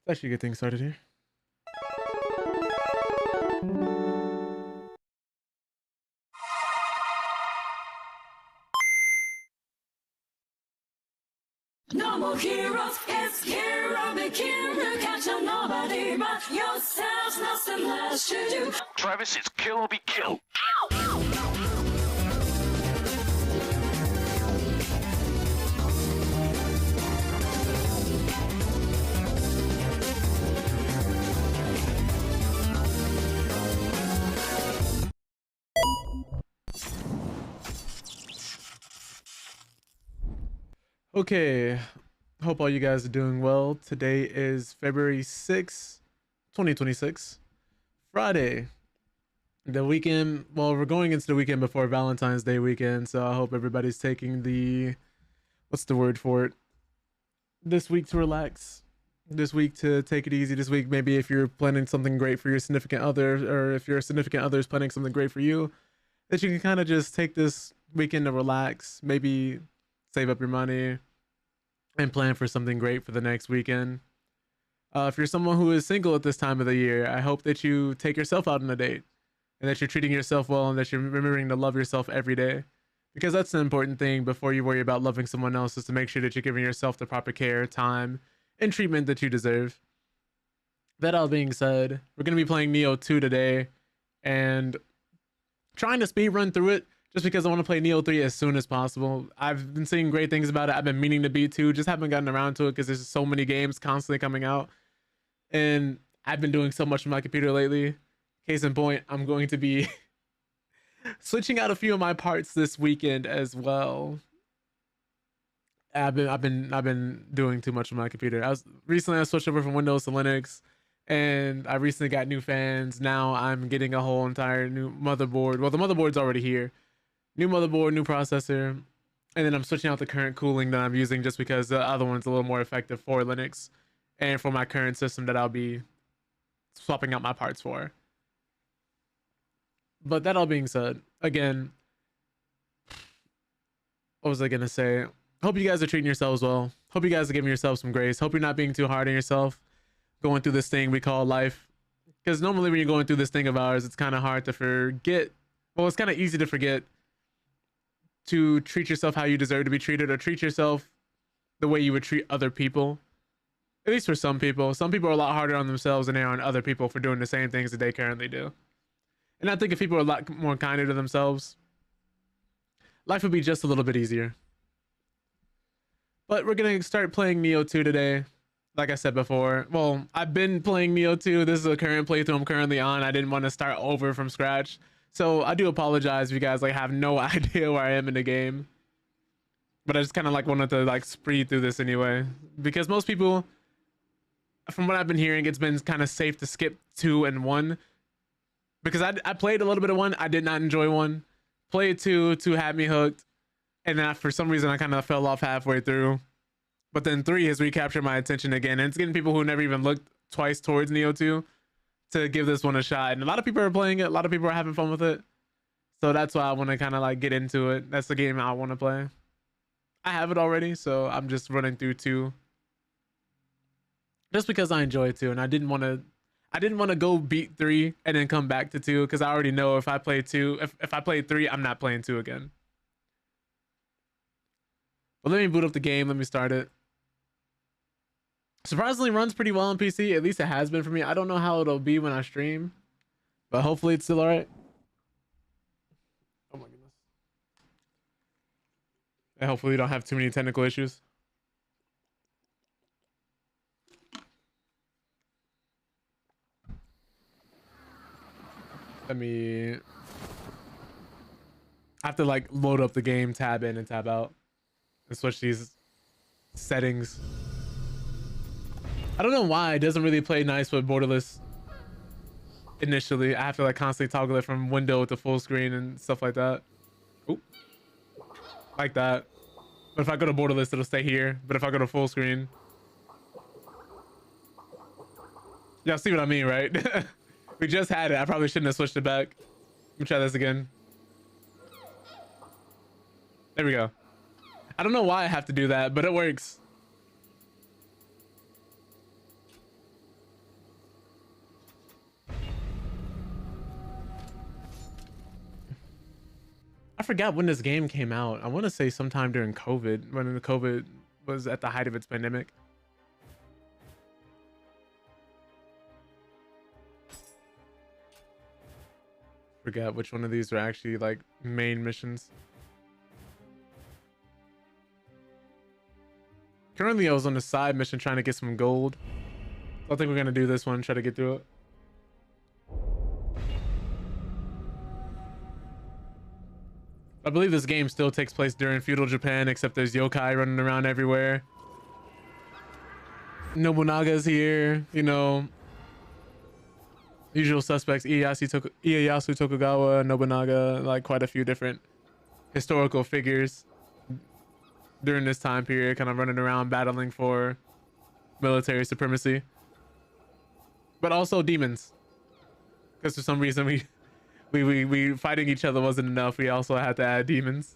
Let's actually get things started here. No more heroes, it's hero begin. You catch nobody but yourself, nothing less to do. Travis, it's kill or be killed. Okay, hope all you guys are doing well. Today is February 6th, 2026, Friday. The weekend, well, we're going into the weekend before Valentine's Day weekend, so I hope everybody's taking the, what's the word for it? This week to relax. This week to take it easy. This week, maybe if you're planning something great for your significant other, or if your significant other is planning something great for you, that you can kind of just take this weekend to relax, maybe save up your money and plan for something great for the next weekend. If you're someone who is single at this time of the year, I hope that you take yourself out on a date and that you're treating yourself well and that you're remembering to love yourself every day, because that's the important thing before you worry about loving someone else, is to make sure that you're giving yourself the proper care, time, and treatment that you deserve. That all being said, we're going to be playing Nioh 2 today and trying to speed run through it just because I want to play Nioh 3 as soon as possible. I've been seeing great things about it. I've been meaning to beat 2, just haven't gotten around to it because there's so many games constantly coming out. And I've been doing so much on my computer lately. Case in point, I'm going to be switching out a few of my parts this weekend as well. I've been doing too much on my computer. I switched over from Windows to Linux, and I recently got new fans. Now I'm getting a whole entire new motherboard. Well, the motherboard's already here. New motherboard, new processor, and then I'm switching out the current cooling that I'm using just because the other one's a little more effective for Linux and for my current system that I'll be swapping out my parts for. But that all being said, again, what was I gonna say? Hope you guys are treating yourselves well. Hope you guys are giving yourself some grace. Hope you're not being too hard on yourself going through this thing we call life. Because normally when you're going through this thing of ours, it's kind of hard to forget. Well, it's kind of easy to forget to treat yourself how you deserve to be treated, or treat yourself the way you would treat other people. At least for some people. Some people are a lot harder on themselves than they are on other people for doing the same things that they currently do. And I think if people are a lot more kinder to themselves, life would be just a little bit easier. But we're going to start playing Nioh 2 today. Like I said before, well, I've been playing Nioh 2. This is a current playthrough I'm currently on. I didn't want to start over from scratch. So I do apologize if you guys have no idea where I am in the game. But I just kind of wanted to speed through this anyway. Because most people, from what I've been hearing, it's been kind of safe to skip 2 and 1. Because I played a little bit of 1. I did not enjoy 1. Played 2. 2 had me hooked. And then for some reason I kind of fell off halfway through. But then 3 has recaptured my attention again. And it's getting people who never even looked twice towards Nioh 2 to give this one a shot. And a lot of people are playing it. A lot of people are having fun with it. So that's why I want to kind of get into it. That's the game I want to play. I have it already, so I'm just running through 2. Just because I enjoy it too. And I didn't want to go beat 3 and then come back to 2, because I already know if I play 2, if I play 3, I'm not playing 2 again. But let me boot up the game. Let me start it. Surprisingly runs pretty well on PC. At least it has been for me. I don't know how it'll be when I stream, but hopefully it's still all right. Oh my goodness. And hopefully we don't have too many technical issues. I have to load up the game, tab in and tab out, and switch these settings. I don't know why it doesn't really play nice with borderless initially. I have to constantly toggle it from window to full screen and stuff like that. Oop. Like that. But if I go to borderless, it'll stay here. But if I go to full screen, y'all see what I mean, right? We just had it. I probably shouldn't have switched it back. Let me try this again. There we go. I don't know why I have to do that, but it works. forgot when this game came out. I want to say sometime during COVID, when the COVID was at the height of its pandemic. Forgot which one of these were actually like main missions. Currently, I was on a side mission trying to get some gold. I think we're gonna do this one, try to get through it. I believe this game still takes place during feudal Japan, except there's yokai running around everywhere. Nobunaga's here, you know. Usual suspects, Ieyasu Tokugawa, Nobunaga, like quite a few different historical figures during this time period, kind of running around battling for military supremacy. But also demons. Because for some reason we fighting each other wasn't enough. We also had to add demons.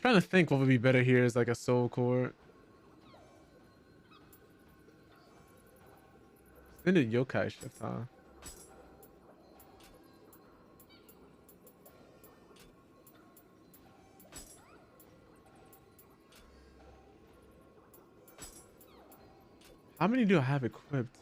Trying to think what would be better here is like a soul core. Extended yokai shift, huh? How many do I have equipped?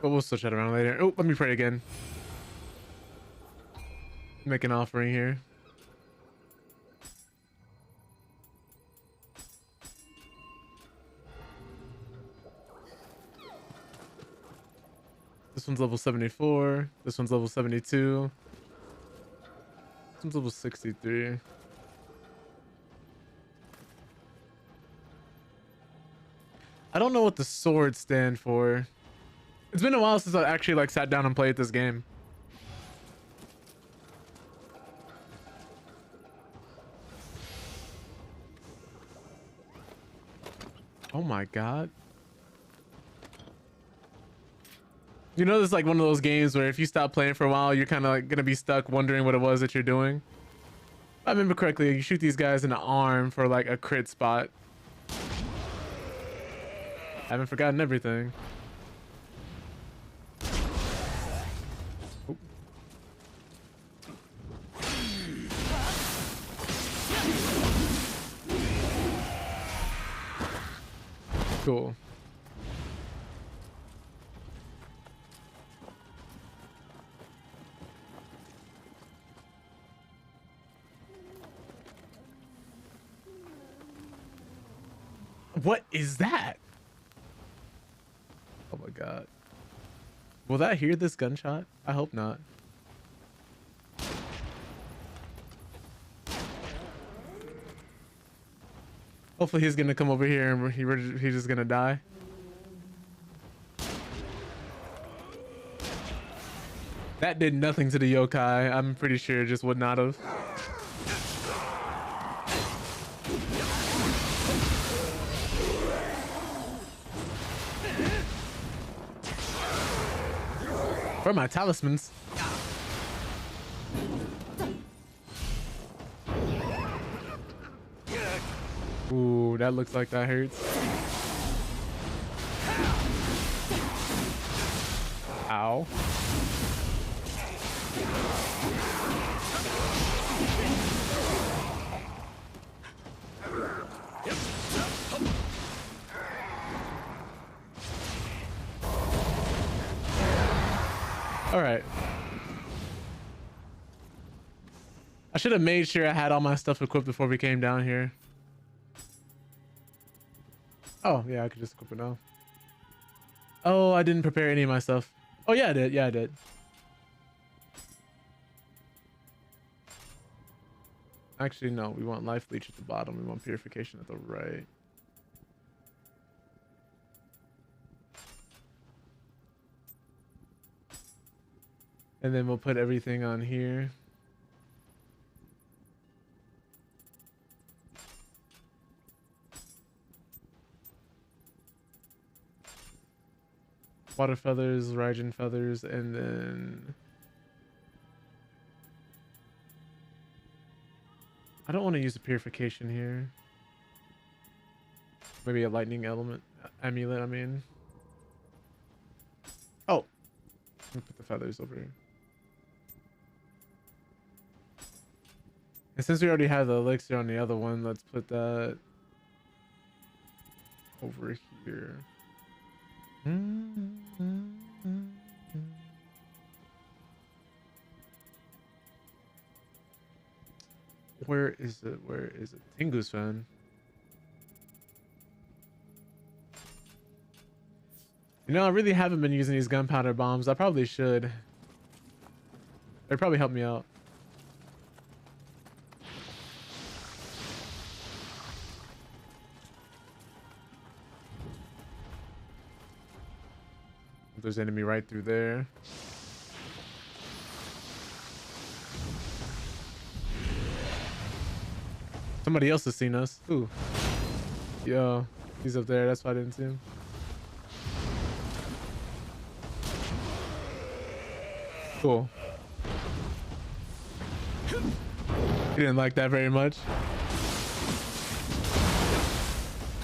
But we'll switch that around later. Oh, let me pray again. Make an offering here. This one's level 74. This one's level 72. This one's level 63. I don't know what the swords stand for. It's been a while since I actually like sat down and played this game. Oh my god. You know, this is like one of those games where if you stop playing for a while, you're kind of like gonna be stuck wondering what it was that you're doing. If I remember correctly, you shoot these guys in the arm for like a crit spot. I haven't forgotten everything. Cool. What is that? Oh my god. Will that hear this gunshot? I hope not. Hopefully he's gonna come over here and he's just gonna die. That did nothing to the yokai. I'm pretty sure it just would not have. For my talismans. Ooh, that looks like that hurts. Ow. All right. I should have made sure I had all my stuff equipped before we came down here. Oh, yeah, I could just equip it now. Oh, I didn't prepare any of my stuff. Oh, yeah, I did. Yeah, I did. Actually, no. We want life leech at the bottom. We want purification at the right. And then we'll put everything on here. Water feathers, Raijin feathers, and then I don't want to use a purification here. Maybe a lightning element amulet, I mean. Oh, let me put the feathers over here. And since we already have the elixir on the other one, let's put that over here. Where is it? Where is it? Tingu's fan. You know, I really haven't been using these gunpowder bombs. I probably should. They'd probably help me out. There's enemy right through there. Somebody else has seen us. Ooh. Yo, he's up there. That's why I didn't see him. Cool. He didn't like that very much.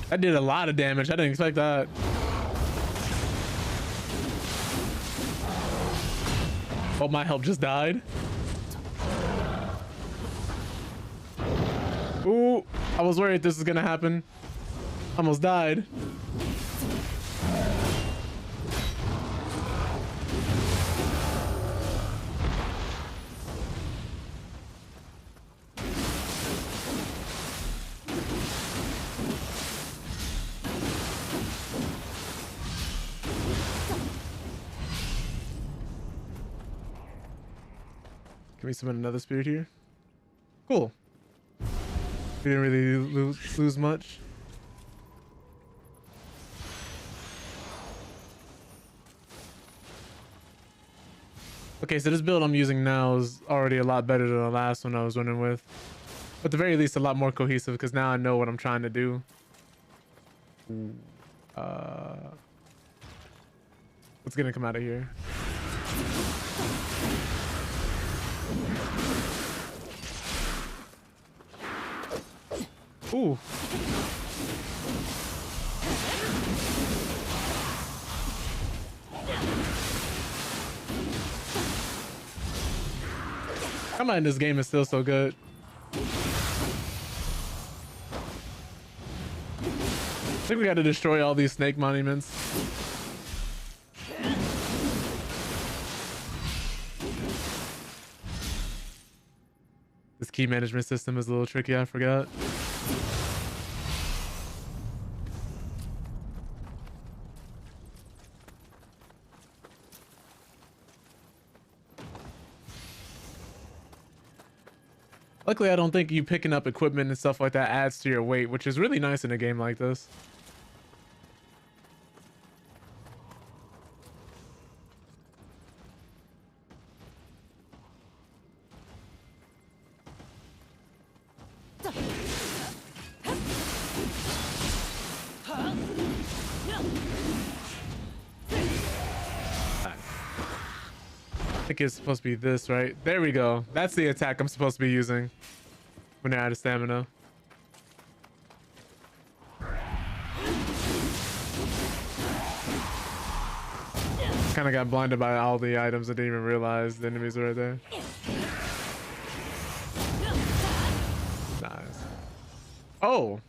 That did a lot of damage. I didn't expect that. Oh, my help just died. Ooh, I was worried this was gonna happen. Almost died. Can we summon another spirit here? Cool. We didn't really lose much. Okay, so this build I'm using now is already a lot better than the last one I was running with. At the very least, a lot more cohesive because now I know what I'm trying to do. What's gonna come out of here? Ooh. Come on, this game is still so good. I think we got to destroy all these snake monuments. This key management system is a little tricky, I forgot. Luckily, I don't think you picking up equipment and stuff like that adds to your weight, which is really nice in a game like this. I think it's supposed to be this, right? There we go. That's the attack I'm supposed to be using when they're out of stamina. Kind of got blinded by all the items. I didn't even realize the enemies were right there. Nice. Oh.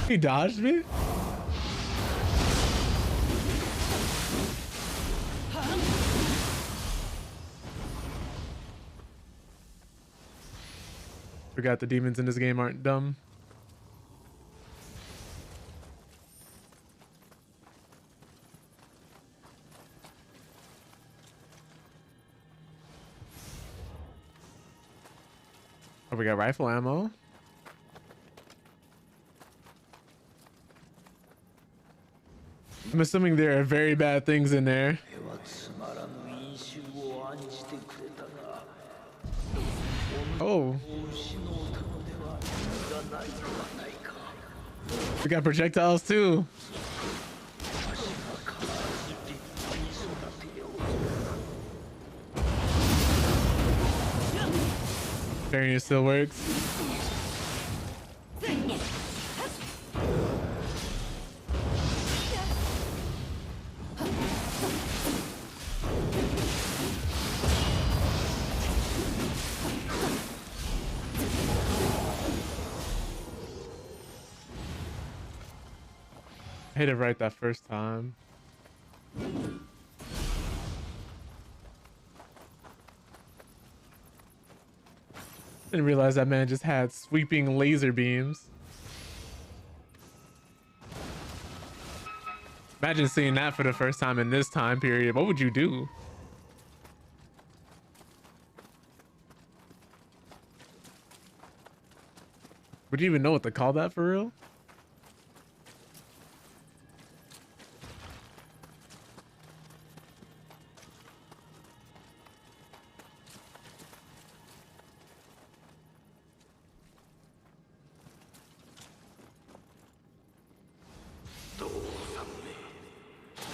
He dodged me? Forgot the demons in this game aren't dumb. Oh, we got rifle ammo. I'm assuming there are very bad things in there. 手はつまらぬ飲酒を案じてくれたが Oh, を失うたのでは意味がないではないか we got projectiles too. わしが必ず立派に育てよう Barrier still works. I hit it right that first time. Didn't realize that man just had sweeping laser beams. Imagine seeing that for the first time in this time period. What would you do? Would you even know what to call that for real?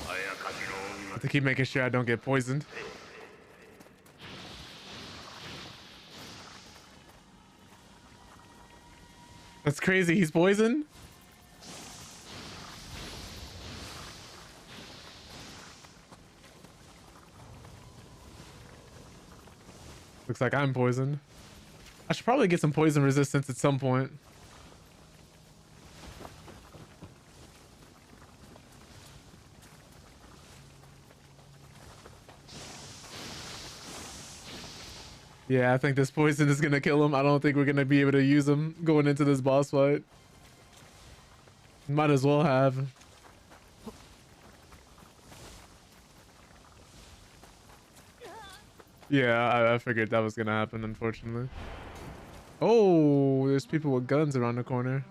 I have to keep making sure I don't get poisoned. That's crazy. He's poisoned? Looks like I'm poisoned. I should probably get some poison resistance at some point. Yeah, I think this poison is gonna kill him. I don't think we're gonna be able to use him going into this boss fight. Might as well have. Yeah, I figured that was gonna happen, unfortunately. Oh, there's people with guns around the corner.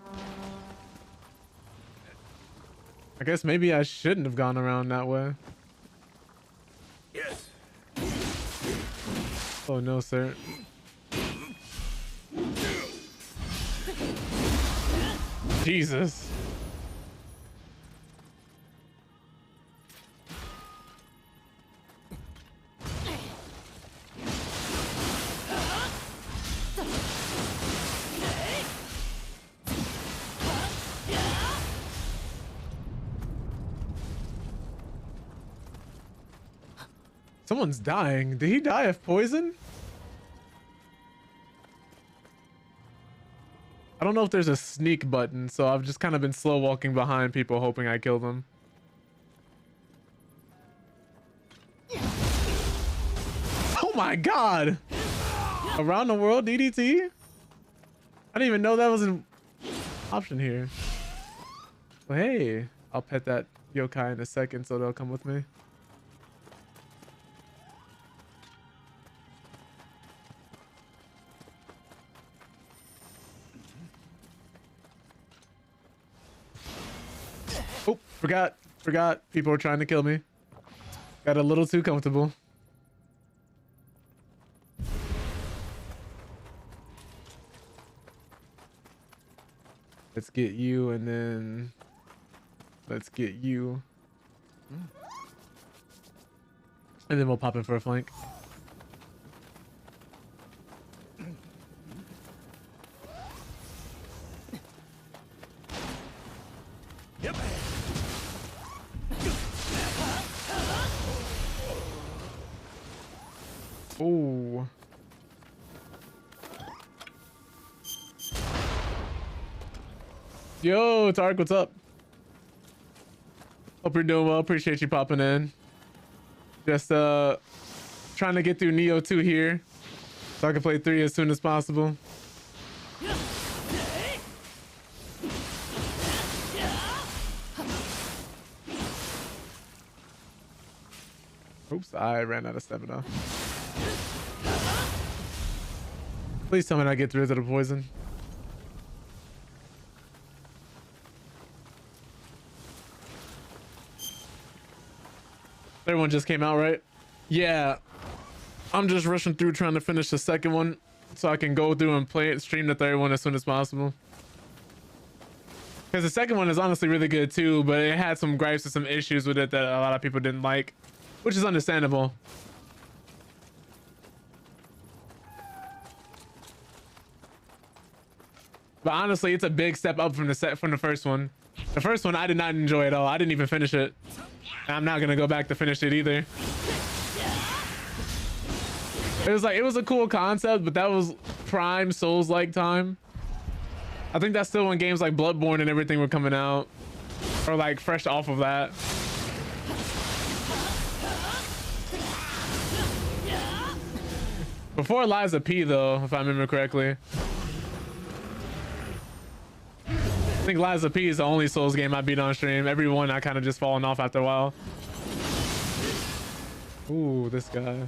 I guess maybe I shouldn't have gone around that way. Yes. Oh no, sir. Jesus. Someone's dying. Did he die of poison? I don't know if there's a sneak button, so I've just kind of been slow walking behind people hoping I kill them. Oh my god! Around the world DDT? I didn't even know that was an option here. Well, hey, I'll pet that yokai in a second so they'll come with me. Oh, forgot. People were trying to kill me. Got a little too comfortable. Let's get you, and then let's get you. And then we'll pop in for a flank. Yep. Oh. Yo, Tark, what's up? Hope you're doing well. Appreciate you popping in. Just trying to get through Nioh 2 here so I can play 3 as soon as possible. Oops, I ran out of stamina. Please tell me I get rid of the poison. Third one just came out, right? Yeah. I'm just rushing through trying to finish the second one so I can go through and play it, stream the third one as soon as possible. Because the second one is honestly really good too, but it had some gripes and some issues with it that a lot of people didn't like, which is understandable. But honestly, it's a big step up from the first one. The first one I did not enjoy at all. I didn't even finish it. And I'm not gonna go back to finish it either. It was a cool concept, but that was prime Souls-like time. I think that's still when games like Bloodborne and everything were coming out, or like fresh off of that. Before Lies of P though, if I remember correctly. I think Lies of P is the only Souls game I beat on stream. Every one I kind of just fallen off after a while. Ooh, this guy.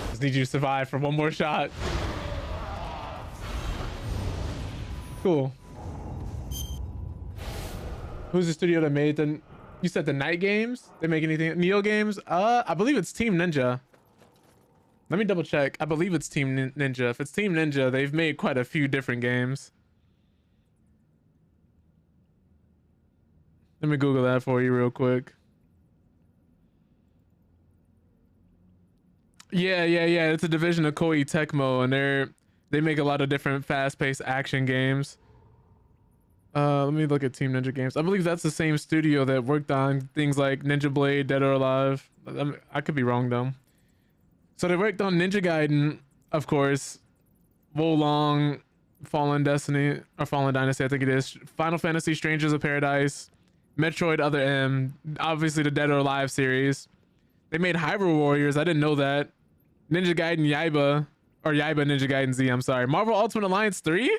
Just need you to survive for one more shot. Cool. Who's the studio that made the... You said the Night games? They make anything? Nioh games? I believe it's Team Ninja. Let me double check. I believe it's Team Ninja. If it's Team Ninja, they've made quite a few different games. Let me Google that for you real quick. Yeah. It's a division of Koei Tecmo, and they make a lot of different fast-paced action games. Let me look at Team Ninja games. I believe that's the same studio that worked on things like Ninja Blade, Dead or Alive. I could be wrong though. So they worked on Ninja Gaiden, of course, Wo Long, Fallen Destiny, or Fallen Dynasty, I think it is, Final Fantasy, Strangers of Paradise, Metroid Other M, obviously the Dead or Alive series. They made Hyrule Warriors, I didn't know that. Ninja Gaiden Yaiba, or Yaiba Ninja Gaiden Z, I'm sorry. Marvel Ultimate Alliance 3?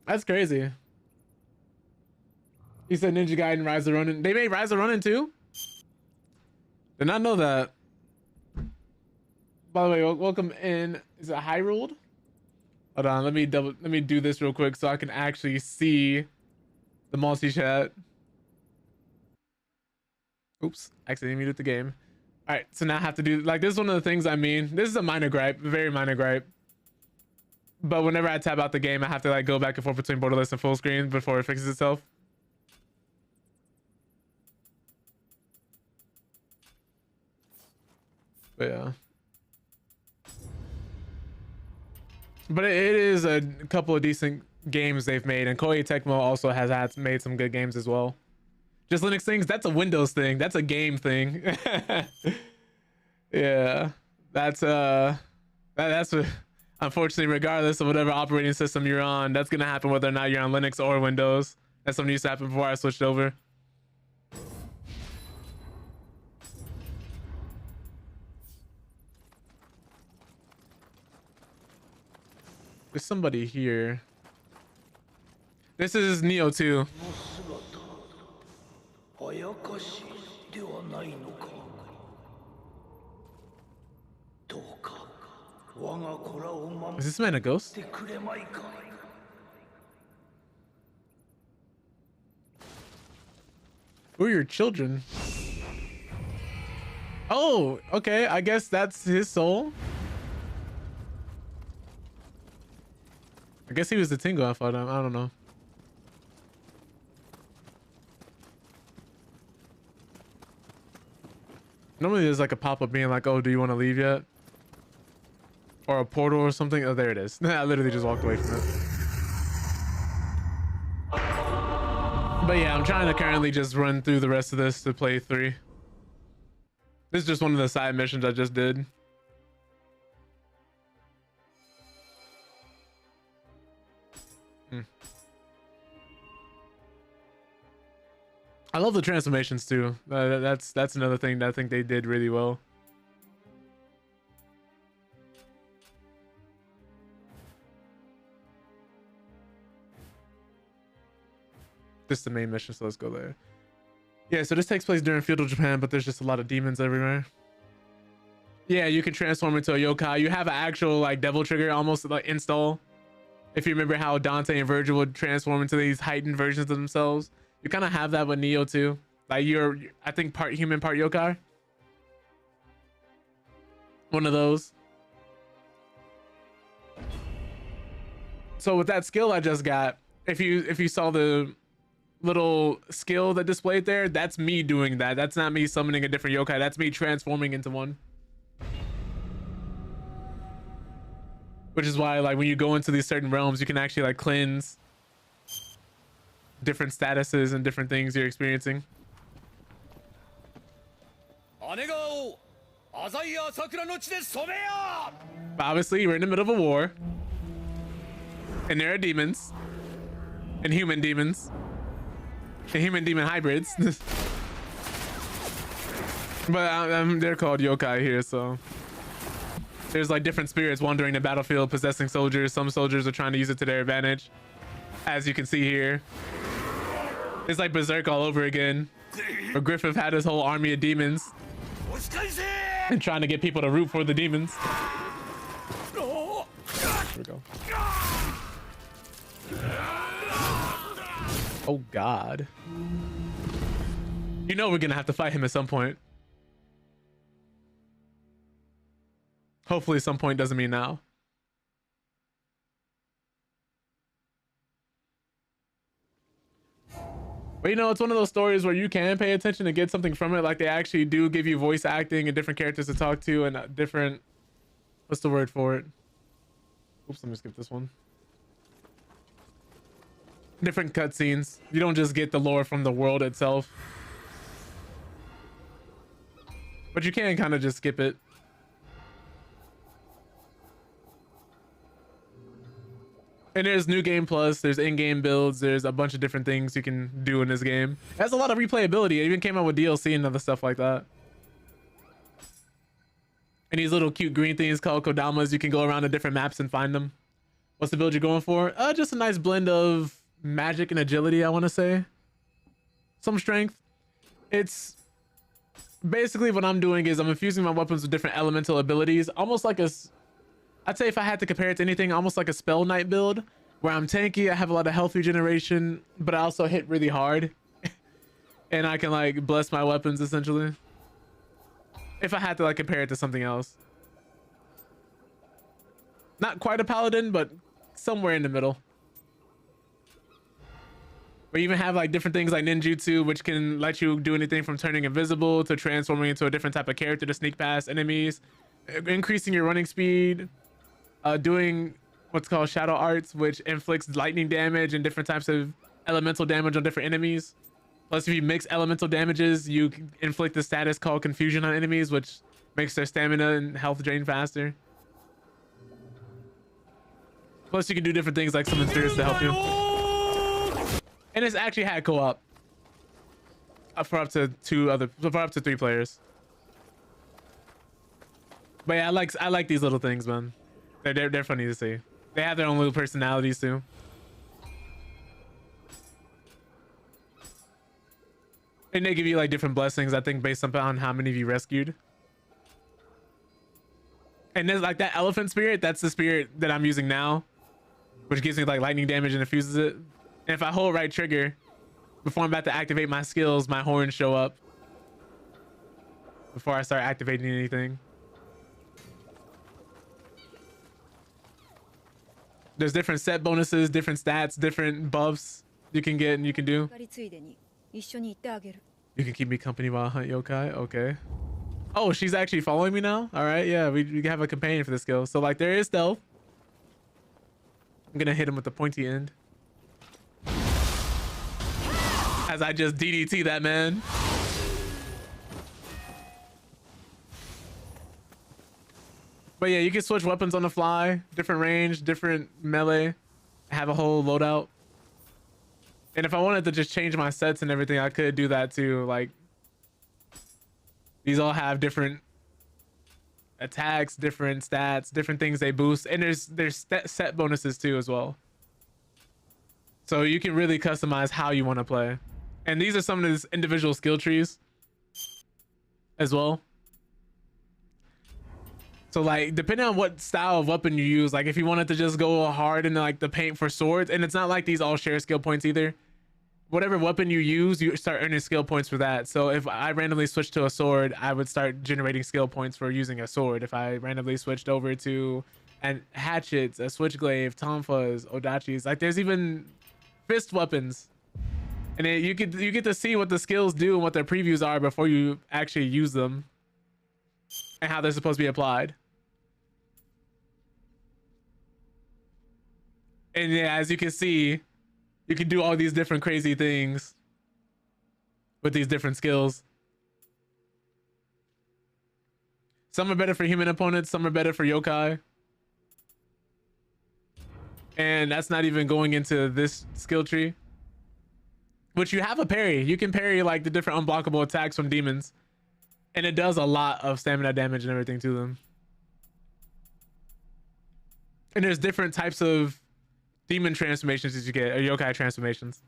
That's crazy. He said Ninja Gaiden Rise of Ronin. They made Rise of Ronin too? Did not know that. By the way, welcome in. Is it Hyrule? Hold on, let me do this real quick so I can actually see the multi-chat. Oops, accidentally muted the game. All right, so now I have to do, like, this is one of the things I mean. This is a minor gripe, very minor gripe. But whenever I tab out the game, I have to like go back and forth between borderless and full screen before it fixes itself. But yeah. But it is a couple of decent games they've made, and Koei Tecmo also has made some good games as well. Just Linux things, that's a Windows thing. That's a game thing. Yeah. That's a... Unfortunately, regardless of whatever operating system you're on, that's going to happen whether or not you're on Linux or Windows. That's something used to happen before I switched over. There's somebody here. This is Nioh 2. Is this man a ghost? Who are your children? Oh, okay. I guess that's his soul. I guess he was the Tingle I fought him. I don't know. Normally there's like a pop-up being like, oh, do you want to leave yet? Or a portal or something. Oh, there it is. I literally just walked away from it. But yeah, I'm trying to currently just run through the rest of this to play 3. This is just one of the side missions I just did. I love the transformations too. That's another thing that I think they did really well. This is the main mission, so let's go there. Yeah, so this takes place during feudal Japan, but there's just a lot of demons everywhere. Yeah, you can transform into a yokai. You have an actual like devil trigger almost like install If you remember how Dante and Virgil would transform into these heightened versions of themselves, you kind of have that with Nioh too. Like you're, I think, part human, part yokai. One of those. So with that skill I just got, if you saw the little skill that displayed there, that's me doing that. That's not me summoning a different yokai. That's me transforming into one. Which is why, like, when you go into these certain realms, you can actually like cleanse different statuses and different things you're experiencing. But obviously, we're in the middle of a war, and there are demons, and human demons, and human demon hybrids. But they're called yokai here, so there's like different spirits wandering the battlefield, possessing soldiers. Some soldiers are trying to use it to their advantage, as you can see here. It's like Berserk all over again, where Griffith had his whole army of demons and trying to get people to root for the demons. Here we go. Oh God. You know we're gonna have to fight him at some point. Hopefully some point doesn't mean now. But you know, it's one of those stories where you can pay attention and get something from it. Like they actually do give you voice acting and different characters to talk to and different, what's the word for it? Oops, let me skip this one. Different cutscenes. You don't just get the lore from the world itself. But you can kind of just skip it. And there's new game plus, there's in-game builds, there's a bunch of different things you can do in this game. It has a lot of replayability. It even came out with DLC and other stuff like that. And these little cute green things called kodamas, you can go around to different maps and find them. What's the build you're going for? Just a nice blend of magic and agility, I want to say. Some strength. It's basically what I'm doing is I'm infusing my weapons with different elemental abilities, almost like a, I'd say if I had to compare it to anything, almost like a Spell Knight build, where I'm tanky, I have a lot of health regeneration, but I also hit really hard. And I can like bless my weapons essentially. If I had to like compare it to something else. Not quite a paladin, but somewhere in the middle. We even have like different things like ninjutsu, which can let you do anything from turning invisible to transforming into a different type of character to sneak past enemies, increasing your running speed, doing what's called shadow arts, which inflicts lightning damage and different types of elemental damage on different enemies. Plus, if you mix elemental damages, you inflict the status called confusion on enemies, which makes their stamina and health drain faster. Plus, you can do different things like summon spirits to help you. And it's actually had co-op for up to 3 players. But yeah, I like these little things, man. They're funny to see. They have their own little personalities too. And they give you like different blessings, I think, based upon how many of you rescued. And there's like that elephant spirit, that's the spirit that I'm using now, which gives me like lightning damage and infuses it. And if I hold right trigger before I'm about to activate my skills, my horns show up before I start activating anything. There's different set bonuses, different stats, different buffs you can get and you can do. You can keep me company while I hunt yokai. Okay. Oh, she's actually following me now. All right. Yeah, we have a companion for the skill. So like there is stealth. I'm gonna hit him with the pointy end as I just DDT that man. But yeah, you can switch weapons on the fly, different range, different melee, have a whole loadout. And if I wanted to just change my sets and everything, I could do that too. Like these all have different attacks, different stats, different things they boost, and there's set bonuses too as well. So you can really customize how you want to play. And these are some of these individual skill trees as well. So like depending on what style of weapon you use, like if you wanted to just go hard into like the paint for swords, and it's not like these all share skill points either. Whatever weapon you use, you start earning skill points for that. So if I randomly switched to a sword, I would start generating skill points for using a sword. If I randomly switched over to and hatchets, a switchglaive, tonfas, odachis, like there's even fist weapons, and you get to see what the skills do and what their previews are before you actually use them, and how they're supposed to be applied. And yeah, as you can see, you can do all these different crazy things with these different skills. Some are better for human opponents, some are better for yokai. And that's not even going into this skill tree. Which you have a parry. You can parry like the different unblockable attacks from demons. And it does a lot of stamina damage and everything to them. And there's different types of demon transformations that you get, or yokai transformations.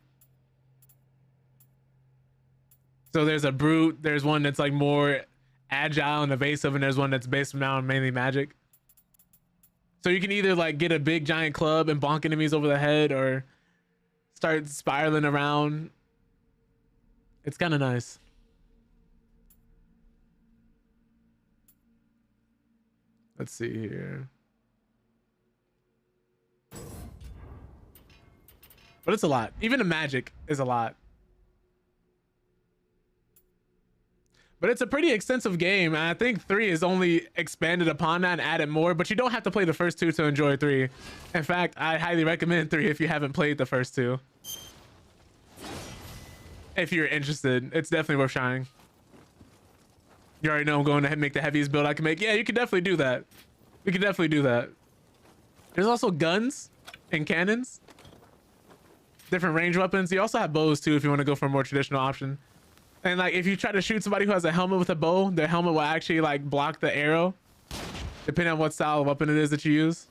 So there's a brute, there's one that's like more agile and evasive, and there's one that's based around mainly magic. So you can either like get a big giant club and bonk enemies over the head, or start spiraling around. It's kind of nice. Let's see here. But it's a lot. Even the magic is a lot. But it's a pretty extensive game, and I think 3 is only expanded upon that and added more, but you don't have to play the first 2 to enjoy 3. In fact, I highly recommend 3 if you haven't played the first 2. If you're interested, it's definitely worth trying. You already know I'm going to make the heaviest build I can make. Yeah, you can definitely do that. We can definitely do that. There's also guns and cannons. Different range weapons. You also have bows too if you want to go for a more traditional option. And like if you try to shoot somebody who has a helmet with a bow, their helmet will actually like block the arrow, depending on what style of weapon it is that you use.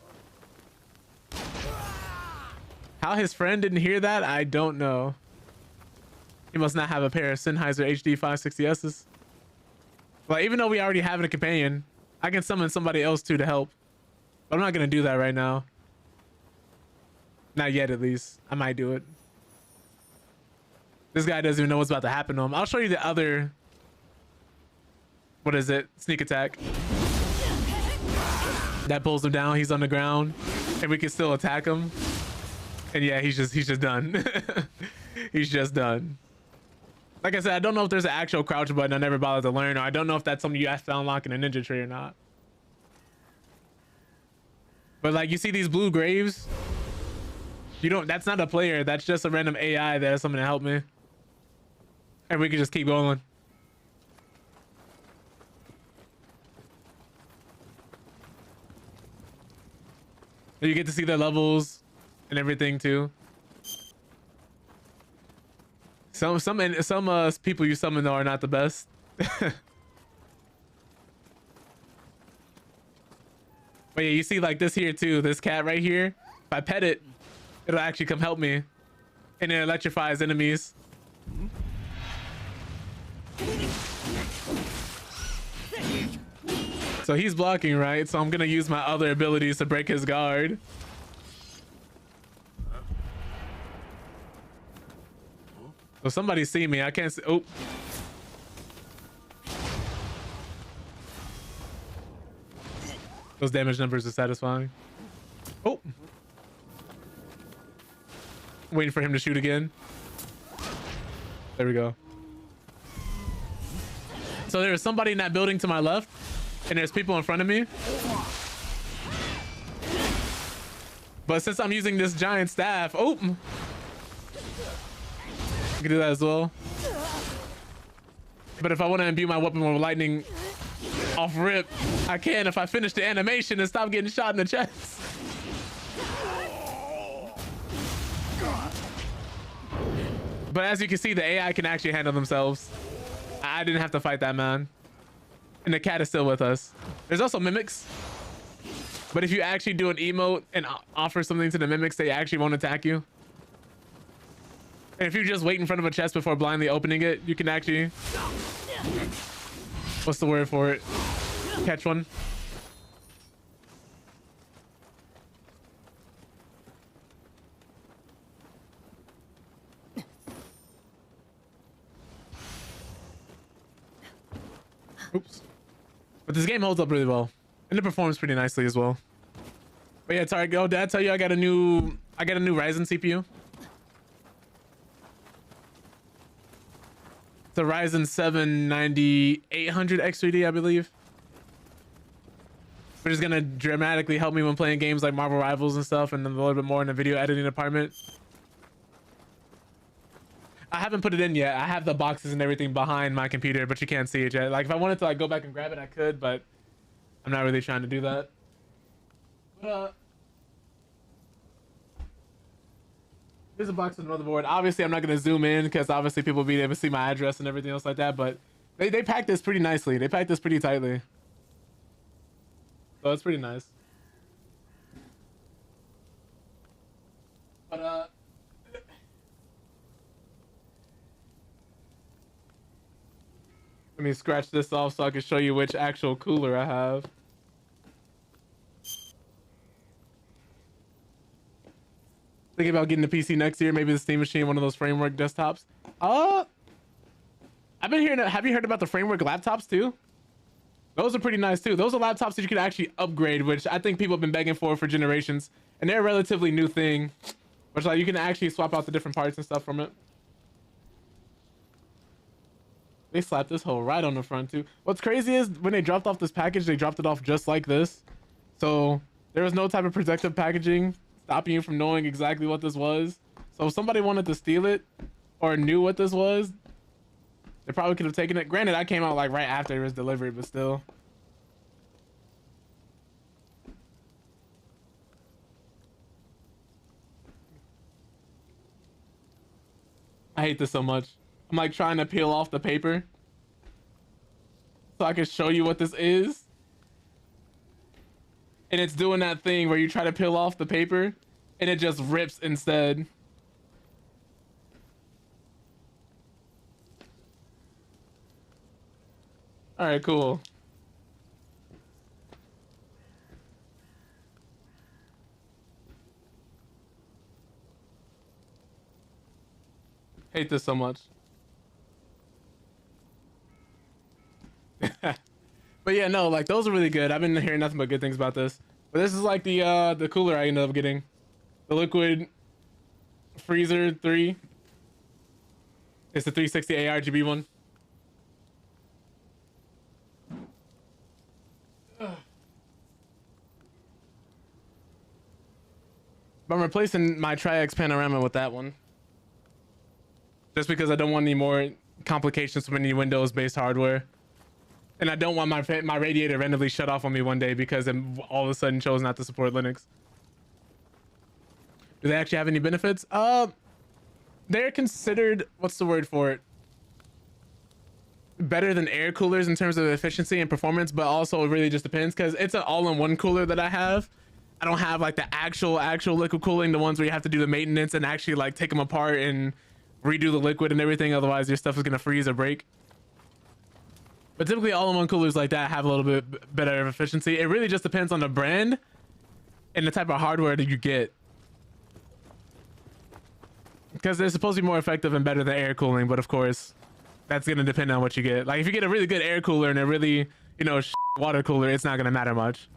How his friend didn't hear that, I don't know. He must not have a pair of Sennheiser HD 560Ss. Like even though we already have a companion, I can summon somebody else too to help. But I'm not gonna do that right now. Not yet, at least. I might do it. This guy doesn't even know what's about to happen to him. I'll show you the other... What is it? Sneak attack. That pulls him down. He's on the ground. And we can still attack him. And yeah, he's just done. He's just done. Like I said, I don't know if there's an actual crouch button. I never bothered to learn. Or I don't know if that's something you have to unlock in a ninja tree or not. But like, you see these blue graves? You don't, that's not a player, that's just a random AI that has something to help me. And we can just keep going. You get to see their levels and everything too. Some people you summon though are not the best. But yeah, you see like this here too, this cat right here. If I pet it, it'll actually come help me, and it electrifies enemies. So he's blocking, right? So I'm gonna use my other abilities to break his guard. So somebody see me. I can't see. Oh. Those damage numbers are satisfying. Oh. Waiting for him to shoot again. There we go. So there's somebody in that building to my left, and there's people in front of me. But since I'm using this giant staff, oh, I can do that as well. But if I want to imbue my weapon with lightning off rip, I can if I finish the animation and stop getting shot in the chest. But as you can see, the AI can actually handle themselves. I didn't have to fight that man. And the cat is still with us. There's also mimics. But if you actually do an emote and offer something to the mimics, they actually won't attack you. And if you just wait in front of a chest before blindly opening it, you can actually... What's the word for it? Catch one. Oops. But this game holds up really well, and it performs pretty nicely as well. But yeah, sorry, did I tell you I got a new Ryzen CPU? It's a Ryzen 7 9800 X3D, I believe. Which is gonna dramatically help me when playing games like Marvel Rivals and stuff, and then a little bit more in the video editing department. I haven't put it in yet. I have the boxes and everything behind my computer, but you can't see it yet. Like if I wanted to like go back and grab it, I could, but I'm not really trying to do that. But here's a box with the motherboard. Obviously, I'm not gonna zoom in because obviously people will be able to see my address and everything else like that. But they packed this pretty nicely. They packed this pretty tightly, so it's pretty nice. But let me scratch this off so I can show you which actual cooler I have. Thinking about getting a PC next year, maybe the Steam Machine, one of those framework desktops. I've been hearing. Have you heard about the framework laptops too? Those are pretty nice too. Those are laptops that you can actually upgrade, which I think people have been begging for generations, and they're a relatively new thing. Which like you can actually swap out the different parts and stuff from it. They slapped this hole right on the front too. What's crazy is when they dropped off this package, they dropped it off just like this. So there was no type of protective packaging stopping you from knowing exactly what this was. So if somebody wanted to steal it or knew what this was, they probably could have taken it. Granted, I came out like right after it was delivered, but still. I hate this so much. I'm like trying to peel off the paper so I can show you what this is. And it's doing that thing where you try to peel off the paper and it just rips instead. All right, cool. Hate this so much. But yeah, no, like those are really good. I've been hearing nothing but good things about this. But this is like the cooler I ended up getting. The Liquid Freezer 3. It's the 360 ARGB one. But I'm replacing my Tri-X Panorama with that one. Just because I don't want any more complications from any Windows-based hardware. And I don't want my radiator randomly shut off on me one day because it all of a sudden chose not to support Linux. Do they actually have any benefits? They're considered, what's the word for it? Better than air coolers in terms of efficiency and performance, but also it really just depends because it's an all-in-one cooler that I have. I don't have like the actual liquid cooling, the ones where you have to do the maintenance and actually like take them apart and redo the liquid and everything. Otherwise your stuff is gonna freeze or break. But typically all-in-one coolers like that have a little bit better efficiency. It really just depends on the brand and the type of hardware that you get. Because they're supposed to be more effective and better than air cooling, but of course, that's going to depend on what you get. Like if you get a really good air cooler and a really, you know, water cooler, it's not going to matter much.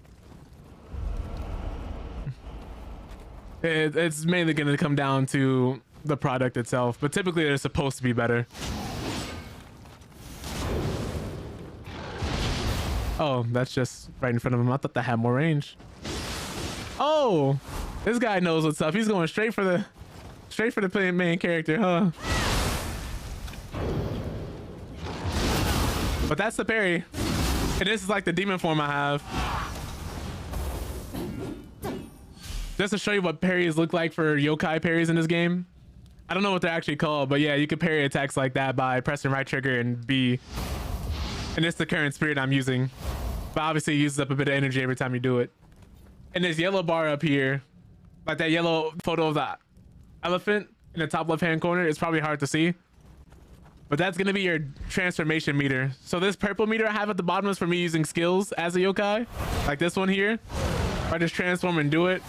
It's mainly going to come down to the product itself, but typically they're supposed to be better. Oh, that's just right in front of him. I thought that had more range. Oh, this guy knows what's up. He's going straight for the main character, huh? But that's the parry. And this is like the demon form I have. Just to show you what parries look like for yokai parries in this game. I don't know what they're actually called, but yeah, you can parry attacks like that by pressing right trigger and B. And it's the current spirit I'm using. But obviously it uses up a bit of energy every time you do it. And this yellow bar up here, like that yellow photo of the elephant in the top left hand corner, is probably hard to see. But that's going to be your transformation meter. So this purple meter I have at the bottom is for me using skills as a yokai. Like this one here. I just transform and do it.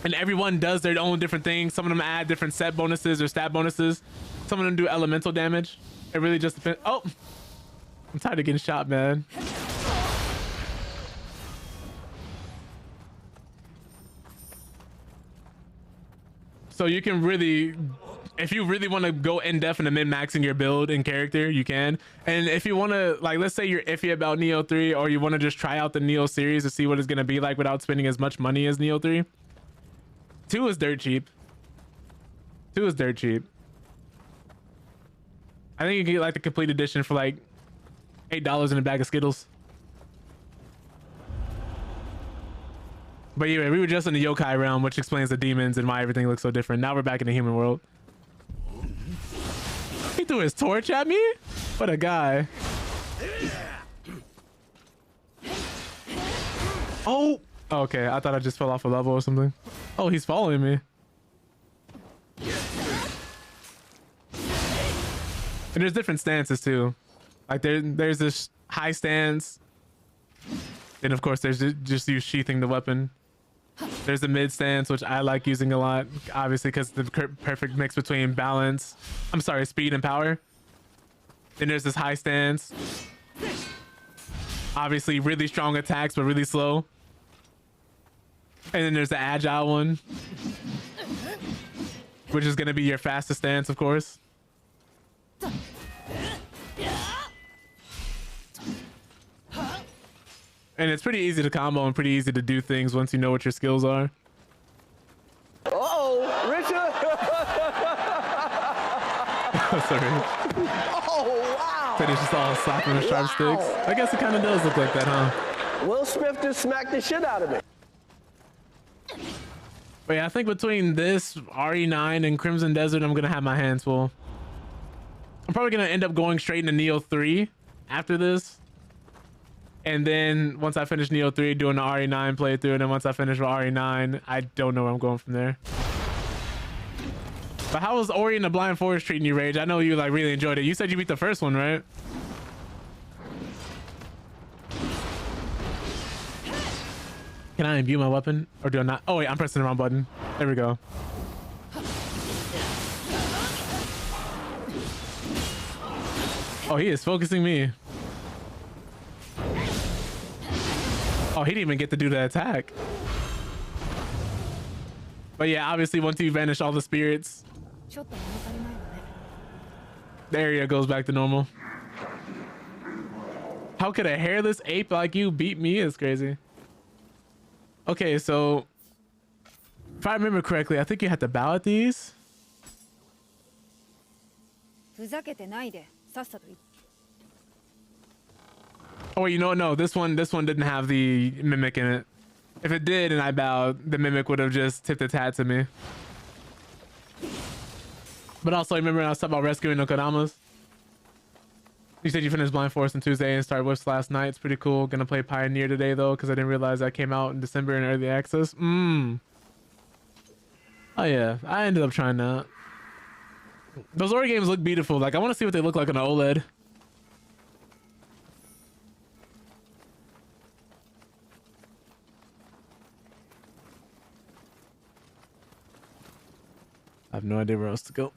And everyone does their own different things. Some of them add different set bonuses or stat bonuses. Some of them do elemental damage. It really just depends. Oh! I'm tired of getting shot, man. So you can really, if you really want to go in depth into min-maxing your build and character, you can. And if you want to, like, let's say you're iffy about Nioh 3, or you want to just try out the Nioh series to see what it's going to be like without spending as much money as Nioh 3, 2 is dirt cheap. 2 is dirt cheap. I think you can get like the complete edition for like $8 in a bag of Skittles. But anyway, we were just in the yokai realm, which explains the demons and why everything looks so different. Now we're back in the human world. He threw his torch at me? What a guy. Oh, okay. I thought I just fell off a level or something. Oh, he's following me. And there's different stances too. Like there's this high stance. And of course there's just you sheathing the weapon. There's the mid stance, which I like using a lot, obviously because the perfect mix between balance, speed and power. Then there's this high stance. Obviously really strong attacks, but really slow. And then there's the agile one, which is gonna be your fastest stance, of course. And it's pretty easy to combo and pretty easy to do things once you know what your skills are. Uh-oh, Richard! Sorry. Oh, wow! So it's just all slapping with sharp sticks. I guess it kind of does look like that, huh? Will Smith just smacked the shit out of me. But yeah, I think between this, RE9, and Crimson Desert, I'm going to have my hands full. I'm probably going to end up going straight into Nioh 3 after this. And then once I finish Nioh 3, doing the RE9 playthrough, and then once I finish with RE9, I don't know where I'm going from there. But how was Ori and the Blind Forest treating you, Rage? I know you like really enjoyed it. You said you beat the first one, right? Can I imbue my weapon? Or do I not? Oh wait, I'm pressing the wrong button. There we go. Oh, he is focusing me. Oh, he didn't even get to do the attack. But yeah, obviously once you vanish all the spirits, the area goes back to normal. How could a hairless ape like you beat me? It's crazy. Okay, so if I remember correctly, I think you had to bow at these. Oh, you know, no, this one didn't have the mimic in it. If it did and I bowed, the mimic would have just tipped its hat to me. But also, remember when I was talking about rescuing the Kodamas? You said you finished Blind Forest on Tuesday and started Wisps last night. It's pretty cool. Gonna play Pioneer today though, because I didn't realize that came out in December in early access. Oh yeah, I ended up trying that. Those Ori games look beautiful. Like, I want to see what they look like on an OLED. I have no idea where else to go.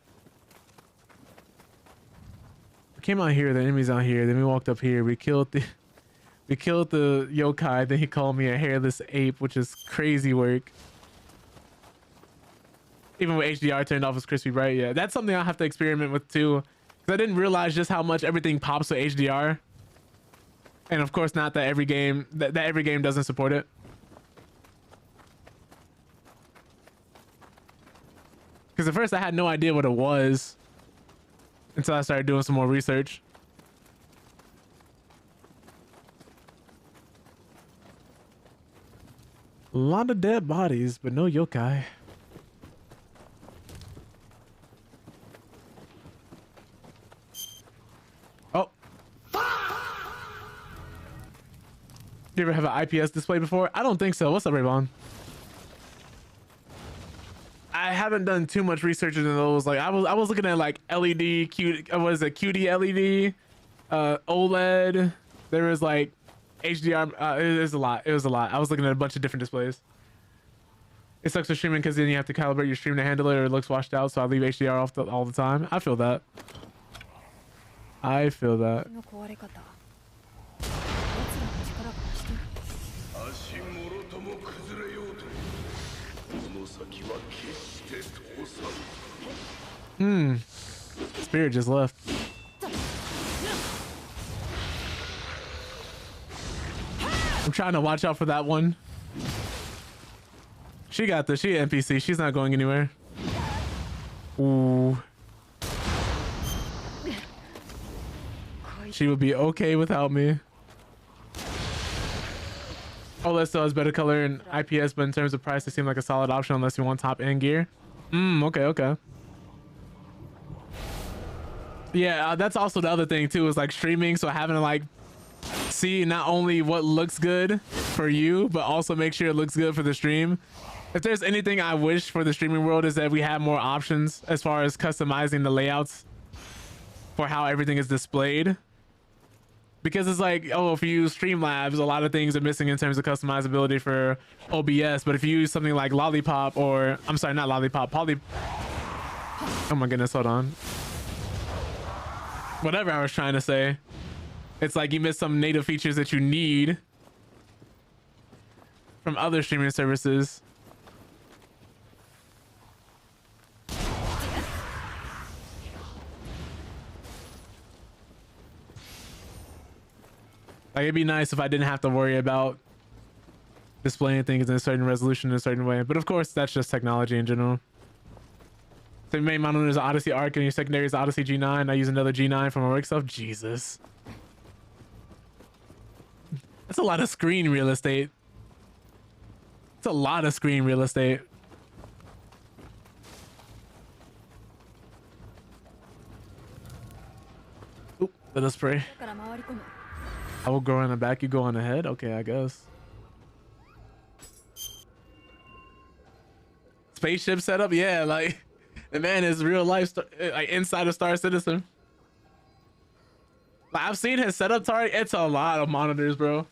We came out here, the enemy's out here, then we walked up here, we killed the yokai, then he called me a hairless ape, which is crazy work. Even with HDR turned off, it's crispy bright. Yeah, that's something I'll have to experiment with too, because I didn't realize just how much everything pops with HDR. And of course not that every game that every game doesn't support it. Because at first I had no idea what it was until I started doing some more research. A lot of dead bodies, but no yokai. Oh. You ever have an IPS display before? I don't think so. What's up, Raybon? I haven't done too much research into those. Like I was looking at like LED, what is it, QD LED, OLED. There was like HDR. It was a lot. It was a lot. I was looking at a bunch of different displays. It sucks for streaming because then you have to calibrate your stream to handle it, or it looks washed out. So I leave HDR off all the time. I feel that. I feel that. 足もろとも崩れようとこの先は決して通さぬ。 Spirit just left. I'm trying to watch out for that one. She got this. She NPC. She's not going anywhere. Ooh. She would be okay without me. OLED still has better color and IPS, but in terms of price, they seem like a solid option unless you want top end gear. Okay. Yeah, that's also the other thing too, is like streaming. So having to like see not only what looks good for you, but also make sure it looks good for the stream. If there's anything I wish for the streaming world, is that we have more options as far as customizing the layouts for how everything is displayed. Because it's like, oh, if you use Streamlabs, a lot of things are missing in terms of customizability for OBS. But if you use something like Lollipop, or I'm sorry, not Lollipop, oh my goodness, hold on. Whatever I was trying to say, it's like you miss some native features that you need from other streaming services. Like, it'd be nice if I didn't have to worry about displaying things in a certain resolution in a certain way. But of course, that's just technology in general. So your main monitor is Odyssey Arc and your secondary is Odyssey G9. I use another G9 for my work stuff. Jesus. That's a lot of screen real estate. It's a lot of screen real estate. Oop, let us pray. I will go in the back, you go on ahead. Okay, I guess. Spaceship setup, yeah, like the man is real life, like inside of Star Citizen. Like, I've seen his setup target. It's a lot of monitors, bro.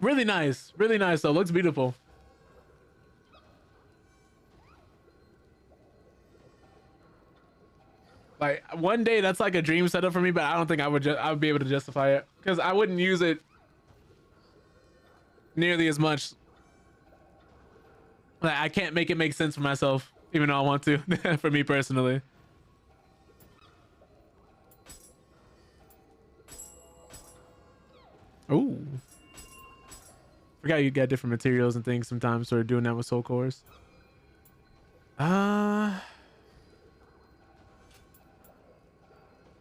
Really nice though. Looks beautiful. Like, one day that's like a dream setup for me, but I don't think I would be able to justify it because I wouldn't use it nearly as much. Like, I can't make it make sense for myself, even though I want to. For me personally. Oh, forgot you got different materials and things sometimes. Sort of doing that with soul cores.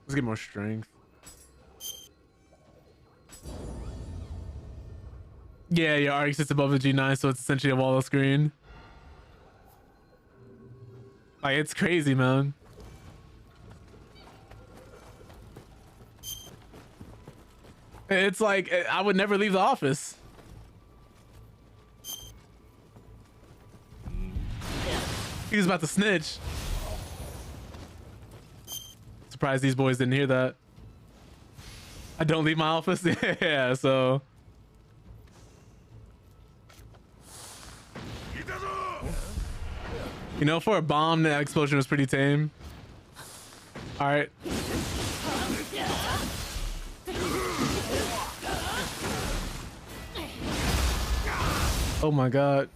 Let's get more strength. Yeah, your arc sits above the G9, so it's essentially a wall of screen. Like, it's crazy, man. It's like, I would never leave the office. He's about to snitch. Surprised these boys didn't hear that. I don't leave my office. Yeah, so. You know, for a bomb, that explosion was pretty tame. All right. Oh my God.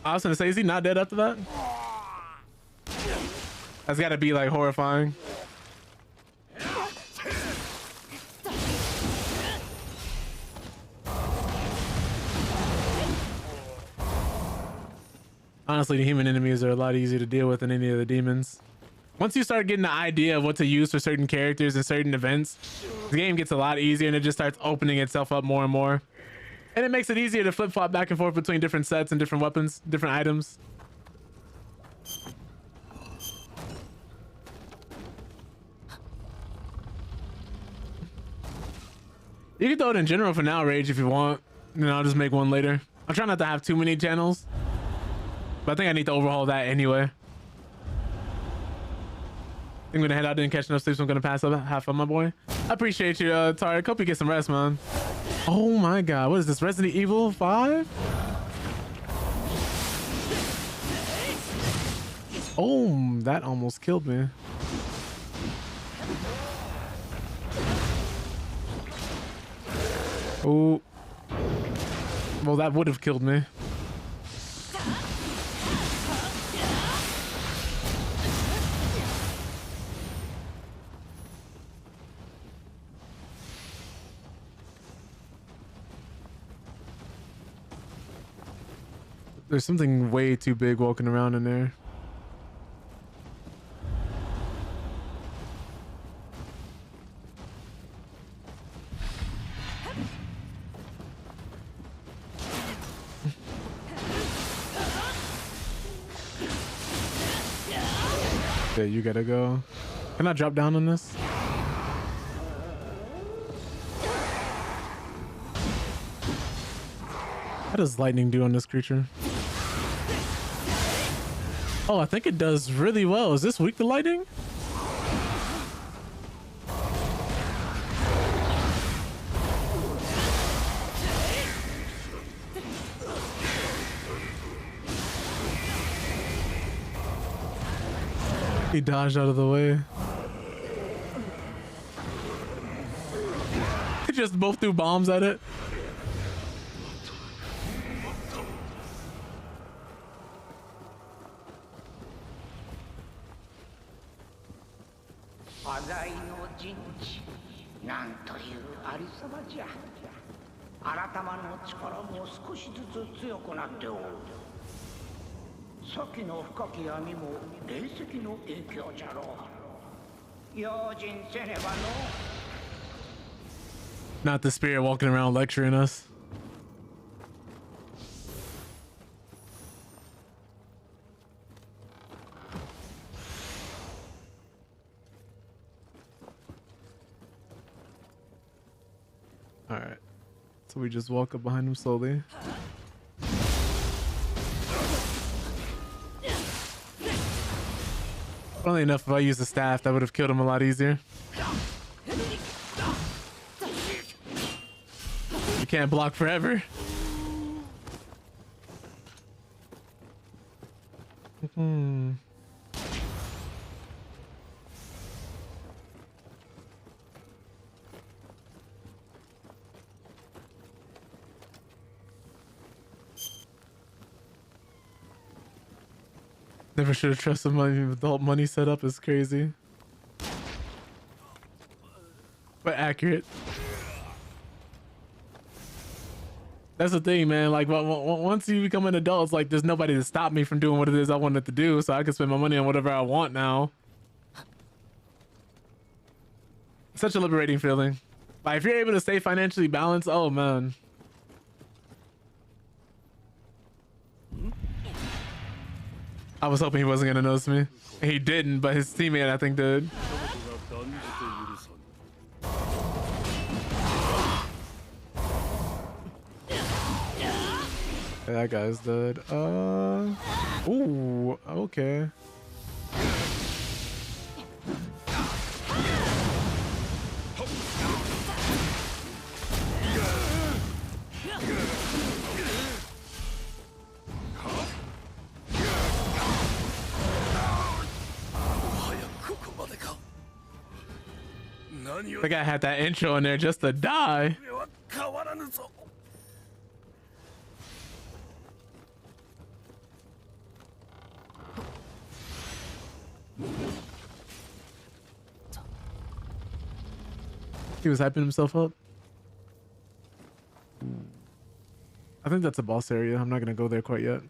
I was gonna say, is he not dead after that? That's gotta be like horrifying. Honestly, the human enemies are a lot easier to deal with than any of the demons. Once you start getting the idea of what to use for certain characters and certain events, the game gets a lot easier and it just starts opening itself up more and more. And it makes it easier to flip-flop back and forth between different sets and different weapons, different items. You can throw it in general for now, Rage, if you want. And then I'll just make one later. I'm trying not to have too many channels. But I think I need to overhaul that anyway. I'm gonna head out, didn't catch enough sleep, so I'm gonna pass up half of my boy. I appreciate you, Tarek. Hope you get some rest, man. Oh my God, what is this? Resident Evil 5? Oh, that almost killed me. Oh. Well, that would have killed me. There's something way too big walking around in there. Okay, you gotta go. Can I drop down on this? How does lightning do on this creature? Oh, I think it does really well. Is this weak to lightning? He dodged out of the way. He just both threw bombs at it. Not the spirit walking around lecturing us. All right. So we just walk up behind him slowly. Funnily enough, if I used the staff, that would have killed him a lot easier. You can't block forever. Never should have trusted money. Adult money setup is crazy, but accurate. That's the thing, man. Like, once you become an adult, it's like there's nobody to stop me from doing what it is I wanted to do, so I can spend my money on whatever I want now. Such a liberating feeling. Like, if you're able to stay financially balanced, oh man. I was hoping he wasn't gonna notice me. He didn't, but his teammate I think did. That guy's dead. Ooh, okay. The guy had that intro in there just to die. He was hyping himself up. I think that's a boss area. I'm not gonna go there quite yet.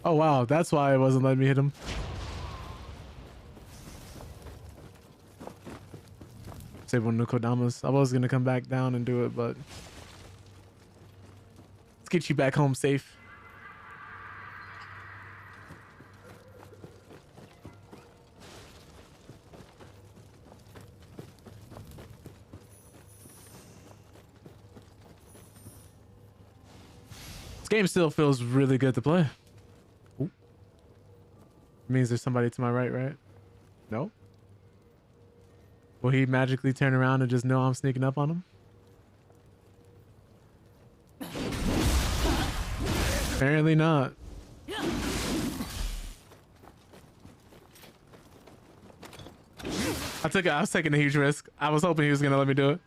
Oh wow, that's why it wasn't letting me hit him. Save one Nukodamas. I was gonna come back down and do it, but let's get you back home safe. This game still feels really good to play. Ooh. Means there's somebody to my right? No? Will he magically turn around and just know I'm sneaking up on him? Apparently not. I was taking a huge risk. I was hoping he was gonna let me do it.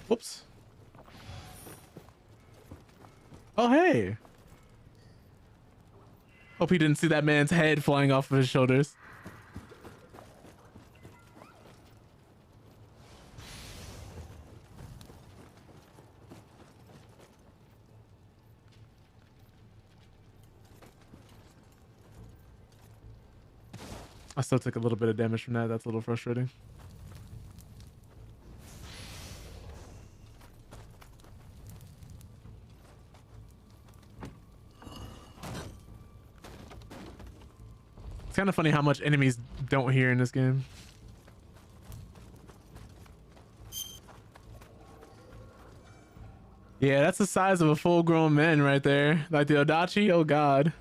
Whoops. Oh, hey. Hope he didn't see that man's head flying off of his shoulders. I still took a little bit of damage from that. That's a little frustrating. It's kind of funny how much enemies don't hear in this game. Yeah, that's the size of a full-grown man right there. Like the Odachi, oh god.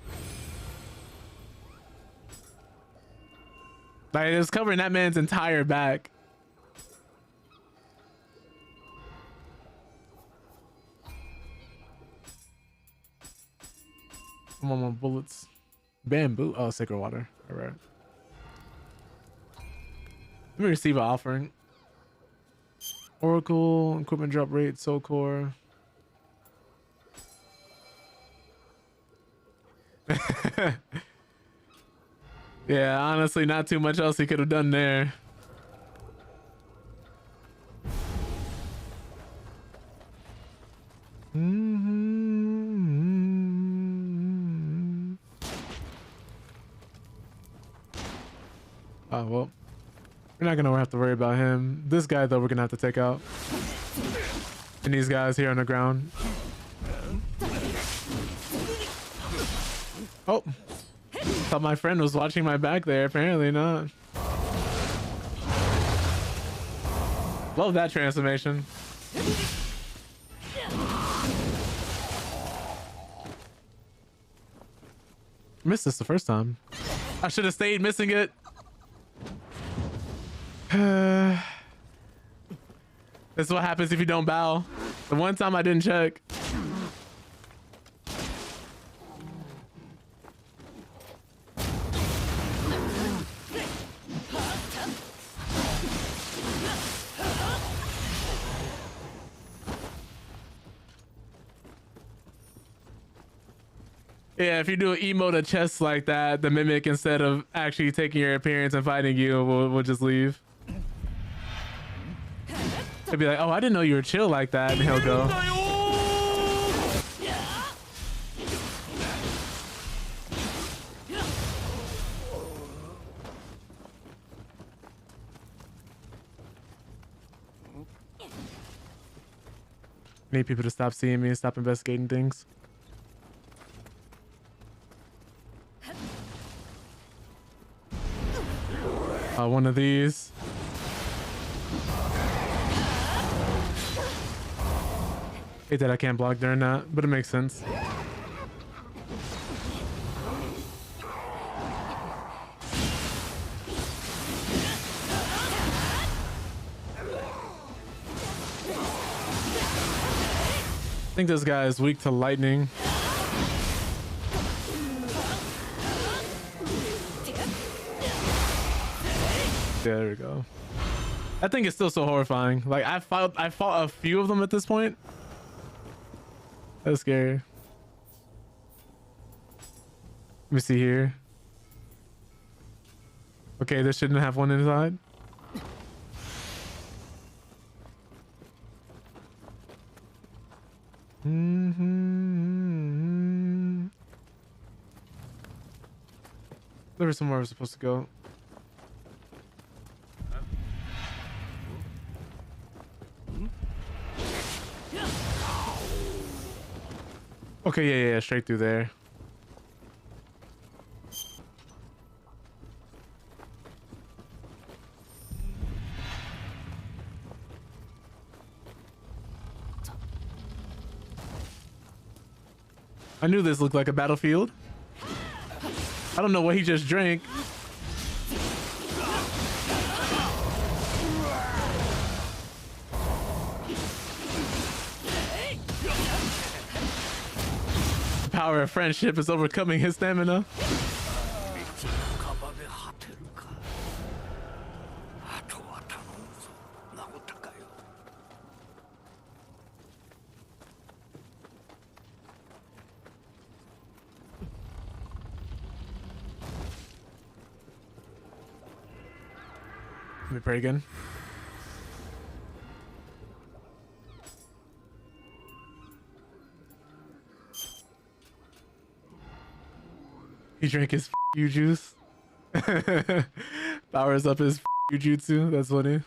Like it was covering that man's entire back. Come on, bullets. Bamboo. Oh, sacred water. All right. Let me receive an offering. Oracle, equipment drop rate, soul core. Yeah, honestly, not too much else he could have done there. Oh, well. We're not gonna have to worry about him. This guy, though, we're gonna have to take out. And these guys here on the ground. Oh. Thought my friend was watching my back there. Apparently not. Love that transformation. Missed this the first time. I should have stayed missing it. This is what happens if you don't bow. The one time I didn't check. Yeah, if you do an emote a chest like that, the mimic, instead of actually taking your appearance and fighting you, will just leave. He'll be like, oh, I didn't know you were chill like that, and he'll go. Need people to stop seeing me and stop investigating things. One of these. Hate that I can't block during that, but it makes sense. I think this guy is weak to lightning. There we go. That thing is still so horrifying. Like I fought a few of them at this point. That's scary. Let me see here. Okay, this shouldn't have one inside. There was somewhere I was supposed to go. Okay, yeah, straight through there. I knew this looked like a battlefield. I don't know what he just drank. power of friendship is overcoming his stamina. Let me pray again. He drank his you juice. Powers up his jutsu. That's funny.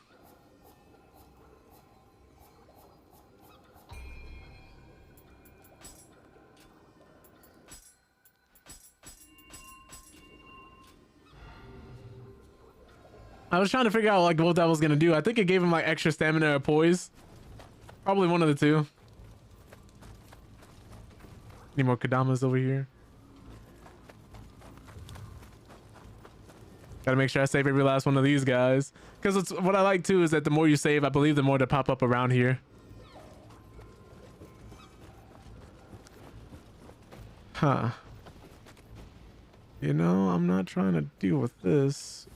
I was trying to figure out like what that was gonna do. I think it gave him like extra stamina or poise. Probably one of the two. Need more Kadamas over here. Gotta make sure I save every last one of these guys. Because it's what I like too is that the more you save, I believe the more they pop up around here. Huh. You know, I'm not trying to deal with this.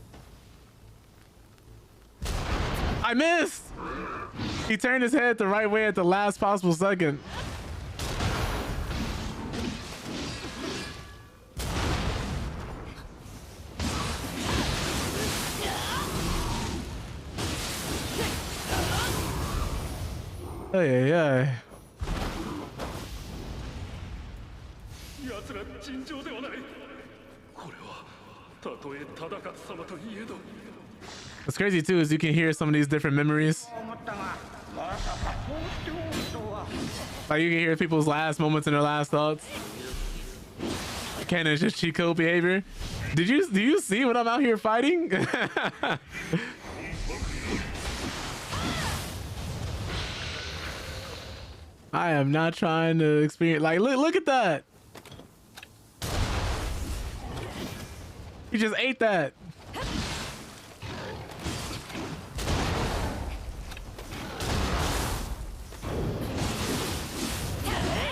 I missed! He turned his head the right way at the last possible second. Hey, hey, hey. What's crazy too is you can hear some of these different memories. Like you can hear people's last moments and their last thoughts. Cannon is just cheat code behavior. Do you see what I'm out here fighting? I am not trying to experience like look at that. He just ate that.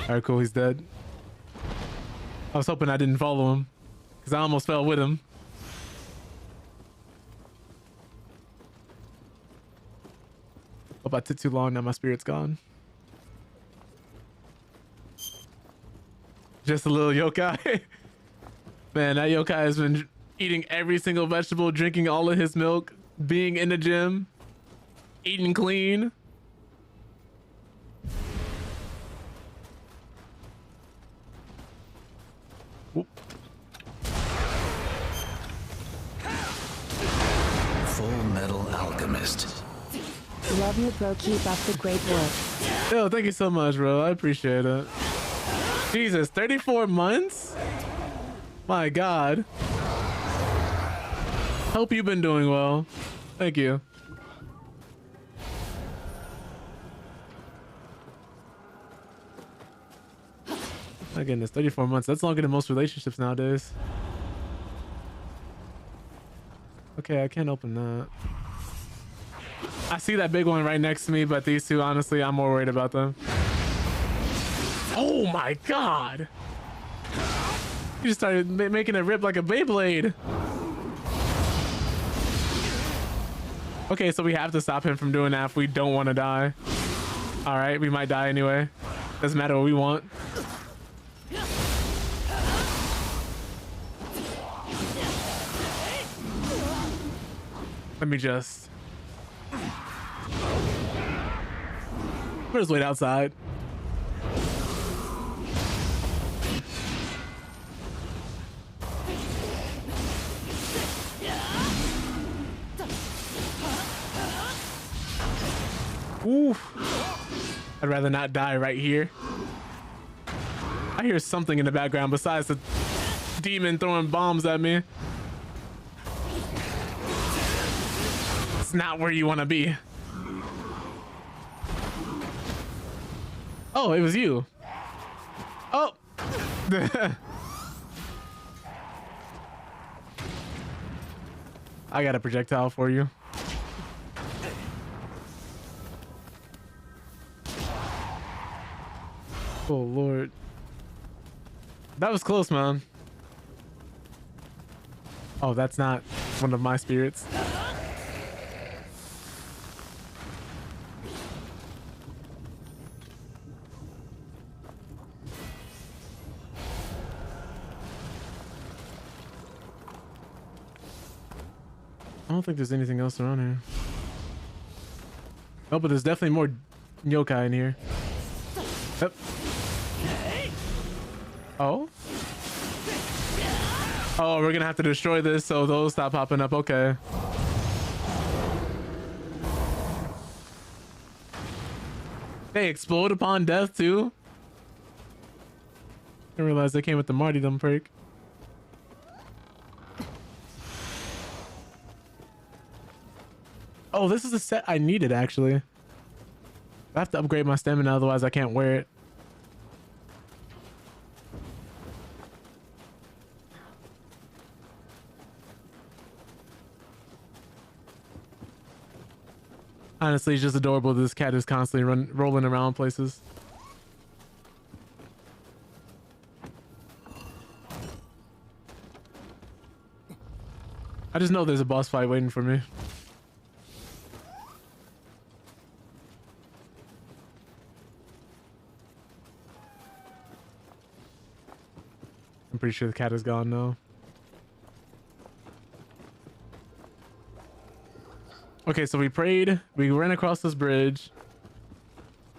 All right, cool. He's dead. I was hoping I didn't follow him because I almost fell with him. Hope I took too long. Now my spirit's gone. Just a little yokai. Man, that yokai has been eating every single vegetable, drinking all of his milk, being in the gym, eating clean. Whoop. Full Metal Alchemist. Love you, bro. Keep up the great work. Yo, thank you so much, bro. I appreciate it. Jesus, 34 months? My God. Hope you've been doing well. Thank you. My goodness, 34 months. That's longer than most relationships nowadays. Okay, I can't open that. I see that big one right next to me, but these two, honestly, I'm more worried about them. Oh my God. You just started making it rip like a Beyblade. Okay, so we have to stop him from doing that if we don't want to die. All right, we might die anyway. Doesn't matter what we want. Let me just... We'll just wait outside. Oof. I'd rather not die right here. I hear something in the background besides the demon throwing bombs at me. It's not where you want to be. Oh, it was you. Oh. I got a projectile for you. Oh, Lord. That was close, man. Oh, that's not one of my spirits. I don't think there's anything else around here. Oh, but there's definitely more yokai in here. Yep. Oh? Oh, we're gonna have to destroy this so those stop popping up. Okay. They explode upon death too? I realized they came with the martyrdom perk. Oh, this is a set I needed actually. I have to upgrade my stamina, otherwise I can't wear it. Honestly, it's just adorable. This cat is constantly rolling around places. I just know there's a boss fight waiting for me. I'm pretty sure the cat is gone now. Okay, so we prayed, we ran across this bridge,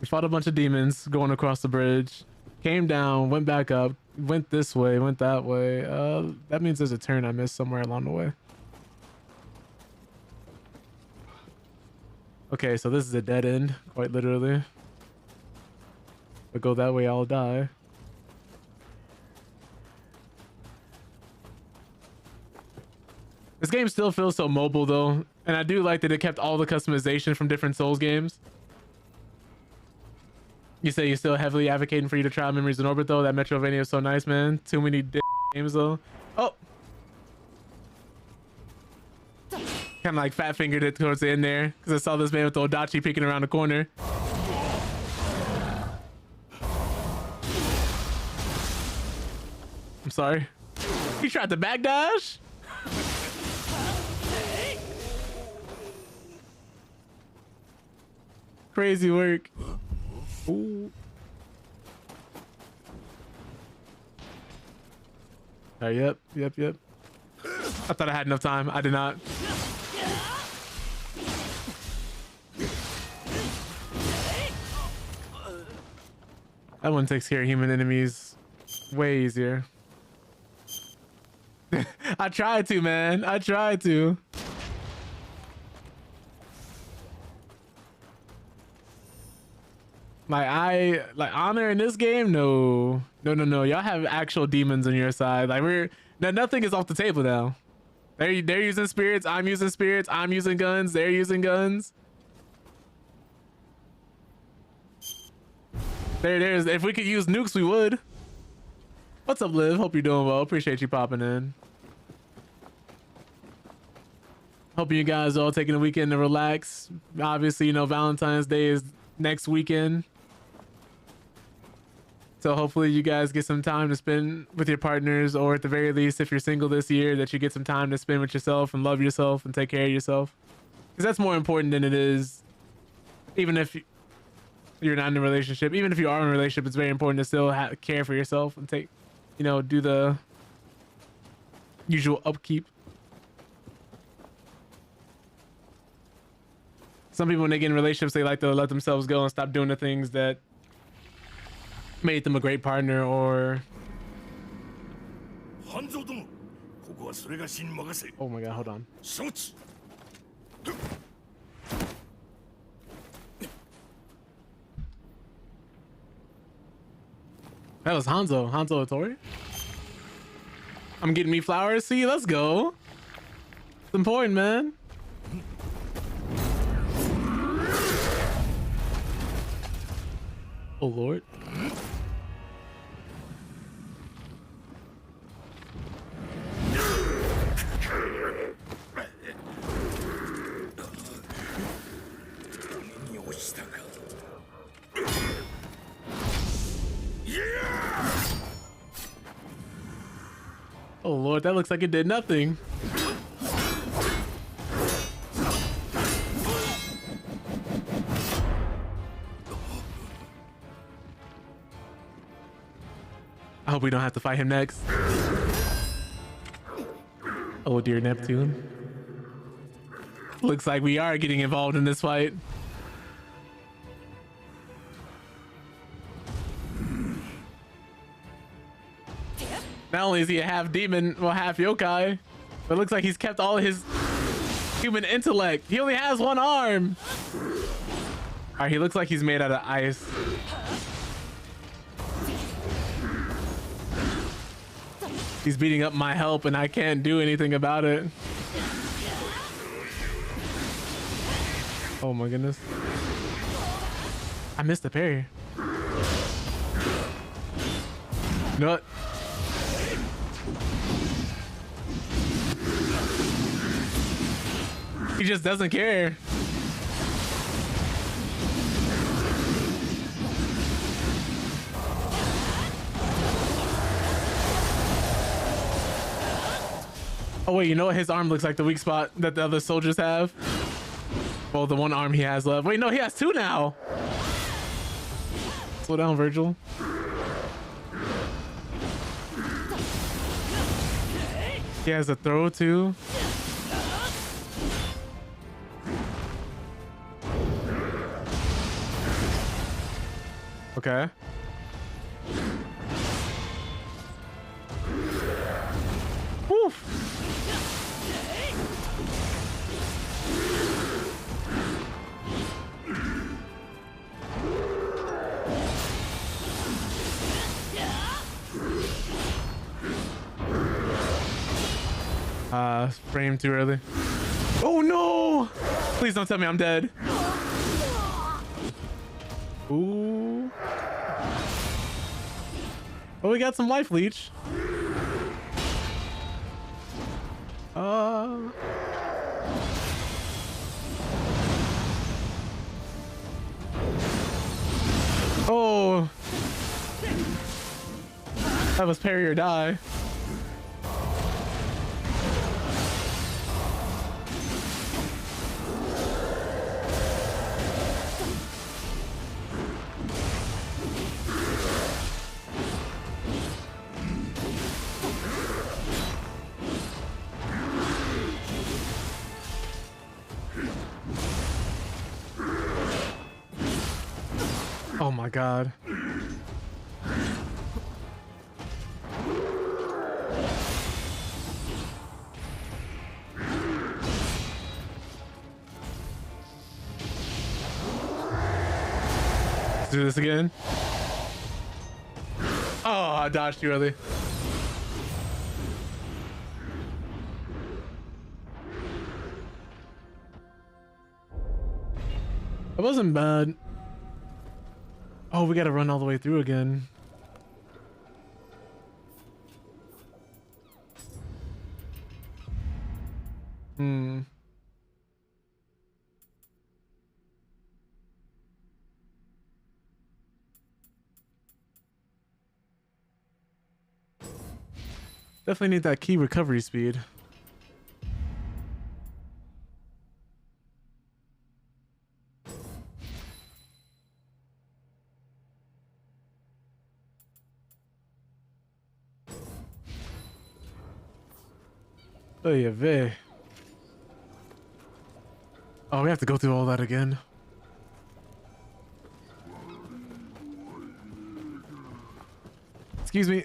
we fought a bunch of demons going across the bridge, came down, went back up, went this way, went that way. That means there's a turn I missed somewhere along the way. Okay, so this is a dead end, quite literally. If I go that way, I'll die. This game still feels so mobile though, and I do like that it kept all the customization from different Souls games. You say you're still heavily advocating for you to try Memories in Orbit though. That Metroidvania is so nice, man. Too many games though. Oh, kind of like fat fingered it towards the end there because I saw this man with the Odachi peeking around the corner. I'm sorry. He tried to backdash. Crazy work. Ooh. Oh, yep. I thought I had enough time. I did not. That one takes care of human enemies way easier. I tried to, man. I tried to. Like honor in this game, no. Y'all have actual demons on your side. Like nothing is off the table now. They're using spirits. I'm using spirits. I'm using guns. They're using guns. There's. If we could use nukes, we would. What's up, Liv? Hope you're doing well. Appreciate you popping in. Hope you guys are all taking a weekend to relax. Obviously, you know Valentine's Day is next weekend. So hopefully you guys get some time to spend with your partners, or at the very least, if you're single this year, that you get some time to spend with yourself and love yourself and take care of yourself. Because that's more important than it is, even if you're not in a relationship. Even if you are in a relationship, it's very important to still care for yourself and take, you know, do the usual upkeep. Some people, when they get in relationships, they like to let themselves go and stop doing the things that made them a great partner, or... Oh my god, hold on. That was Hanzo Hattori. I'm getting me flowers. See, let's go. It's important, man. Oh Lord. what? That looks like it did nothing. I hope we don't have to fight him next. Oh dear, Neptune. Looks like we are getting involved in this fight. Not only is he a half demon, well, half yokai, but it looks like he's kept all his human intellect. He only has one arm. All right, he looks like he's made out of ice. He's beating up my help and I can't do anything about it. Oh my goodness. I missed the parry. You know what? He just doesn't care. Oh wait, you know what? His arm looks like the weak spot that the other soldiers have. Well, the one arm he has left. Wait, no, he has two now. Slow down, Virgil. He has a throw too. Okay. Woo. Frame too early. Oh no! Please don't tell me I'm dead. Ooh. Oh, we got some life leech. Oh. That was parry or die. Oh my god. Let's do this again. Oh, I dodged too early. It wasn't bad. Oh, we gotta run all the way through again. Definitely need that key recovery speed. Oh yeah, vey. Oh, we have to go through all that again. Excuse me.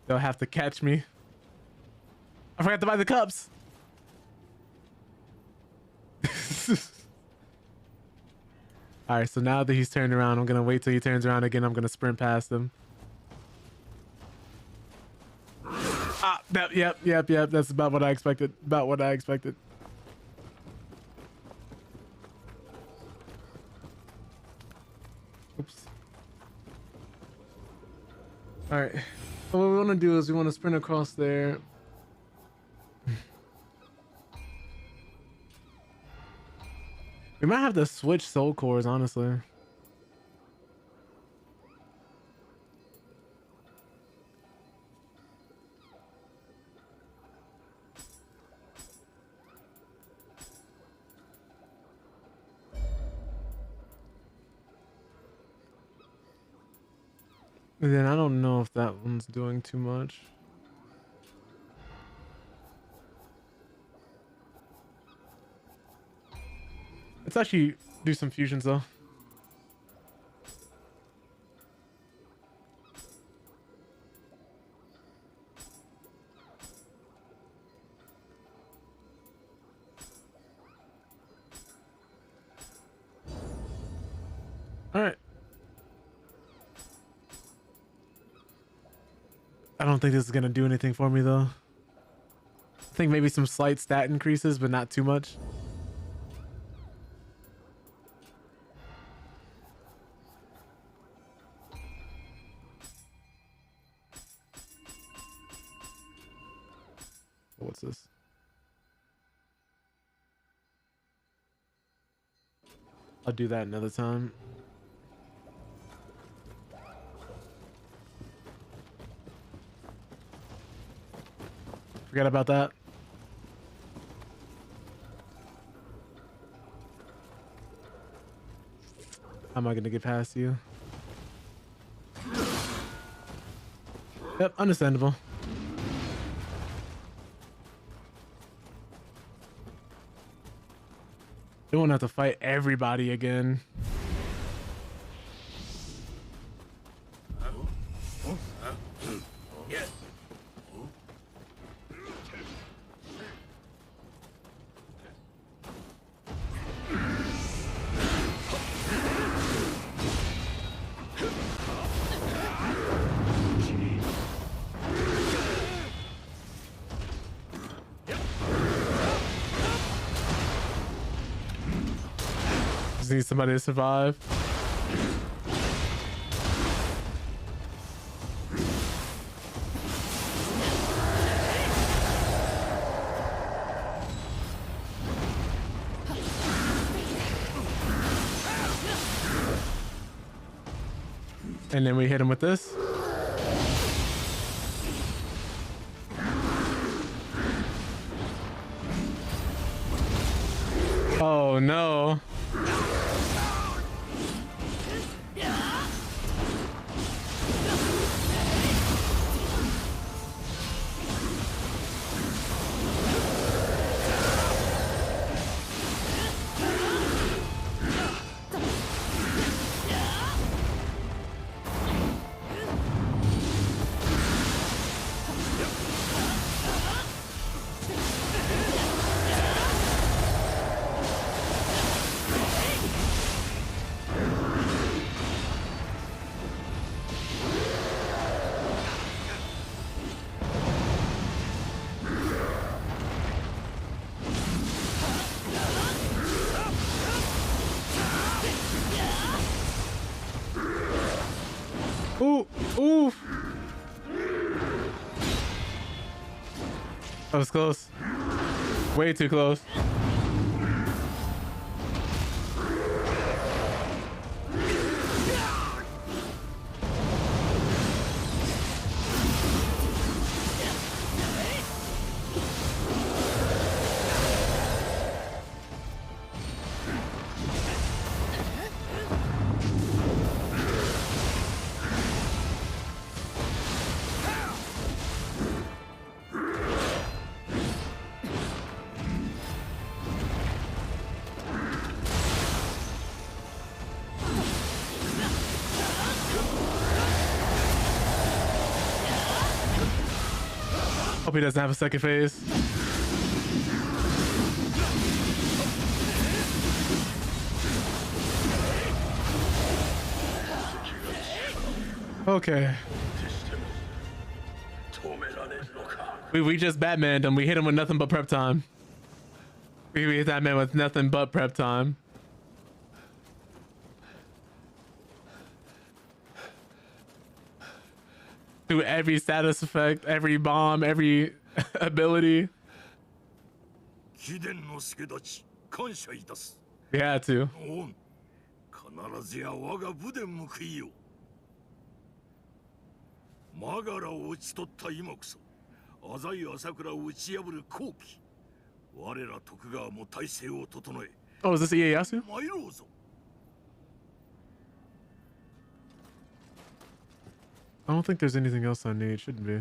They'll have to catch me. I forgot to buy the cups. All right, so now that he's turned around, I'm gonna wait till he turns around again. I'm gonna sprint past him. Ah, yep. That's about what I expected. About what I expected. Oops. All right. So what we want to do is we want to sprint across there. We might have to switch soul cores, honestly. And then I don't know if that one's doing too much. Let's actually do some fusions though. All right. I don't think this is gonna do anything for me though. I think maybe some slight stat increases, but not too much. What's this? I'll do that another time. Forget about that. How am I gonna get past you? Yep, understandable. You won't have to fight everybody again. Just need somebody to survive. And then we hit him with this. Oh no. Ooh, ooh. That was close. Way too close. Hope he doesn't have a second phase. Okay. We just Batmaned him. We hit him with nothing but prep time. We hit that man with nothing but prep time. Do every status effect, every bomb, every ability. We had to. 必ずや我が部で報いよう。マガラを討ち取った今こそ浅井朝倉を打ち破る好機。我ら徳川も体制を整え。Oh, is this Ieyasu? 参ろうぞ。I don't think there's anything else I need. Shouldn't be.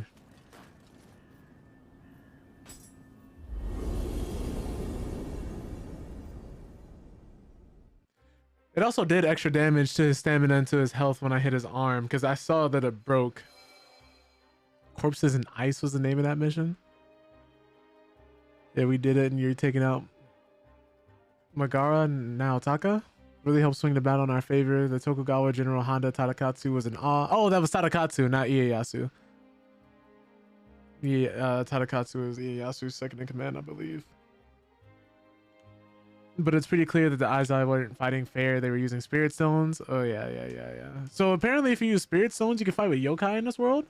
It also did extra damage to his stamina and to his health when I hit his arm, because I saw that it broke. Corpses in Ice was the name of that mission. Yeah, we did it, and you're taking out Magara Naotaka. Really helped swing the battle in our favor. The Tokugawa General Honda Tadakatsu was in awe. Oh, that was Tadakatsu, not Ieyasu. Yeah, Tadakatsu was Ieyasu's second in command, I believe. But it's pretty clear that the Aizai weren't fighting fair. They were using spirit stones. Oh, yeah. So apparently if you use spirit stones, you can fight with yokai in this world.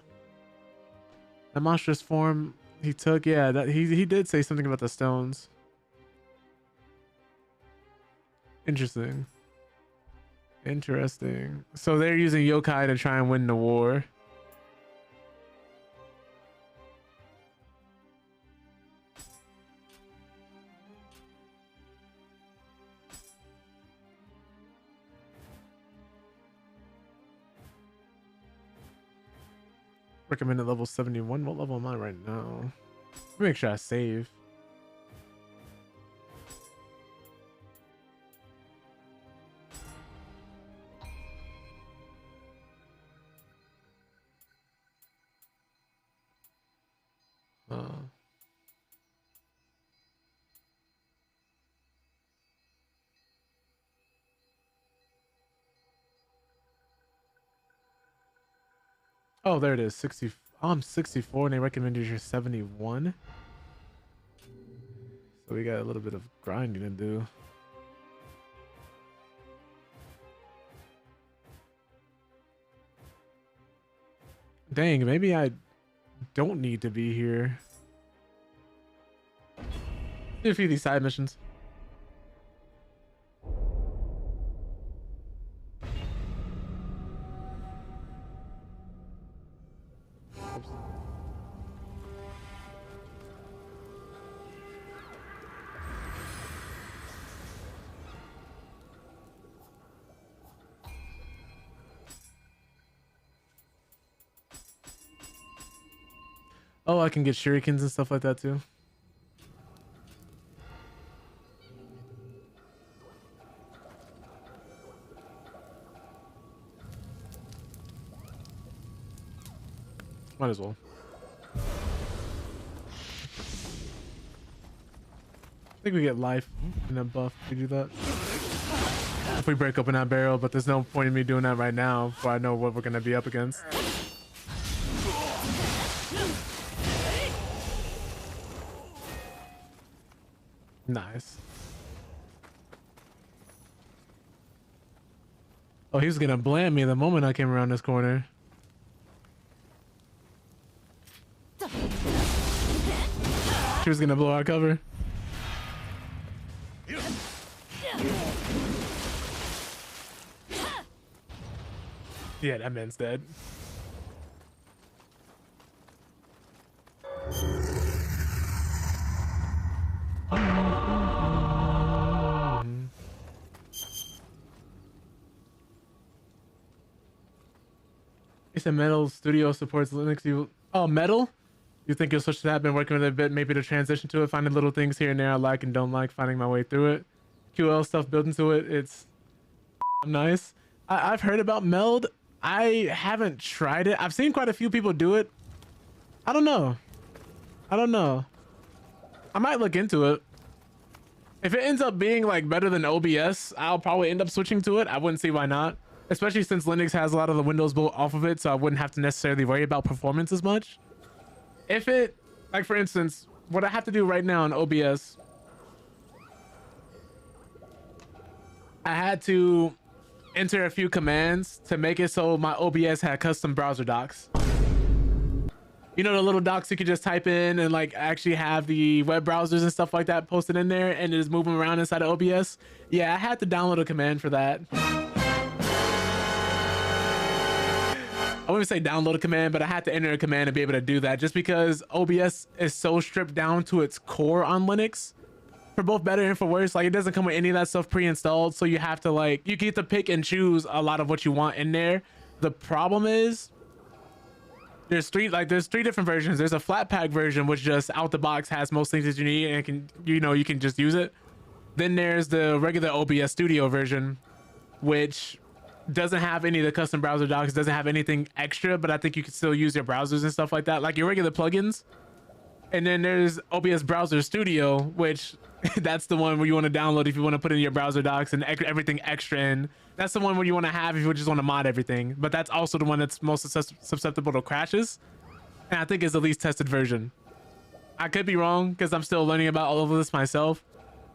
That monstrous form he took, yeah, that he did say something about the stones. Interesting. So they're using yokai to try and win the war. Recommended level 71. What level am I right now? Let me make sure I save. Oh, there it is. 60. Oh, I'm 64 and they recommended you're 71. So we got a little bit of grinding to do. Dang, maybe I don't need to be here. Do a few of these side missions. Oh, I can get shurikens and stuff like that too. Might as well. I think we get life and a buff if we do that. If we break open that barrel, but there's no point in me doing that right now before I know what we're gonna be up against. Nice. Oh, he was gonna blam me the moment I came around this corner. She was gonna blow our cover. Yeah, that man's dead. He said Metal Studio supports Linux. Oh, Metal? You think you'll switch to that? Been working with it a bit, maybe to transition to it, finding little things here and there I like and don't like, finding my way through it. QL stuff built into it, it's nice. I've heard about Meld. I haven't tried it. I've seen quite a few people do it. I don't know. I might look into it. If it ends up being like better than OBS, I'll probably end up switching to it. I wouldn't see why not. Especially since Linux has a lot of the Windows built off of it, so I wouldn't have to necessarily worry about performance as much. If it, like for instance, what I have to do right now in OBS, I had to enter a few commands to make it so my OBS had custom browser docs. You know, the little docs you could just type in and like actually have the web browsers and stuff like that posted in there and just move them around inside of OBS. Yeah, I had to download a command for that. I wouldn't say download a command, but I had to enter a command to be able to do that just because OBS is so stripped down to its core on Linux. For both better and for worse, like it doesn't come with any of that stuff pre-installed, so you have to like, you get to pick and choose a lot of what you want in there. The problem is there's three different versions. There's a flat pack version, which just out the box has most things that you need and can, you can just use it. Then there's the regular OBS Studio version, which doesn't have any of the custom browser docs, doesn't have anything extra, but I think you can still use your browsers and stuff like that, like your regular plugins. And then there's OBS Browser Studio, which that's the one where you want to download if you want to put in your browser docs and everything extra in. That's the one where you want to have if you just want to mod everything. But that's also the one that's most susceptible to crashes. And I think is the least tested version. I could be wrong because I'm still learning about all of this myself.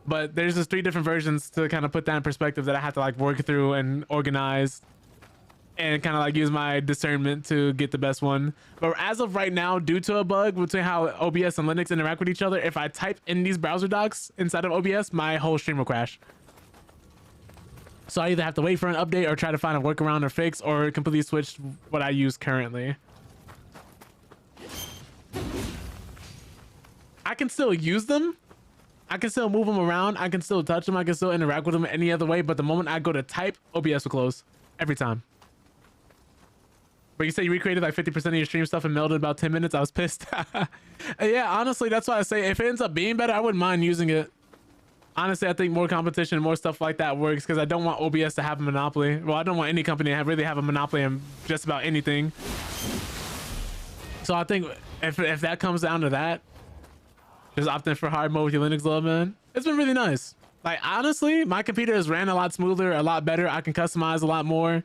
But there's just three different versions to kind of put that in perspective that I have to like work through and organize and kind of like use my discernment to get the best one. But as of right now, due to a bug between how OBS and Linux interact with each other, if I type in these browser docs inside of OBS, my whole stream will crash. So I either have to wait for an update or try to find a workaround or fix or completely switch what I use currently. I can still use them. I can still move them around. I can still touch them. I can still interact with them any other way. But the moment I go to type, OBS will close every time. But you say you recreated like 50% of your stream stuff and melded about 10 minutes. I was pissed. Yeah, honestly, that's why I say if it ends up being better, I wouldn't mind using it. Honestly, I think more competition, more stuff like that works because I don't want OBS to have a monopoly. Well, I don't want any company to really have a monopoly on just about anything. So I think if that comes down to that, just opting for hard mode with your Linux love, man, it's been really nice. Like, honestly, my computer has ran a lot smoother, a lot better. I can customize a lot more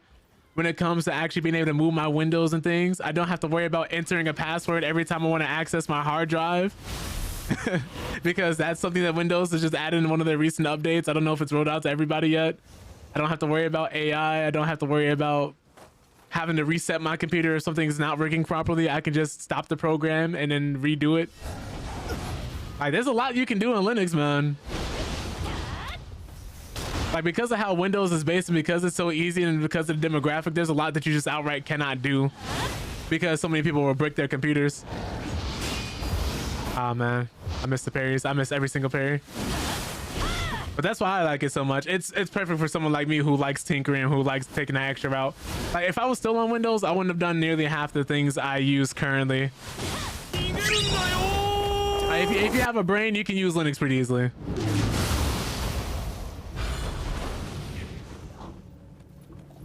when it comes to actually being able to move my windows and things. I don't have to worry about entering a password every time I want to access my hard drive. Because that's something that Windows has just added in one of their recent updates. I don't know if it's rolled out to everybody yet. I don't have to worry about AI. I don't have to worry about having to reset my computer if something's not working properly. I can just stop the program and then redo it. Like, there's a lot you can do in Linux, man. Like, because of how Windows is based and because it's so easy and because of the demographic, there's a lot that you just outright cannot do because so many people will brick their computers. Oh man, I miss the parries. I miss every single parry. But that's why I like it so much. It's perfect for someone like me who likes tinkering, who likes taking that extra route. Like, if I was still on Windows, I wouldn't have done nearly half the things I use currently. If you have a brain, you can use Linux pretty easily.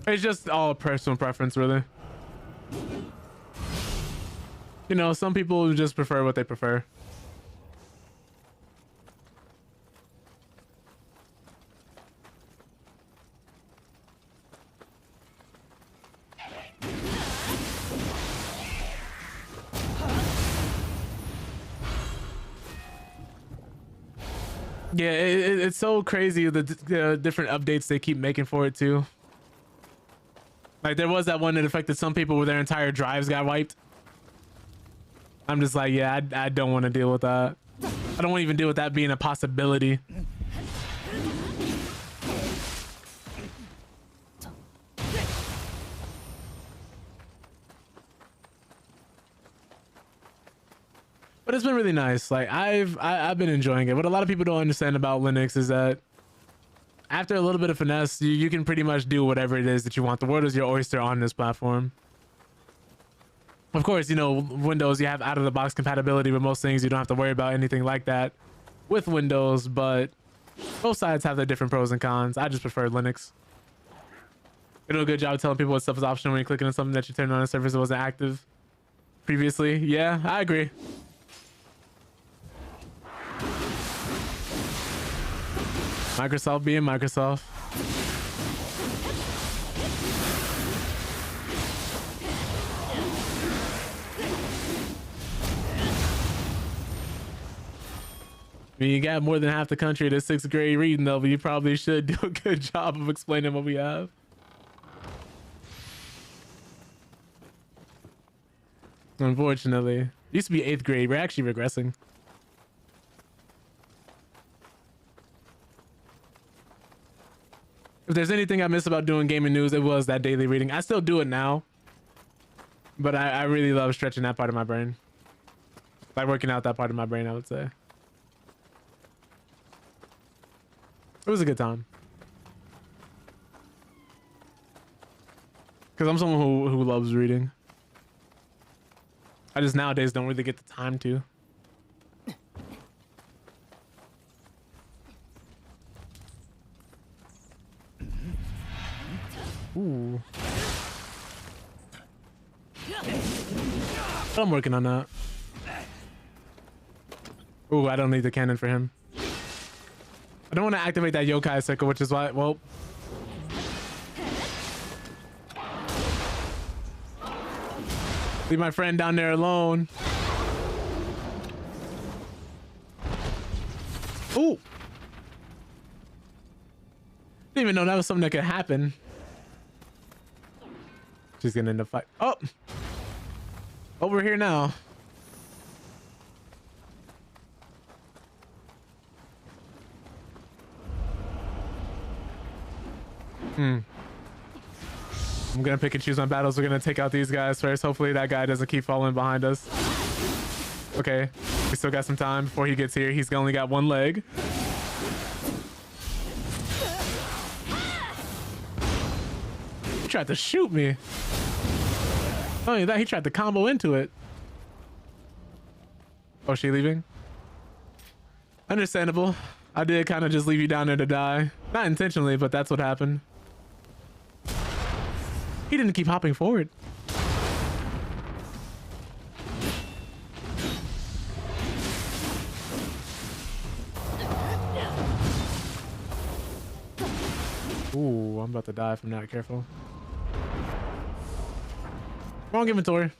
It's just all personal preference, really. You know, some people just prefer what they prefer. Yeah, it's so crazy the different updates they keep making for it too. Like, there was that one that affected some people where their entire drives got wiped. I'm just like, yeah, I don't want to deal with that. I don't want to even deal with that being a possibility. But it's been really nice. Like, I've been enjoying it. What a lot of people don't understand about Linux is that after a little bit of finesse, you can pretty much do whatever it is that you want. The world is your oyster on this platform. Of course, you know, Windows, you have out-of-the-box compatibility with most things. You don't have to worry about anything like that with Windows, but both sides have their different pros and cons. I just prefer Linux. You do a good job telling people what stuff is optional when you're clicking on something that you turned on a service that wasn't active previously. Yeah, I agree. Microsoft being Microsoft. I mean, you got more than half the country to 6th grade reading though, but you probably should do a good job of explaining what we have. Unfortunately. It used to be 8th grade. We're actually regressing. If there's anything I miss about doing gaming news, it was that daily reading. I still do it now, but I really love stretching that part of my brain. Like working out that part of my brain, I would say. It was a good time. Because I'm someone who loves reading. I just nowadays don't really get the time to. Ooh. I'm working on that. Ooh, I don't need the cannon for him. I don't want to activate that yokai cycle, which is why, well. Leave my friend down there alone. Ooh. Didn't even know that was something that could happen. She's gonna end up fight. Oh, over here now. I'm gonna pick and choose my battles. We're gonna take out these guys first. Hopefully that guy doesn't keep following behind us. Okay, we still got some time before he gets here. He's only got one leg. He tried to shoot me. Not only that, he tried to combo into it. Oh, she leaving? Understandable. I did kind of just leave you down there to die. Not intentionally, but that's what happened. He didn't keep hopping forward. Ooh, I'm about to die if I'm not careful. Wrong inventory.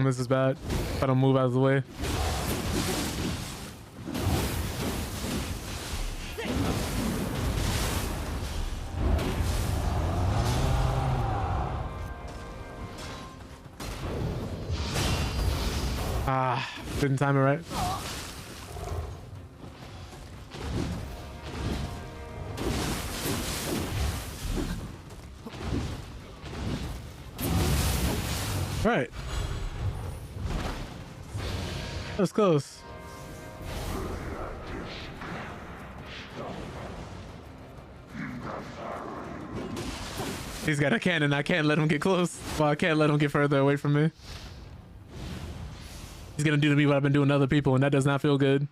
This is bad. If I don't move out of the way. Ah, didn't time it right. All right. That was close. He's got a cannon. I can't let him get close. Well, I can't let him get further away from me. He's gonna do to me what I've been doing to other people, and that does not feel good.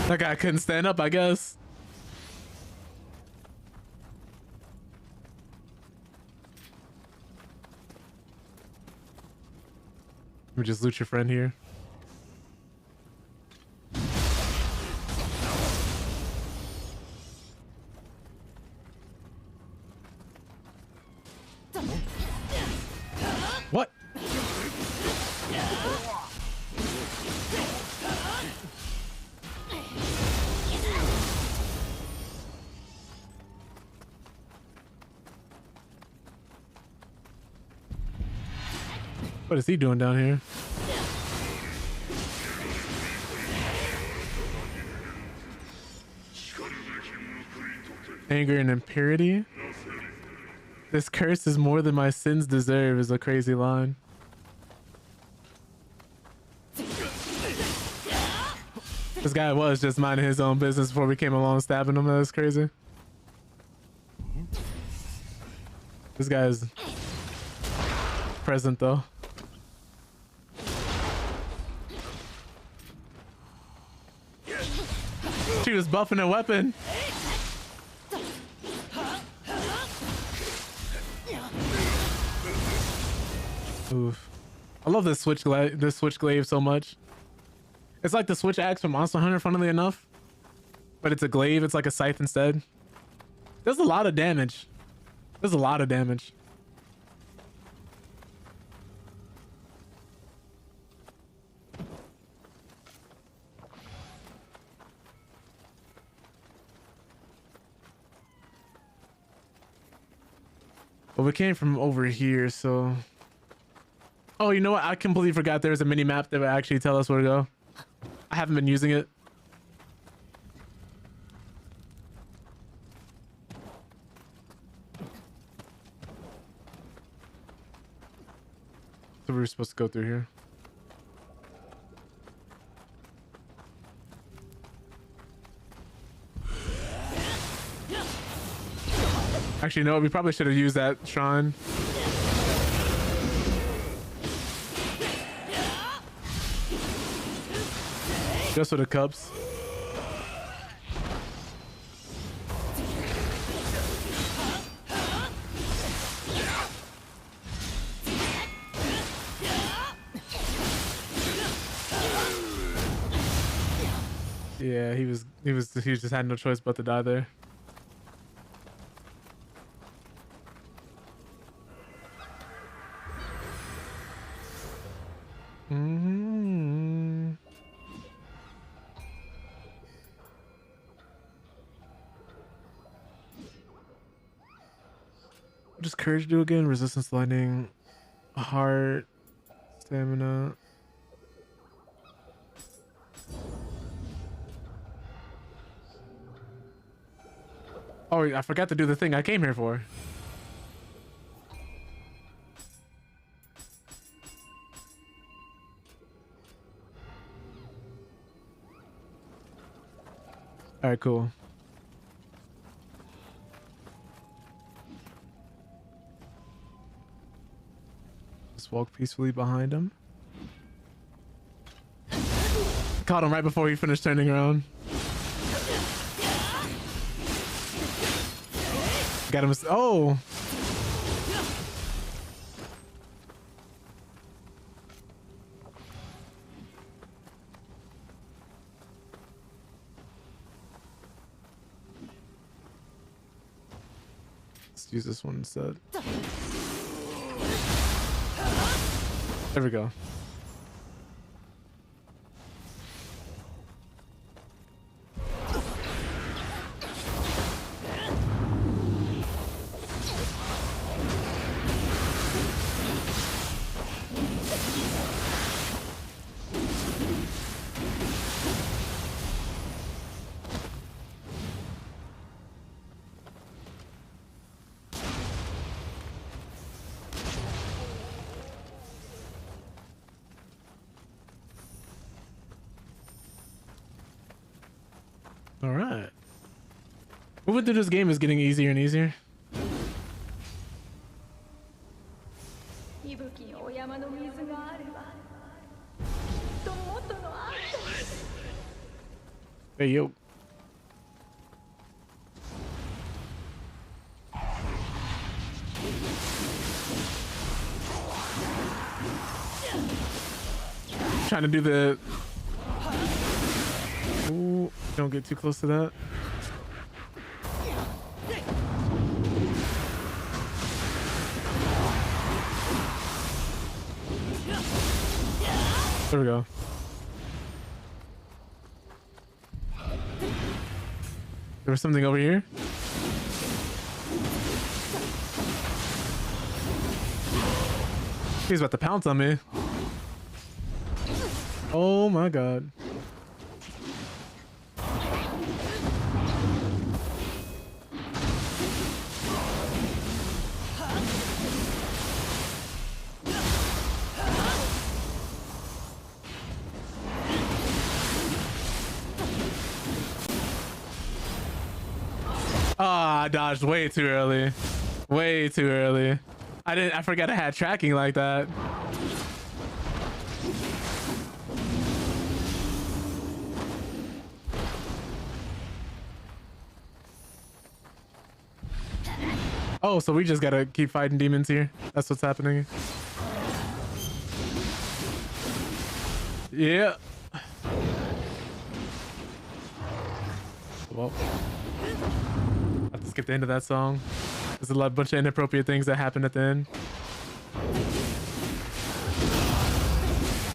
That guy couldn't stand up, I guess. Let me just loot your friend here. What? What is he doing down here? Anger and impurity? This curse is more than my sins deserve is a crazy line. This guy was just minding his own business before we came along stabbing him. That was crazy. This guy is present though. She was buffing a weapon. Oof. I love this switch glaive so much. It's like the switch axe from Monster Hunter, funnily enough. But it's a glaive, it's like a scythe instead. Does a lot of damage. Does a lot of damage. Well, we came from over here, so Oh, you know what? I completely forgot there was a mini map that would actually tell us where to go. I haven't been using it. So we're supposed to go through here. Actually, no, we probably should have used that shrine. Just for the cups. Yeah, he just had no choice but to die there. What does courage do again? Resistance to lightning, heart, stamina. Oh, I forgot to do the thing I came here for. All right, cool. Just walk peacefully behind him. Caught him right before he finished turning around. Got him. Oh. Let's use this one instead. There we go. All right. Moving through this game is getting easier and easier. 息吹にお山の水があればきっと元のあんた Hey, yo. Trying to do the... Ooh, don't get too close to that. There we go. There was something over here. He's about to pounce on me. Oh my god. Ah, I dodged way too early. Way too early. I forgot I had tracking like that. Oh, so we just gotta keep fighting demons here. That's what's happening. Yeah. Well, I have to skip the end of that song. There's a bunch of inappropriate things that happen at the end.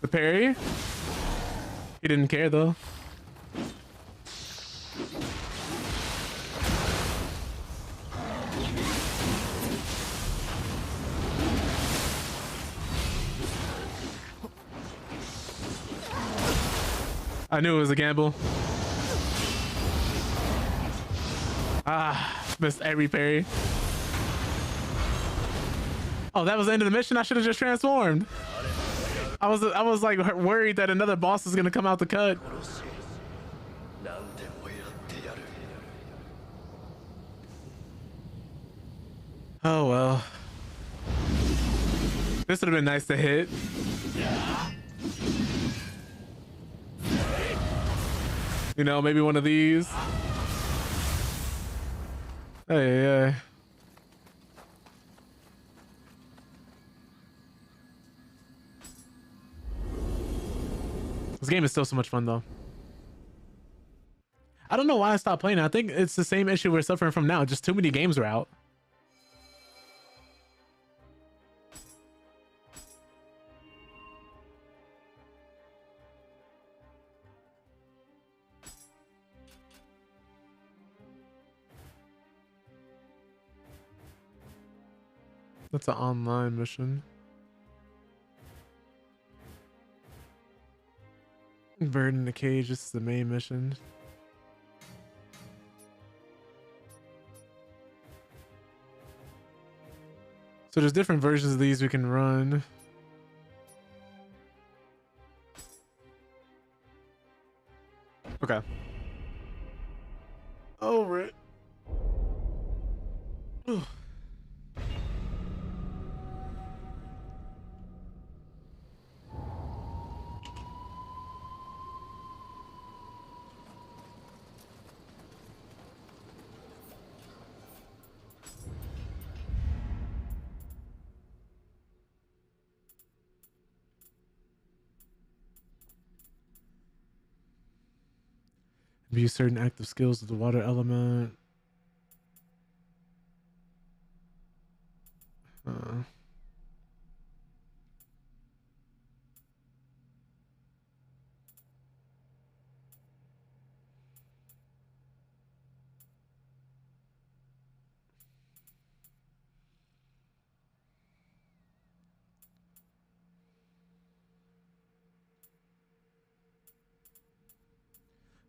The parry? He didn't care though. I knew it was a gamble. Missed every parry. Oh, that was the end of the mission. I should have just transformed. I was like worried that another boss is gonna come out the cut. Oh well. This would have been nice to hit. You know, maybe one of these. Hey. This game is still so much fun though. I don't know why I stopped playing it. I think it's the same issue we're suffering from now. Just too many games are out. That's an online mission. Bird in the cage, this is the main mission. So there's different versions of these we can run. Okay. Over it. Ugh. Use certain active skills of the water element.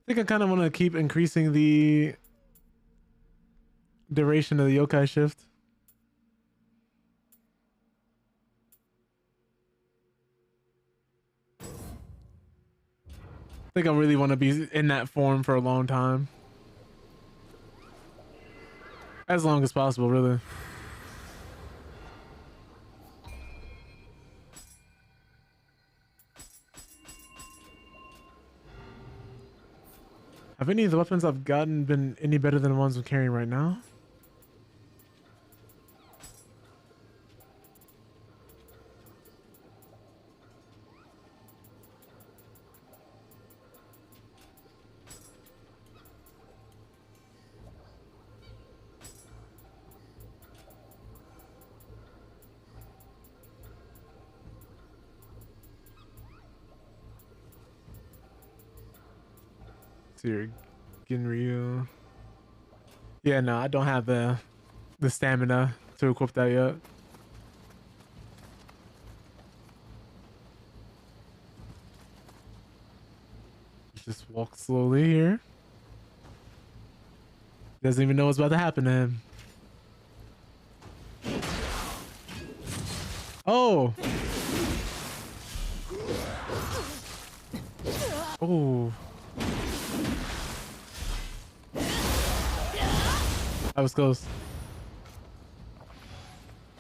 I think I kind of want to keep increasing the duration of the yokai shift. I think I really want to be in that form for a long time. As long as possible, really. Have any of the weapons I've gotten been any better than the ones I'm carrying right now? Here, Ginryu. Yeah, no, I don't have the stamina to equip that yet. Just walk slowly here. Doesn't even know what's about to happen to him. Oh. Oh. That was close.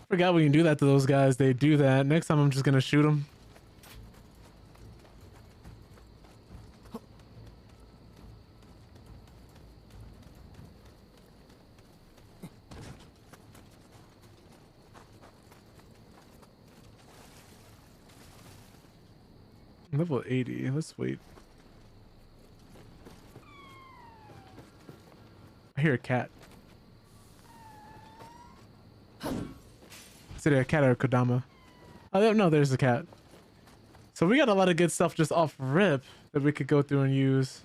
Forgot we can do that to those guys. They do that. Next time I'm just gonna shoot them. Level 80. Let's wait. I hear a cat. Is it a cat or a Kodama? Oh no, there's a cat. So we got a lot of good stuff just off rip that we could go through and use.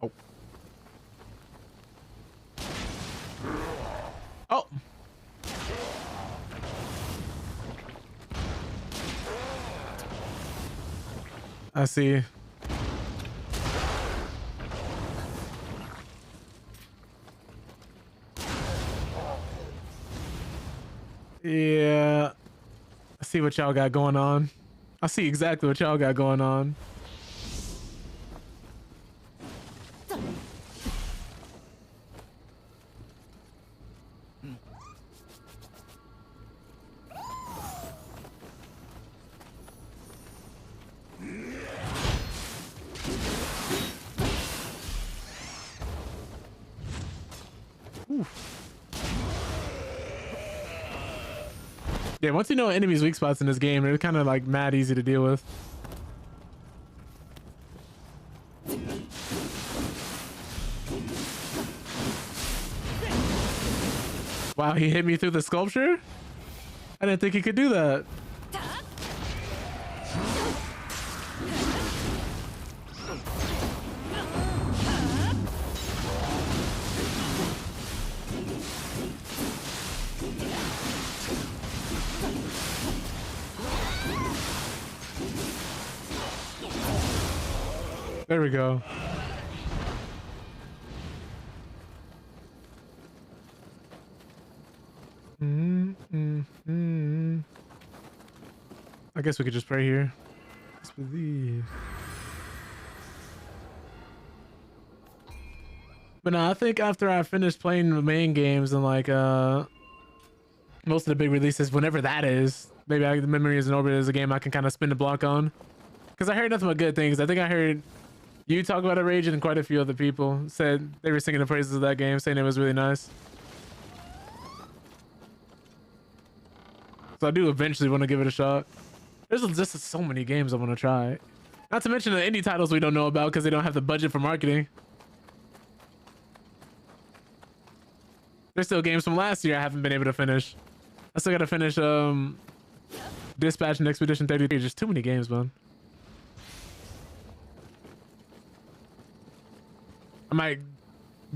Oh. Oh. I see. Yeah. I see what y'all got going on. I see exactly what y'all got going on. Yeah, once you know enemies' weak spots in this game, they're kind of like mad easy to deal with. Wow, he hit me through the sculpture? I didn't think he could do that. There we go. I guess we could just pray here. Let's believe. But no, I think after I finish playing the main games and like most of the big releases, whenever that is, maybe the Memories in Orbit is a game I can kind of spin the block on. Because I heard nothing but good things. I think I heard you talk about it, Rage, and quite a few other people said they were singing the praises of that game, saying it was really nice. So I do eventually want to give it a shot. There's just so many games I want to try. Not to mention the indie titles we don't know about because they don't have the budget for marketing. There's still games from last year I haven't been able to finish. I still got to finish Dispatch and Expedition 33. Just too many games, man.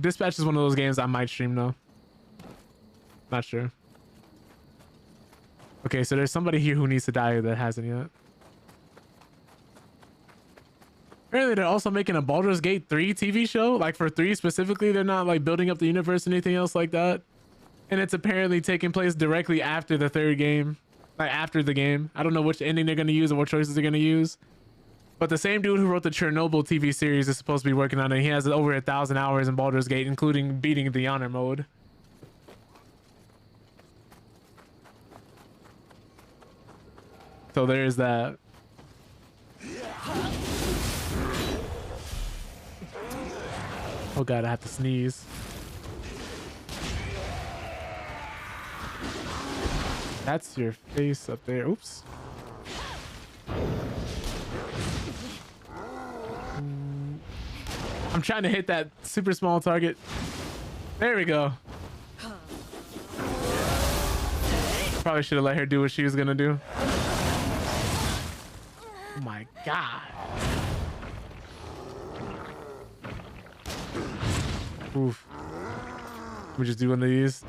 Dispatch is one of those games I might stream though. Not sure. Okay, so there's somebody here who needs to die that hasn't yet. Apparently they're also making a Baldur's Gate 3 TV show. Like for 3 specifically, they're not like building up the universe or anything else like that. And it's apparently taking place directly after the 3rd game. Like after the game. I don't know which ending they're going to use or what choices they're going to use. But the same dude who wrote the Chernobyl TV series is supposed to be working on it. He has over 1,000 hours in Baldur's Gate, including beating the honor mode. So there's that. Oh god, I have to sneeze. That's your face up there. Oops. I'm trying to hit that super small target. There we go. Probably should have let her do what she was gonna do. Oh my god. Oof. We just do one of these.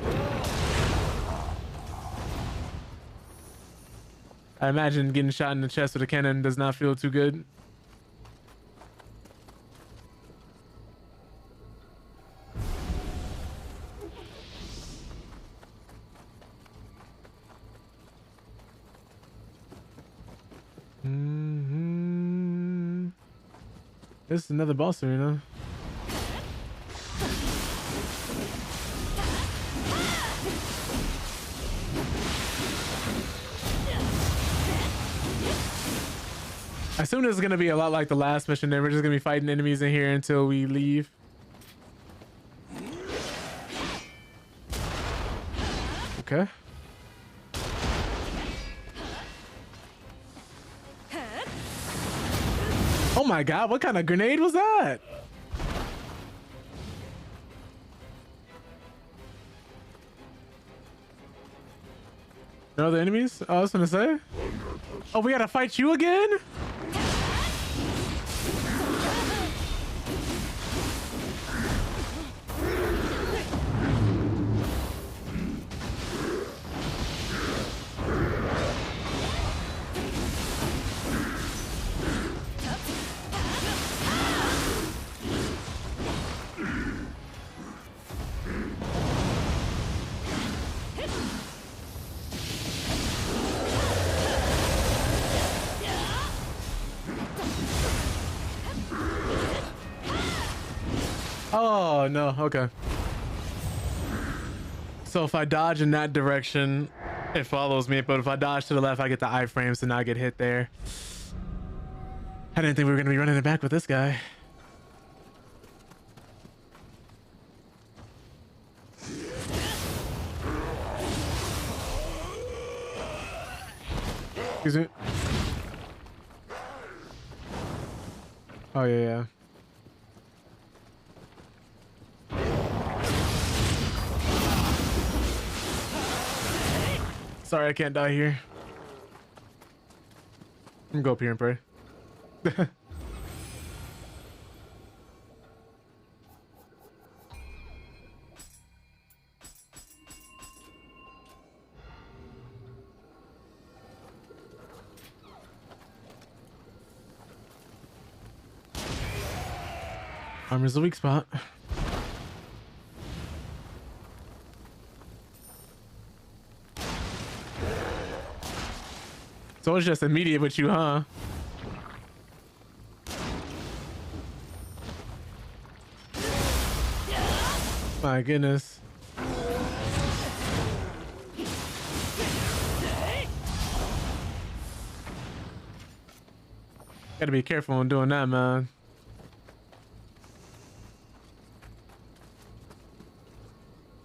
I imagine getting shot in the chest with a cannon does not feel too good. This is another boss arena. I assume this is gonna be a lot like the last mission. Then we're just gonna be fighting enemies in here until we leave. Okay. Oh my god, what kind of grenade was that? No other enemies? Oh, I was gonna say. Oh, we gotta fight you again? Oh, no. Okay. So if I dodge in that direction, it follows me. But if I dodge to the left, I get the iframes to not get hit there. I didn't think we were going to be running it back with this guy. Excuse me. Oh, yeah, yeah. Sorry, I can't die here. I'm gonna go up here and pray. Armor's the weak spot. So it's just immediate with you, huh? My goodness. Gotta be careful when doing that, man.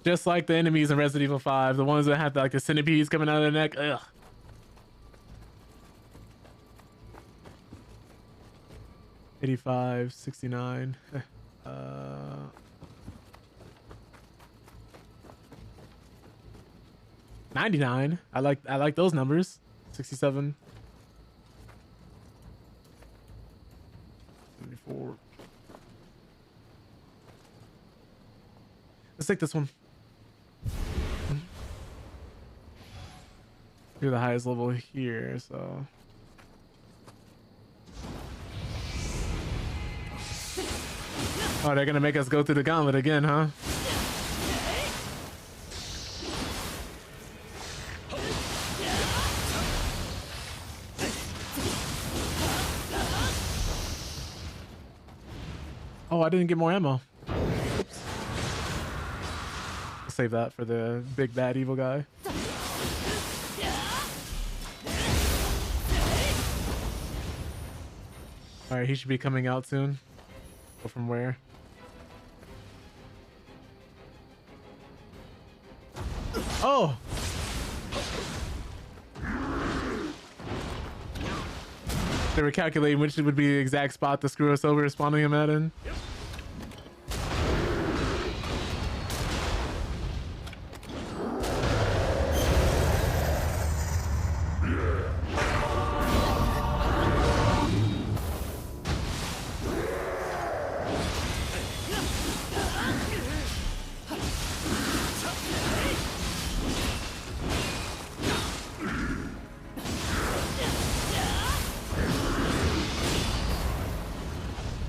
Just like the enemies in Resident Evil 5, the ones that have like the centipedes coming out of their neck. Ugh. $85, $69. 99. I like those numbers. 67. 74. Let's take this one. You're the highest level here, so. Oh, they're gonna make us go through the gauntlet again, huh? Oh, I didn't get more ammo. Oops. Save that for the big bad evil guy. All right, he should be coming out soon. Go from where? Oh! They were calculating which would be the exact spot to screw us over, spawning him at in.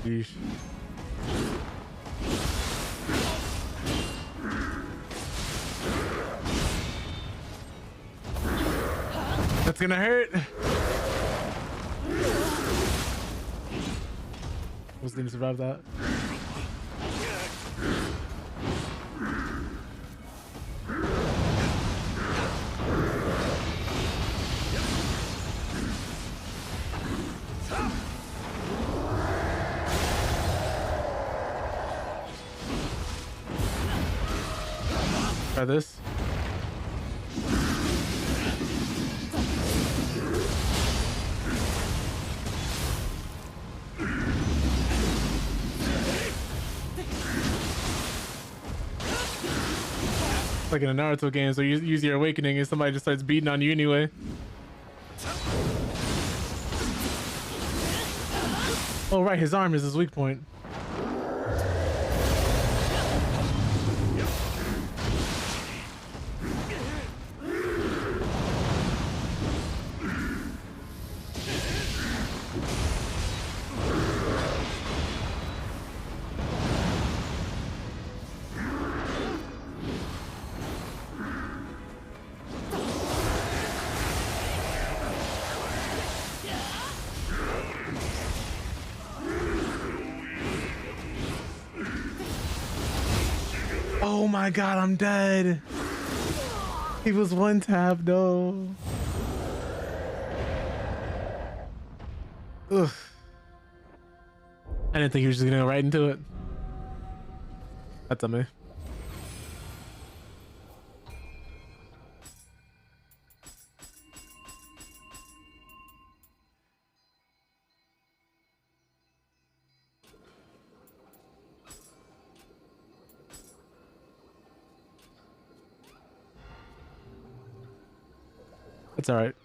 Yeesh. That's gonna hurt. Almost didn't survive that. Try this. Like in a Naruto game, so you use your awakening and somebody just starts beating on you anyway. Oh right, his arm is his weak point. Oh my god, I'm dead. He was one tap though. Ugh. I didn't think he was just gonna go right into it. That's on me. It's all right.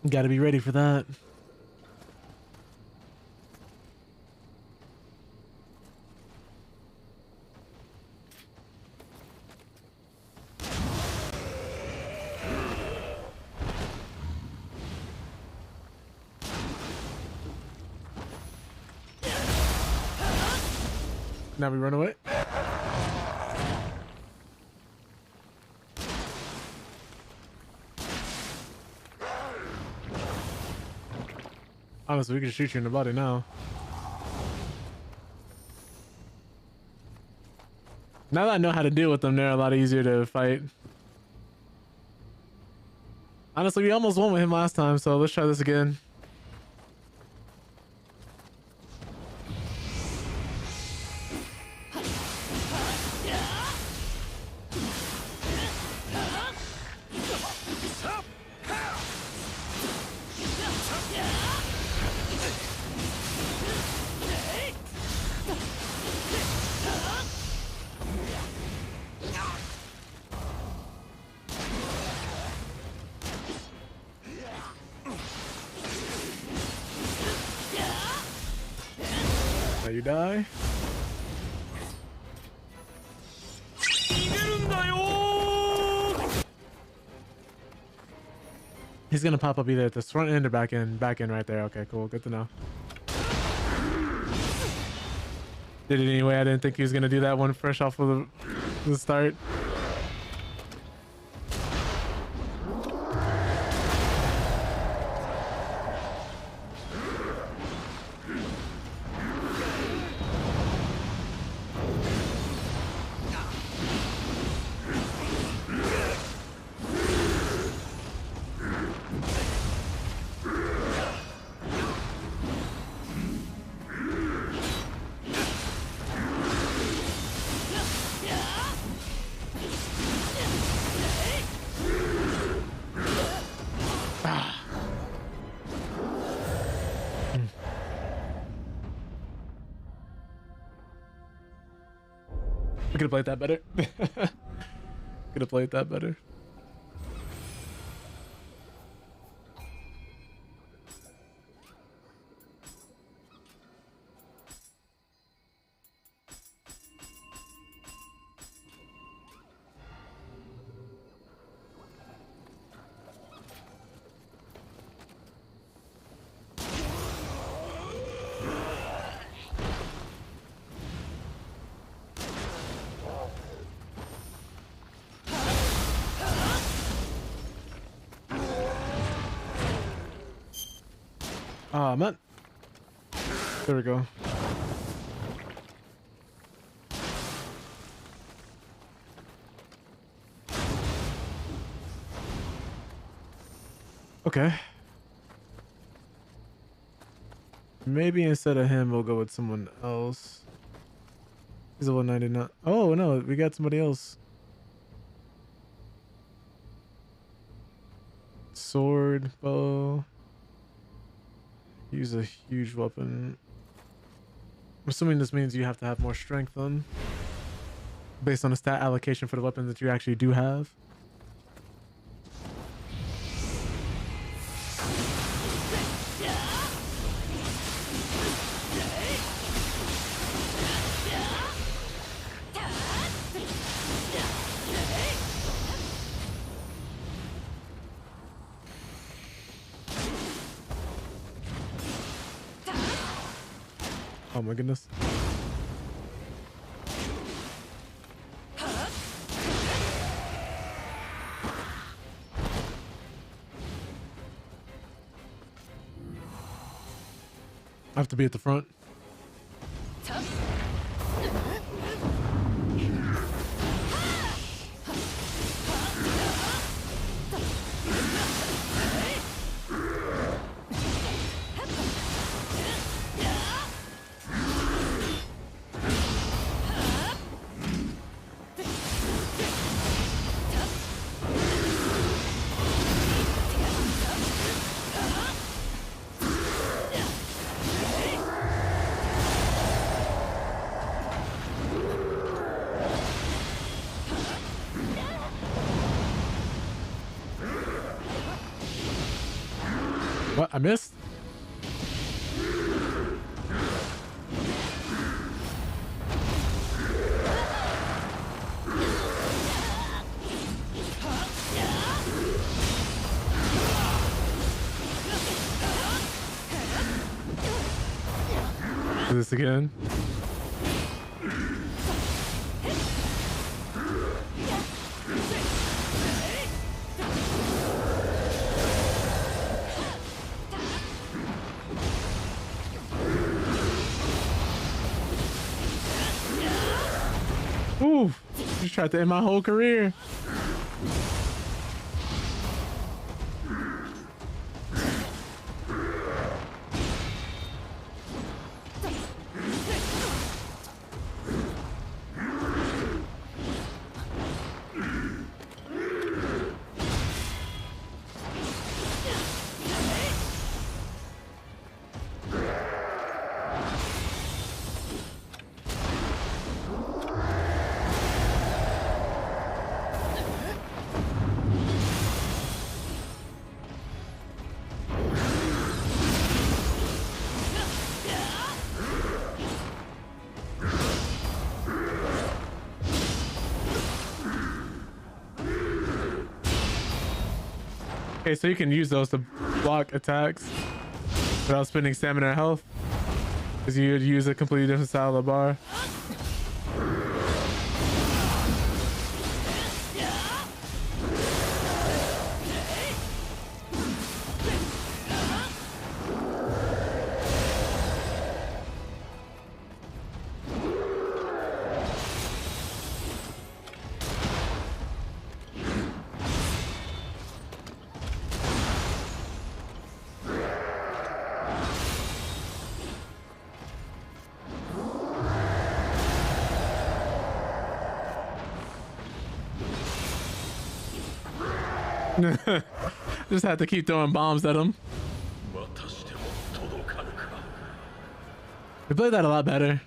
Got to be ready for that. Now we run away. Honestly, we can shoot you in the body now. Now that I know how to deal with them, they're a lot easier to fight. Honestly, we almost won with him last time, so let's try this again. Now you die. He's gonna pop up either at this front end or back end. Back end right there. Okay, cool. Good to know. Did it anyway. I didn't think he was gonna do that one fresh off of the start. We could have played that better. Could have played that better. Oh man. There we go. Okay. Maybe instead of him, we'll go with someone else. He's a 199. Oh no, we got somebody else. Sword, bow. Use a huge weapon. I'm assuming this means you have to have more strength on, based on the stat allocation for the weapons that you actually do have. Oh my goodness. I have to be at the front. What? I missed? Do this again. Ooh, just tried to end my whole career. Okay, so you can use those to block attacks without spending stamina or health, because you would use a completely different style of bar. Just have to keep throwing bombs at him. We played that a lot better.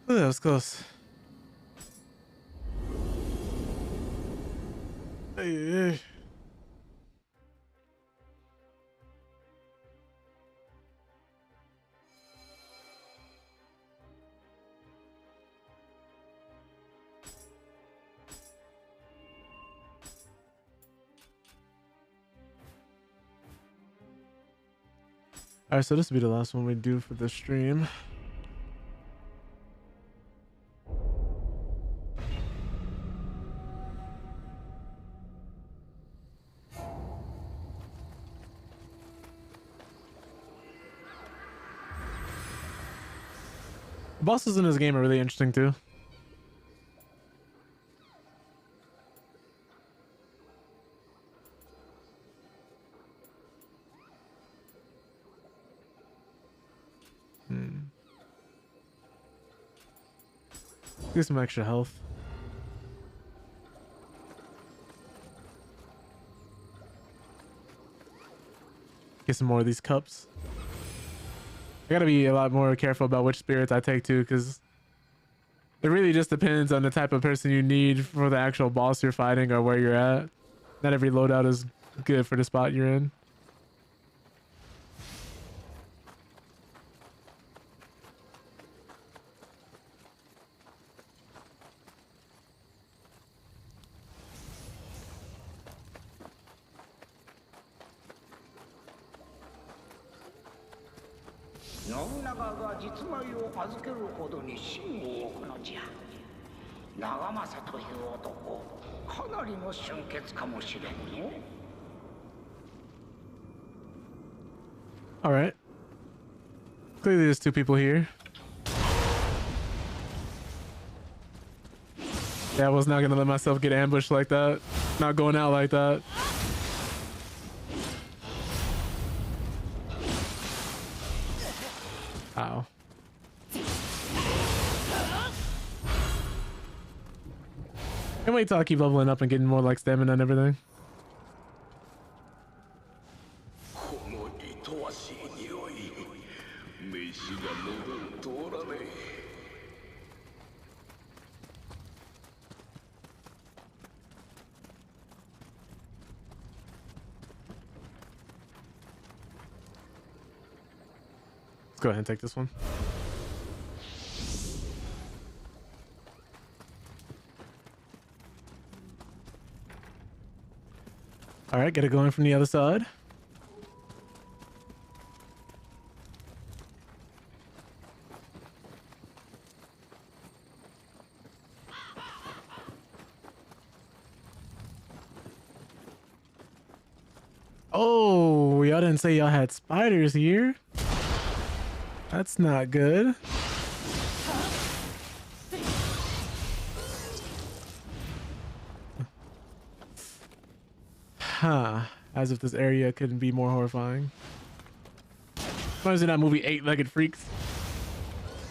Ooh, that was close. Hey. All right, so this will be the last one we do for the stream. The bosses in this game are really interesting too. Get some extra health. Get some more of these cups. I gotta be a lot more careful about which spirits I take too, because it really just depends on the type of person you need for the actual boss you're fighting or where you're at. Not every loadout is good for the spot you're in. All right. Clearly there's two people here. Yeah, I was not gonna let myself get ambushed like that. Not going out like that. Ow. Can't wait till I keep leveling up and getting more like stamina and everything. go ahead and take this one. All right, get it going from the other side. Oh, y'all didn't say y'all had spiders here. That's not good. Huh. As if this area couldn't be more horrifying. Reminds me of that movie Eight-Legged Freaks.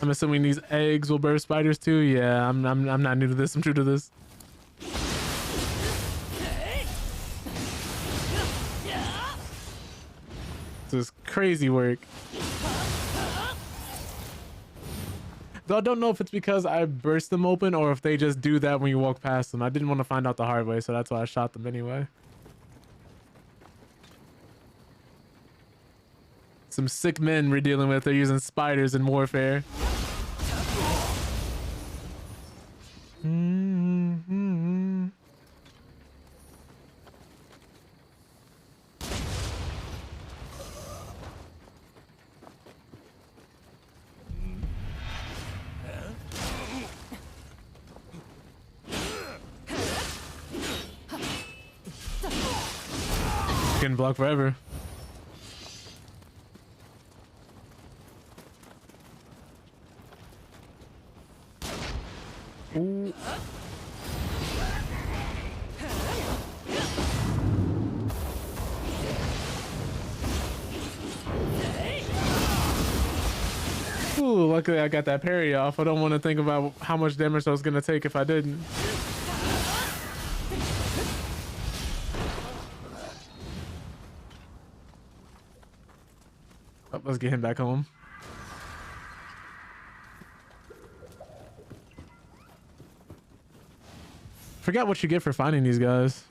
I'm assuming these eggs will birth spiders too. Yeah, I'm not new to this. I'm true to this. This is crazy work. Though I don't know if it's because I burst them open or if they just do that when you walk past them. I didn't want to find out the hard way, so that's why I shot them anyway. Some sick men we're dealing with. They're using spiders in warfare. Getting blocked forever. Ooh. Ooh, luckily I got that parry off. I don't want to think about how much damage I was gonna take if I didn't. Oh, let's get him back home. Forgot what you get for finding these guys.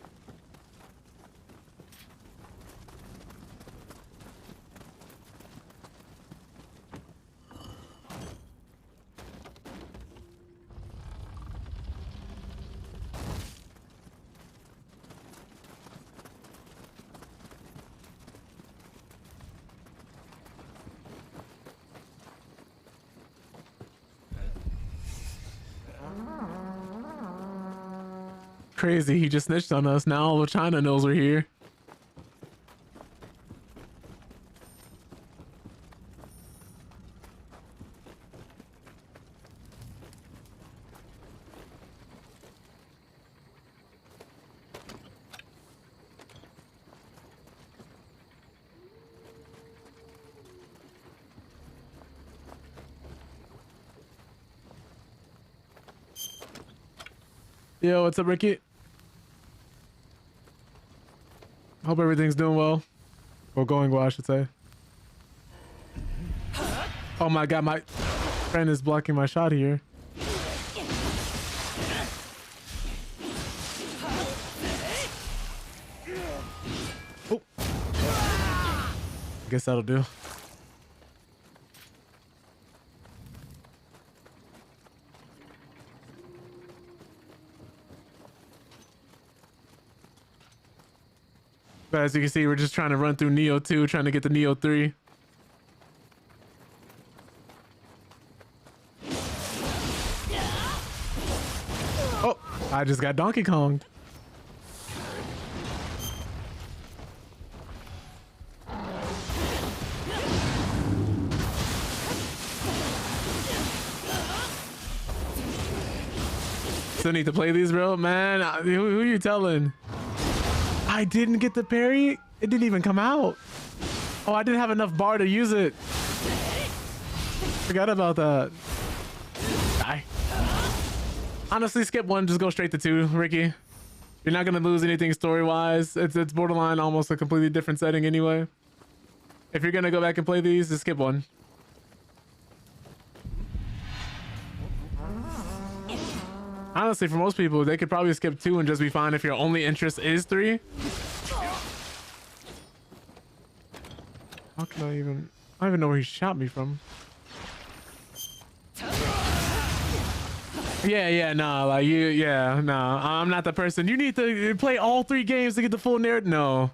Crazy, he just snitched on us. Now all of China knows we're here. Yo, what's up, Ricky? Hope everything's doing well. Or going well, I should say. Oh my god, my friend is blocking my shot here. Oh. I guess that'll do. But as you can see, we're just trying to run through Nioh 2, trying to get to Nioh 3. Oh, I just got Donkey Konged. Still need to play these, bro? Man, who are you telling? I didn't get the parry. It didn't even come out. Oh, I didn't have enough bar to use it. Forgot about that. Die. Honestly, skip one. Just go straight to two, Ricky. You're not gonna lose anything story-wise. It's borderline almost a completely different setting anyway. If you're gonna go back and play these, just skip one. Honestly, for most people, they could probably skip two and just be fine if your only interest is three. How can I even... don't even know where he shot me from. Yeah, nah, like nah, I'm not the person. You need to play all 3 games to get the full narrative. No.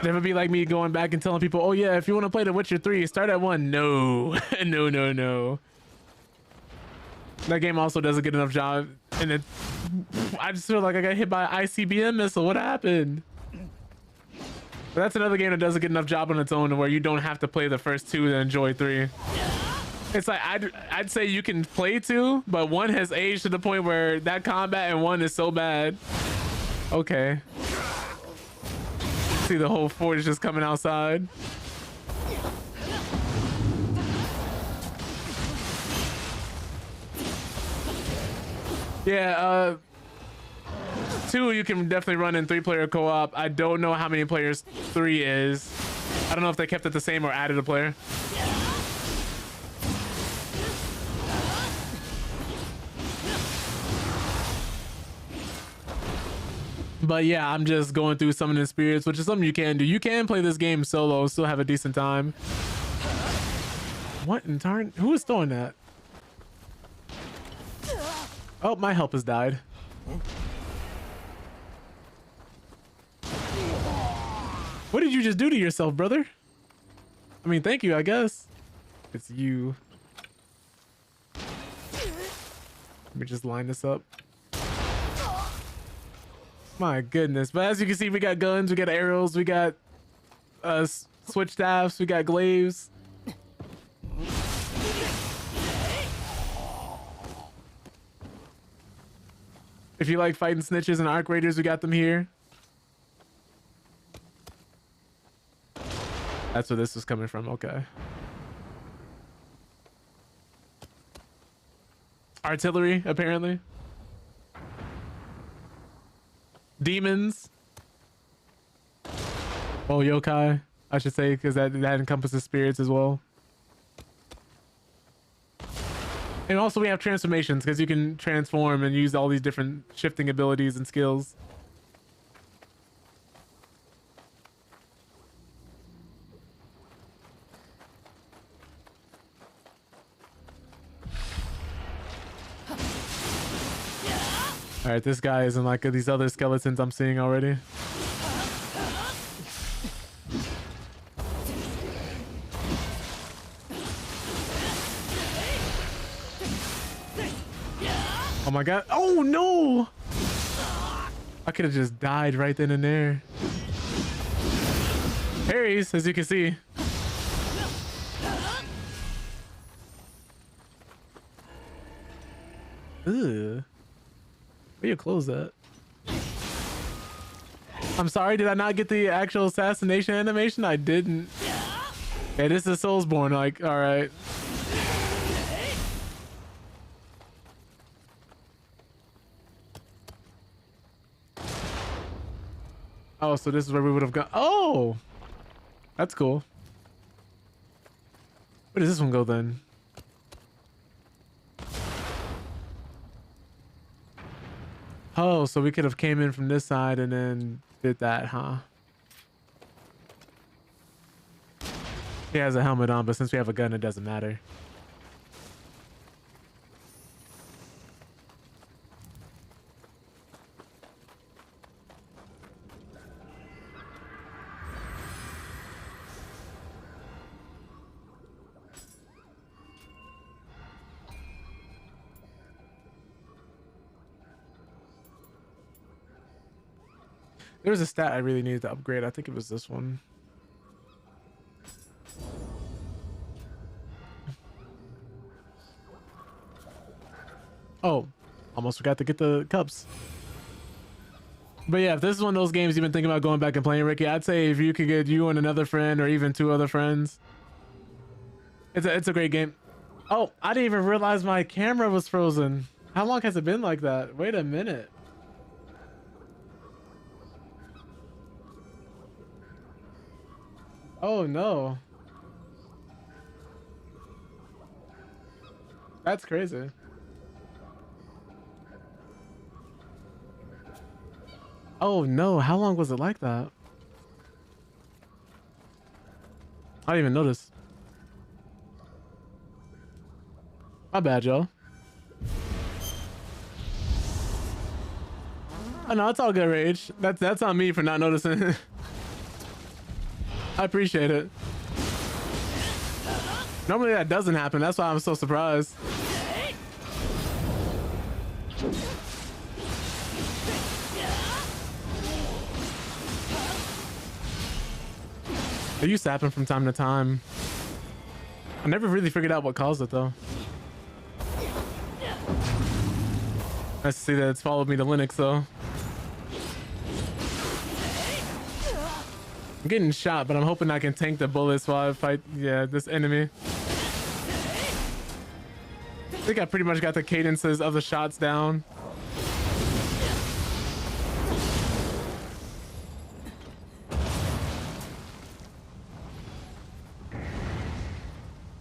That would be like me going back and telling people, oh yeah, if you want to play The Witcher 3, start at 1. No. No. That game also doesn't get enough job, and I just feel like I got hit by an ICBM missile. What happened? But that's another game that doesn't get enough job on its own, where you don't have to play the first 2 to enjoy 3. It's like I'd say you can play 2, but 1 has aged to the point where that combat in 1 is so bad. Okay. See the whole fort is just coming outside. Yeah, 2 you can definitely run in 3-player co-op. I don't know how many players 3 is. I don't know if they kept it the same or added a player. But yeah, I'm just going through Summoning Spirits, which is something you can do. You can play this game solo, still have a decent time. What in turn? Who is throwing that? Oh, my help has died. What did you just do to yourself, brother? I mean, thank you, I guess. It's you. Let me just line this up. My goodness. But as you can see, we got guns, we got arrows, we got switch staffs, we got glaives. If you like fighting snitches and arc raiders, we got them here. That's where this was coming from. Okay. Artillery, apparently. Demons. Oh, yokai, I should say, because that encompasses spirits as well. And also we have transformations, because you can transform and use all these different shifting abilities and skills. All right, this guy isn't like these other skeletons I'm seeing already. Oh my god. Oh no! I could have just died right then and there. Parries, as you can see. Ugh. Where you close that? I'm sorry, did I not get the actual assassination animation? I didn't. Yeah, this is Soulsborne, like, alright. Oh, so this is where we would have gone. Oh! That's cool. Where does this one go then? Oh, so we could have came in from this side and then did that, huh? He has a helmet on, but since we have a gun, it doesn't matter. There was a stat I really needed to upgrade. I think it was this one. Oh, almost forgot to get the cups. But yeah, if this is one of those games you've been thinking about going back and playing, Ricky, I'd say if you could get you and another friend or even 2 other friends, it's a great game. Oh, I didn't even realize my camera was frozen. How long has it been like that? Wait a minute. Oh no. That's crazy. Oh no, how long was it like that? I didn't even notice. My bad, y'all. Oh, no, it's all good, Rage. That's on me for not noticing. I appreciate it. Normally that doesn't happen. That's why I'm so surprised. It used to happen from time to time. I never really figured out what caused it though. Nice to see that it's followed me to Linux though. I'm getting shot, but I'm hoping I can tank the bullets while I fight, this enemy. I think I pretty much got the cadences of the shots down.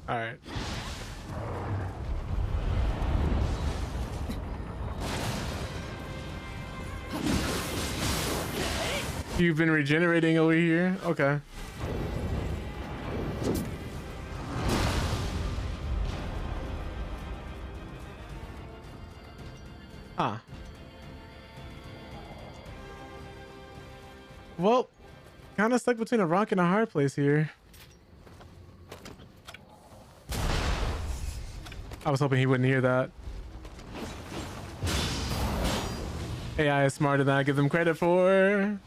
All right. You've been regenerating over here? Okay. Ah. Well, kind of stuck between a rock and a hard place here. I was hoping he wouldn't hear that. AI is smarter than I give them credit for.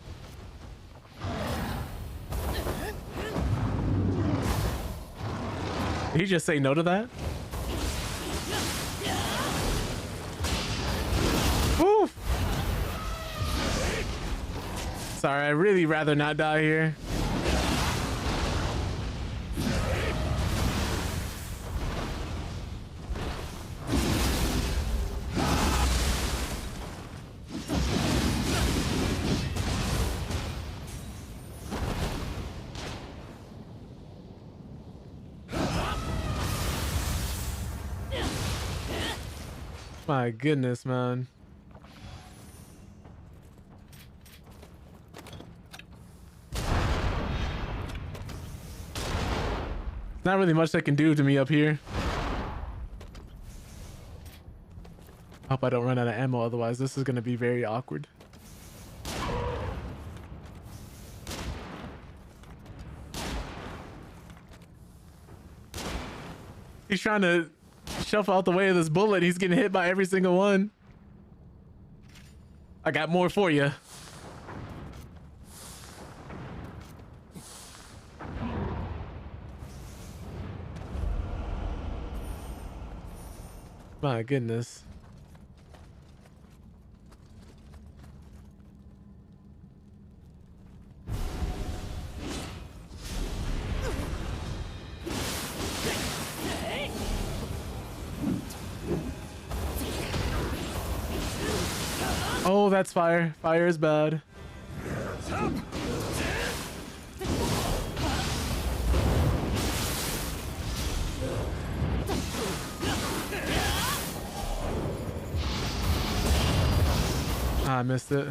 Did he just say no to that? Woo! Sorry, I'd really rather not die here. My goodness, man. Not really much they can do to me up here. Hope I don't run out of ammo, otherwise this is going to be very awkward. He's trying to shuffle out the way of this bullet. He's getting hit by every single one. I got more for you. My goodness. Oh, that's fire. Fire is bad. I missed it.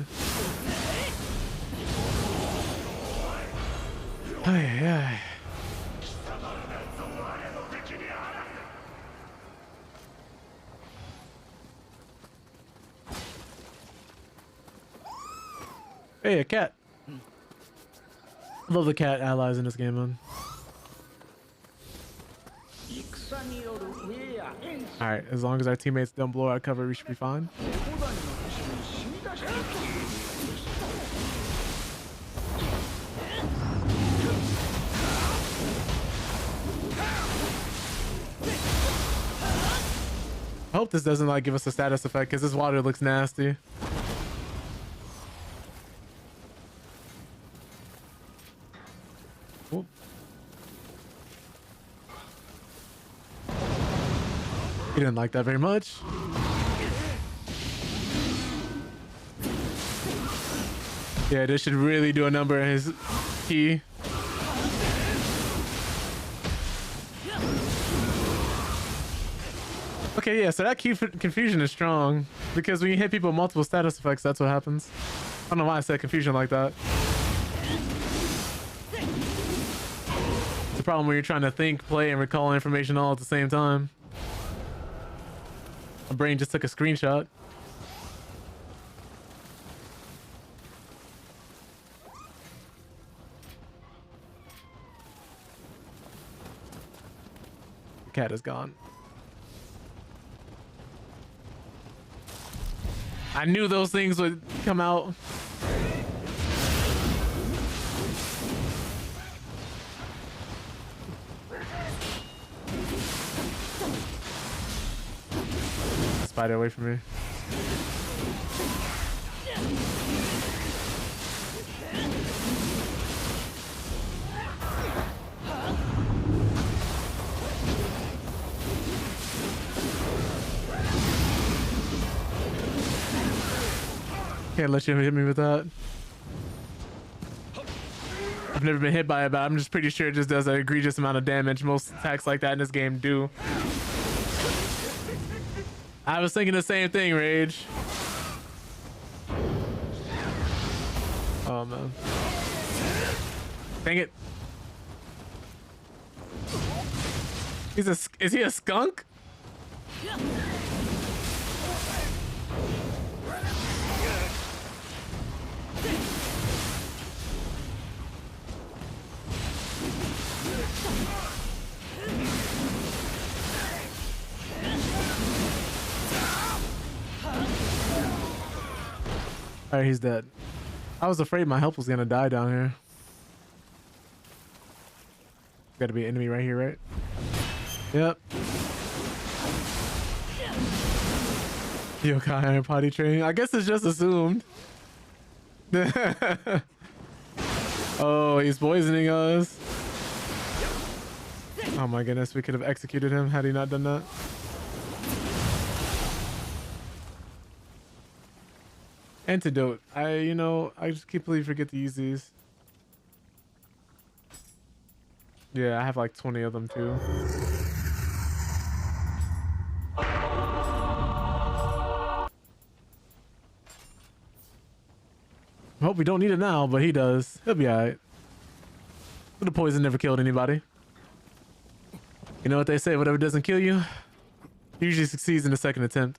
Ay, ay. Hey, a cat. Love the cat allies in this game, man. Alright, as long as our teammates don't blow our cover, we should be fine. I hope this doesn't like give us a status effect because this water looks nasty. Ooh. He didn't like that very much. Yeah, this should really do a number on his key. Okay, yeah, so that key confusion is strong because when you hit people with multiple status effects, that's what happens. I don't know why I said confusion like that. problem when you're trying to think, play, and recall information all at the same time. My brain just took a screenshot. The cat is gone. I knew those things would come out. Spider away from me. Can't let you hit me with that. I've never been hit by it, but I'm just pretty sure it just does an egregious amount of damage. Most attacks like that in this game do. I was thinking the same thing, Rage. Oh man. Dang it. Is he a skunk? Alright, he's dead. I was afraid my health was gonna die down here. Gotta be an enemy right here, right? Yep. Yokai Iron Potty Training. I guess it's just assumed. Oh, he's poisoning us. Oh my goodness, we could have executed him had he not done that. Antidote. I just completely forget to use these. Yeah, I have like 20 of them too. I hope we don't need it now, but he does. He'll be alright. The poison never killed anybody. You know what they say, whatever doesn't kill you usually succeeds in the second attempt.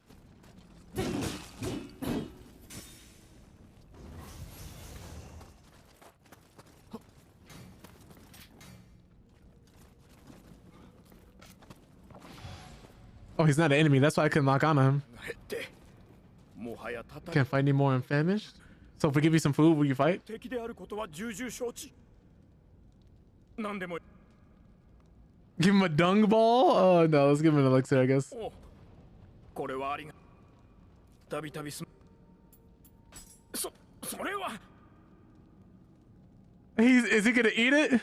Oh, he's not an enemy. That's why I couldn't lock on him. Can't fight anymore. I'm famished. So if we give you some food, will you fight? Give him a dung ball? Oh no, let's give him an elixir, I guess. Is he gonna eat it?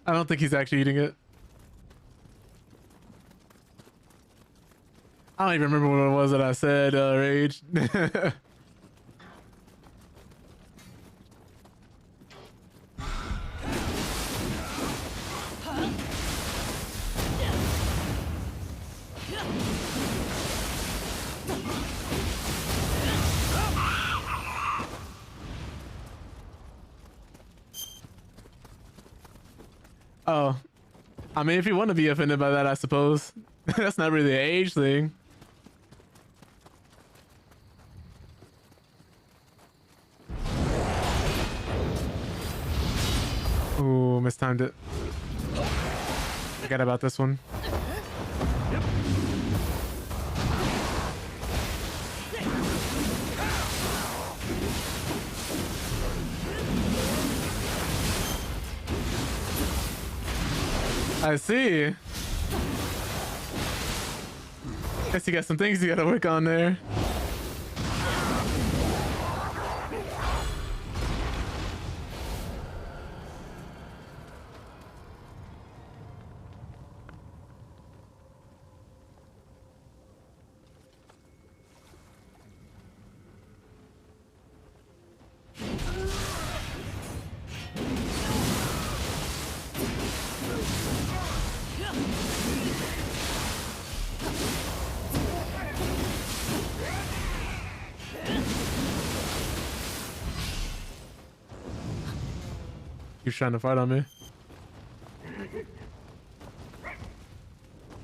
I don't think he's actually eating it. I don't even remember what it was that I said, Rage. Oh, I mean, if you want to be offended by that, I suppose. That's not really an age thing. Ooh, mistimed it. Forget about this one. I see. Guess you got some things you gotta work on there. He's trying to fight on me.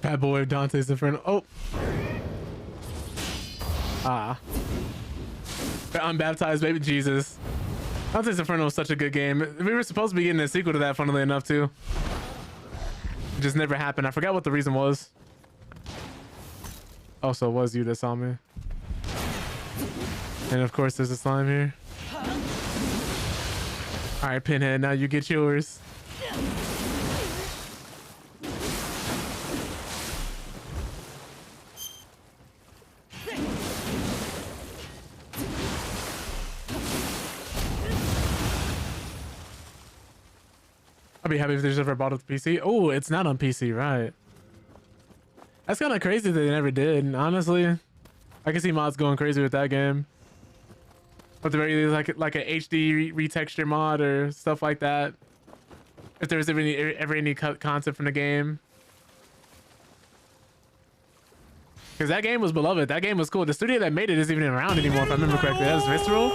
Bad boy Dante's Inferno. Oh. Ah. Unbaptized baby Jesus. Dante's Inferno was such a good game. We were supposed to be getting a sequel to that, funnily enough, too. It just never happened. I forgot what the reason was. Also, it was you that saw me. And of course, there's a slime here. All right, Pinhead, now you get yours. I'll be happy if there's ever a bottle to PC. Oh, it's not on PC, right? That's kind of crazy that they never did. Honestly, I can see mods going crazy with that game. But the very least, like a HD retexture mod or stuff like that. If there was ever any concept from the game. Because that game was beloved. That game was cool. The studio that made it isn't even around anymore, if I remember correctly. That was Visceral.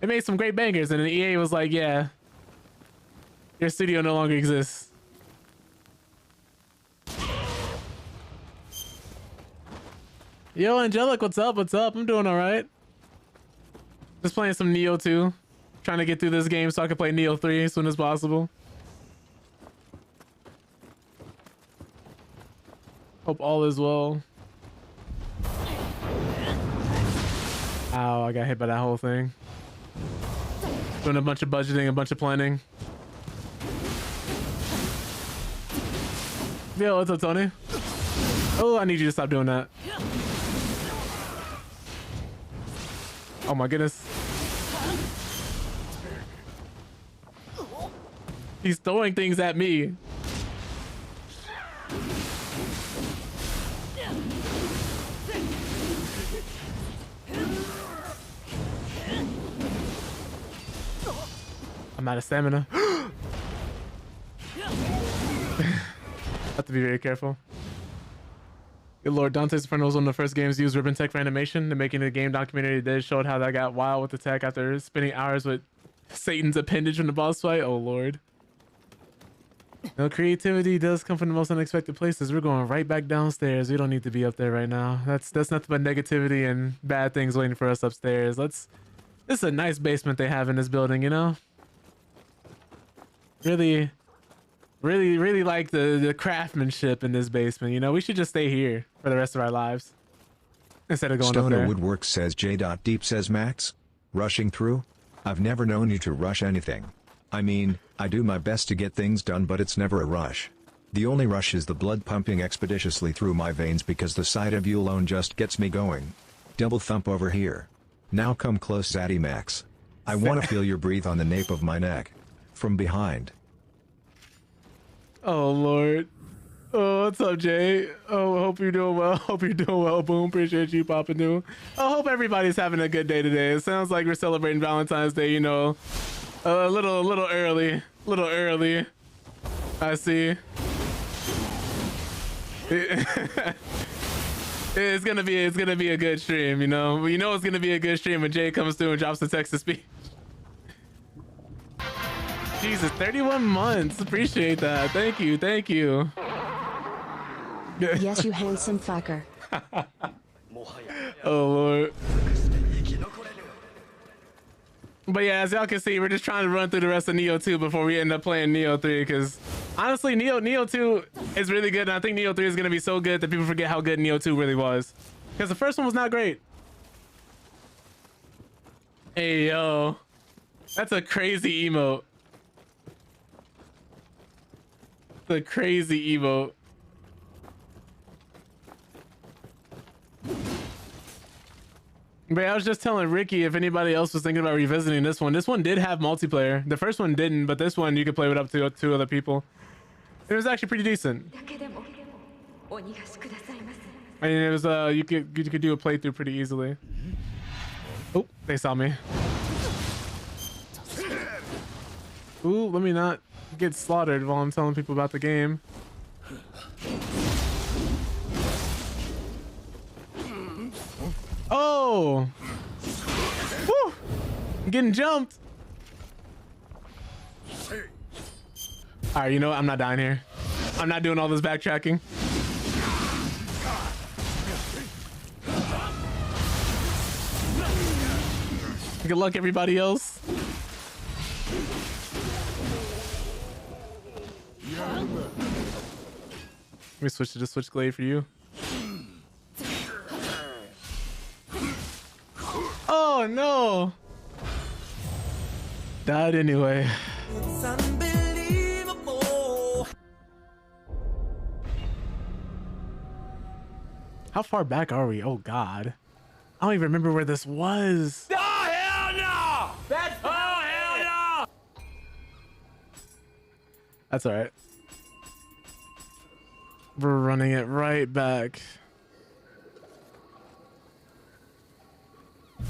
It made some great bangers, and then EA was like, yeah, your studio no longer exists. Yo, Angelic, what's up? What's up? I'm doing all right. Just playing some Nioh 2. Trying to get through this game so I can play Nioh 3 as soon as possible. Hope all is well. Ow, I got hit by that whole thing. Doing a bunch of budgeting, a bunch of planning. Yo, what's up, Tony? Oh, I need you to stop doing that. Oh my goodness. He's throwing things at me. I'm out of stamina. Have to be very careful. Good lord, Dante's Inferno was one of the first games to use ribbon tech for animation. The making of the game documentary did showed how that got wild with the tech after spending hours with Satan's appendage from the boss fight. Oh lord. No, creativity does come from the most unexpected places. We're going right back downstairs. We don't need to be up there right now. That's nothing but negativity and bad things waiting for us upstairs. This is a nice basement they have in this building, you know? Really like the craftsmanship in this basement, you know? We should just stay here for the rest of our lives instead of going up Stoner there. Woodwork says J.Deep says Max, rushing through? I've never known you to rush anything. I mean, I do my best to get things done, but it's never a rush. The only rush is the blood pumping expeditiously through my veins because the sight of you alone just gets me going. Double thump over here. Now come close, Zaddy Max. I want to feel your breathe on the nape of my neck. From behind. Oh lord. Oh, what's up, Jay? Oh, hope you're doing well. Hope you're doing well. Boom. Appreciate you popping through. I hope everybody's having a good day today. It sounds like we're celebrating Valentine's Day, you know, a little early. Little early. I see. It's gonna be a good stream, you know. We know it's gonna be a good stream when Jay comes through and drops the text to speech. Jesus, 31 months. Appreciate that. Thank you. Thank you. Yes, you handsome fucker. Oh lord. But yeah, as y'all can see, we're just trying to run through the rest of Nioh 2 before we end up playing Nioh 3, because honestly, Nioh 2 is really good, and I think Nioh 3 is going to be so good that people forget how good Nioh 2 really was. Because the first one was not great. Hey, yo. That's a crazy emote. The crazy emote. But I was just telling Ricky if anybody else was thinking about revisiting this one. This one did have multiplayer. The first one didn't, but this one you could play with up to 2 other people. It was actually pretty decent. I mean, it was you could do a playthrough pretty easily. Oh, they saw me. Ooh, let me not get slaughtered while I'm telling people about the game. Oh! Woo! I'm getting jumped. All right, you know what? I'm not dying here. I'm not doing all this backtracking. Good luck, everybody else. Let me switch to the switchblade for you. Oh no! Died anyway. It's unbelievable. How far back are we? Oh god. I don't even remember where this was. Oh hell no! That's oh hell no! That's all right. We're running it right back. I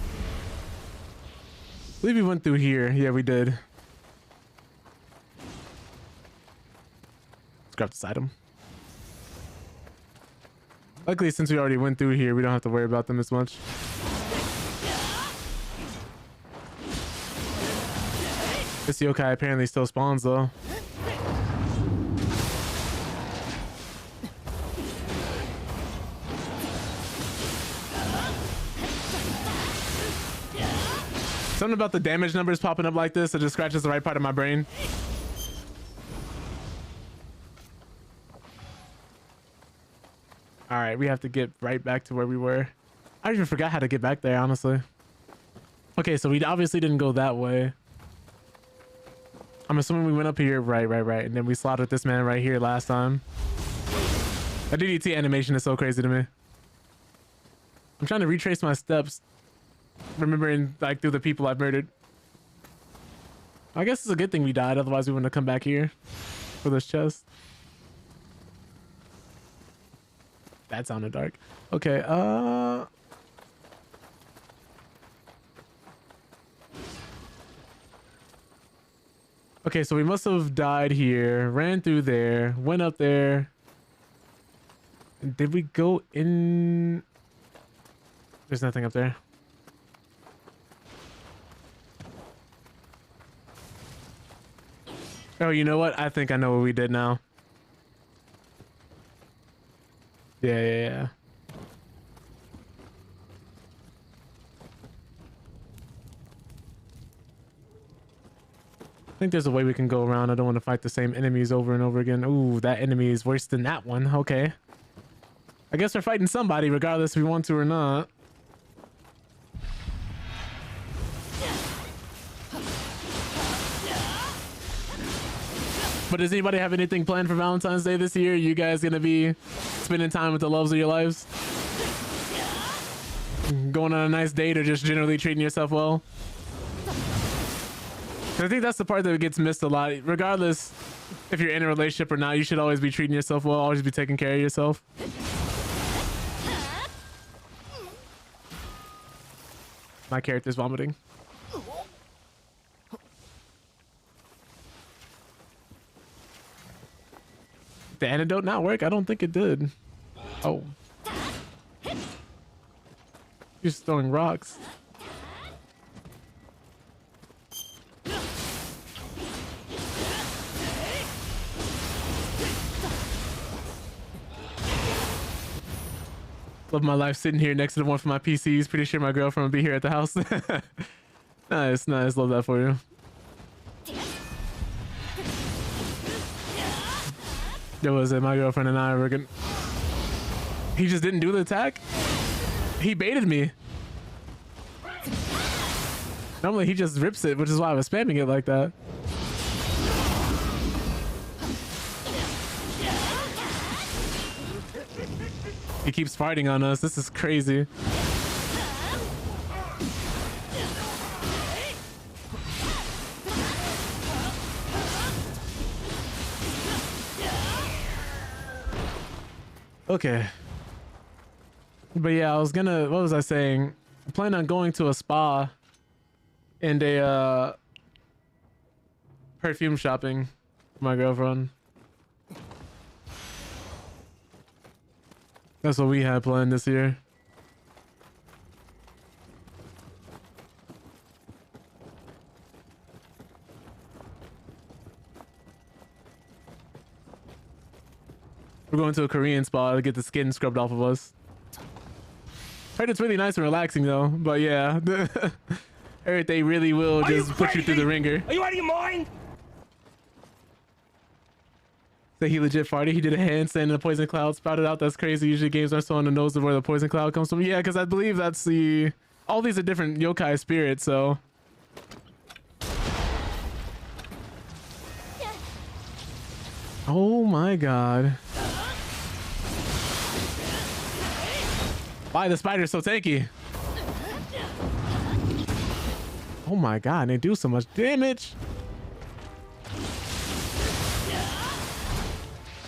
believe we went through here. Yeah, we did. Let's grab this item. Luckily, since we already went through here, we don't have to worry about them as much. This yokai apparently still spawns though. Something about the damage numbers popping up like this, it just scratches the right part of my brain. All right, we have to get right back to where we were. I even forgot how to get back there, honestly. Okay, so we obviously didn't go that way. I'm assuming we went up here. Right. And then we slaughtered this man right here last time. The DDT animation is so crazy to me. I'm trying to retrace my steps, remembering like through the people I've murdered. I guess it's a good thing we died, otherwise we wouldn't have come back here for this chest. That sounded dark. Okay, okay, so we must have died here, ran through there, went up there. Did we go in? There's nothing up there. Oh, you know what? I think I know what we did now. Yeah. I think there's a way we can go around. I don't want to fight the same enemies over and over again. Ooh, that enemy is worse than that one. Okay. I guess we're fighting somebody regardless if we want to or not. But does anybody have anything planned for Valentine's Day this year? You guys gonna be spending time with the loves of your lives? Going on a nice date or just generally treating yourself well? I think that's the part that gets missed a lot. Regardless if you're in a relationship or not, you should always be treating yourself well, always be taking care of yourself. My character's vomiting. The antidote not work? I don't think it did. Oh. He's throwing rocks. Love my life sitting here next to the one for my PCs. Pretty sure my girlfriend will be here at the house. Nice. Love that for you. There was it. My girlfriend and I were gonna... He just didn't do the attack? He baited me. Normally he just rips it, which is why I was spamming it like that. He keeps fighting on us. This is crazy. Okay. But yeah, I was gonna, what was I saying? I plan on going to a spa and a perfume shopping for my girlfriend. That's what we had planned this year. We're going to a Korean spa to get the skin scrubbed off of us. Heard it's really nice and relaxing though, but yeah. Heard they really will just put you through the ringer. Are you out of your mind? Say he legit farted. He did a handstand and a poison cloud sprouted out. That's crazy. Usually games aren't so on the nose of where the poison cloud comes from. Yeah, because I believe that's the... All these are different yokai spirits, so... Oh my god. Why the spider's so tanky? Oh my god, they do so much damage.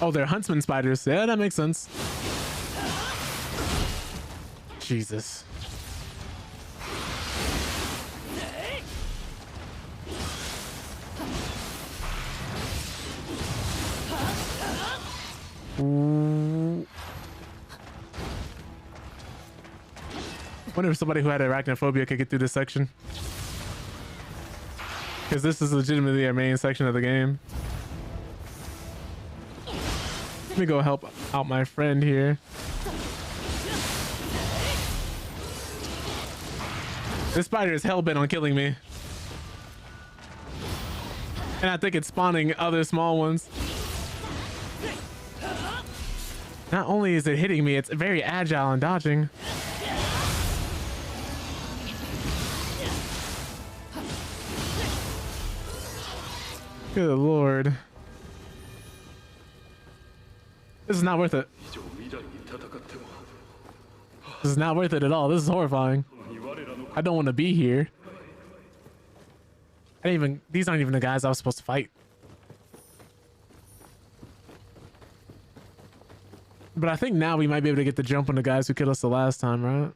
Oh, they're huntsman spiders. Yeah, that makes sense. Jesus. Ooh. Wonder if somebody who had arachnophobia could get through this section. Because this is legitimately our main section of the game. Let me go help out my friend here. This spider is hell-bent on killing me. And I think it's spawning other small ones. Not only is it hitting me, it's very agile and dodging. Good lord. This is not worth it. This is not worth it at all. This is horrifying. I don't want to be here. I didn't even... These aren't even the guys I was supposed to fight. But I think now we might be able to get the jump on the guys who killed us the last time, right?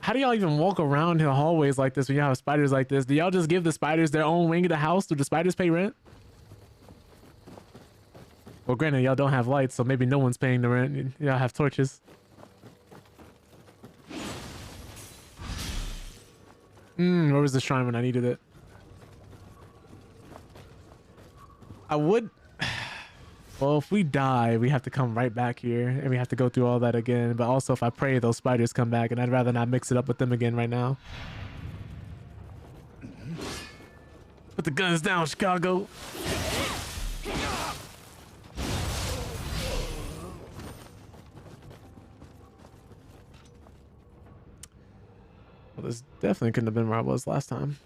How do y'all even walk around the hallways like this when y'all have spiders like this? Do y'all just give the spiders their own wing of the house? Do the spiders pay rent? Well, granted, y'all don't have lights, so maybe no one's paying the rent. Y'all have torches. Where was the shrine when I needed it? I would... Well, if we die, we have to come right back here and we have to go through all that again. But also, if I pray, those spiders come back, and I'd rather not mix it up with them again right now. Put the guns down, Chicago. Well, this definitely couldn't have been where I was last time.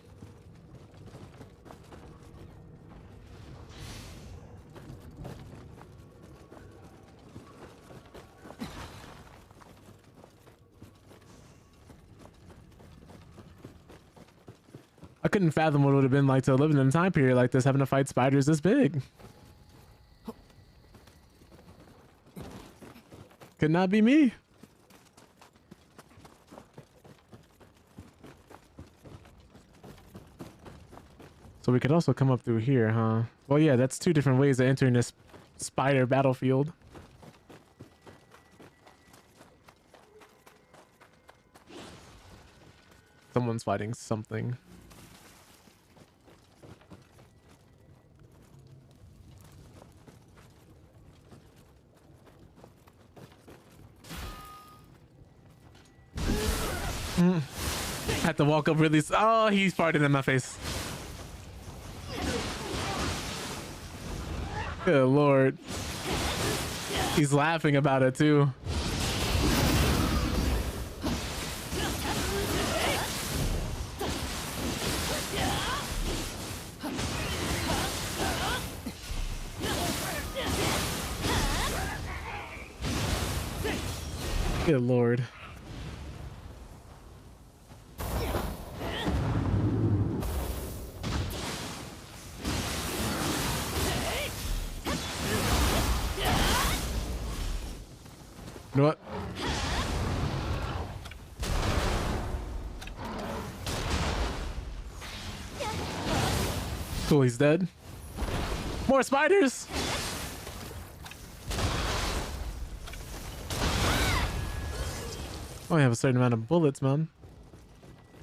I couldn't fathom what it would have been like to live in a time period like this, having to fight spiders this big. Could not be me. So we could also come up through here, huh? Well, yeah, that's two different ways of entering this spider battlefield. Someone's fighting something. Had to walk up really. Oh, he's farted in my face. Good lord. He's laughing about it too. Good lord. You know what? Cool, he's dead. More spiders! Oh, I have a certain amount of bullets, man.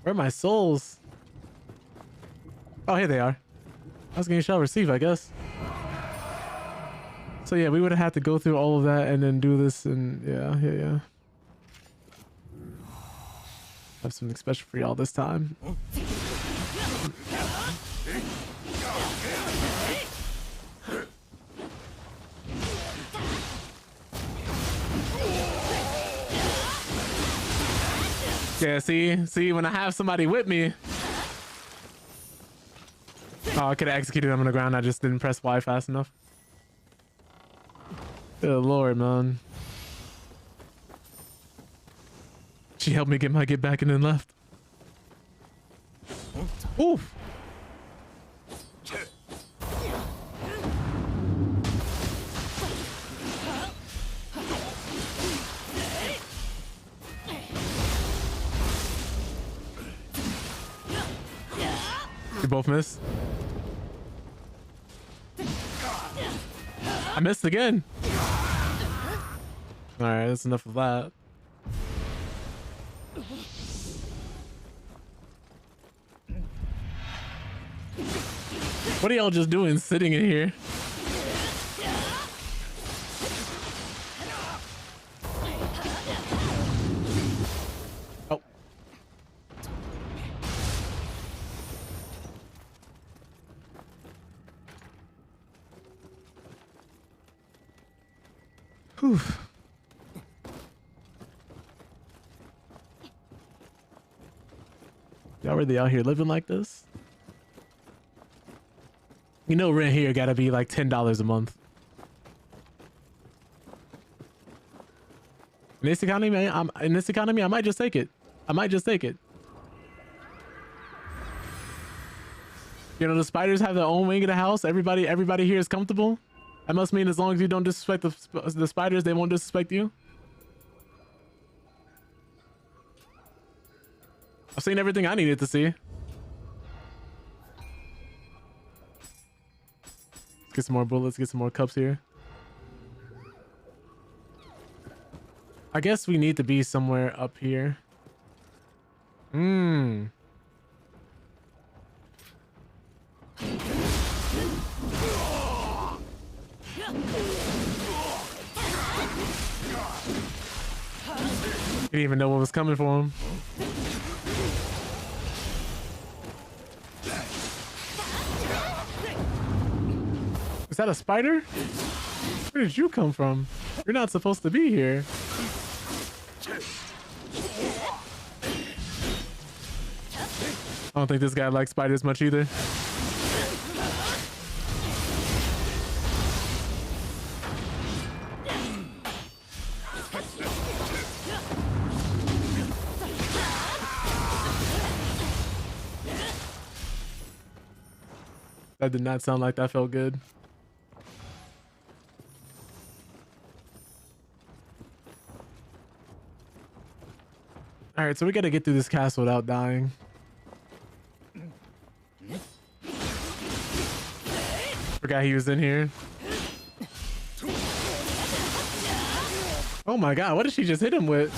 Where are my souls? Oh, here they are. Asking you shall receive, I guess. So yeah, we would have had to go through all of that and then do this, and yeah. Have something special for y'all this time. Yeah, see, when I have somebody with me. Oh, I could have executed him on the ground. I just didn't press Y fast enough. Good lord, man. She helped me get my get back and then left. Oof. You both missed. I missed again. All right, that's enough of that. What are y'all just doing sitting in here? Oh. Whew. Y'all really out here living like this? You know, rent here gotta be like $10 a month. In this economy, I might just take it. I might just take it. You know, the spiders have their own wing of the house. Everybody here is comfortable. That must mean as long as you don't disrespect the spiders, they won't disrespect you. I've seen everything I needed to see. Let's get some more bullets, get some more cups here. I guess we need to be somewhere up here. Didn't even know what was coming for him. Is that a spider? Where did you come from? You're not supposed to be here. I don't think this guy likes spiders much either. That did not sound like that felt good. All right, so we got to get through this castle without dying. Forgot he was in here. Oh my god, what did she just hit him with?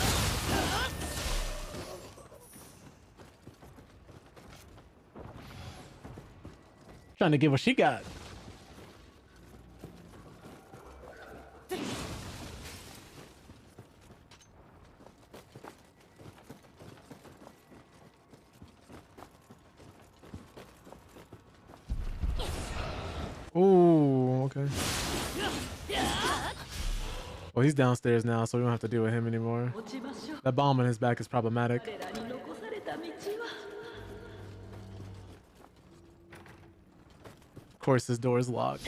Trying to get what she got. Oh, okay. Well, he's downstairs now, so we don't have to deal with him anymore. That bomb on his back is problematic. Of course, this door is locked.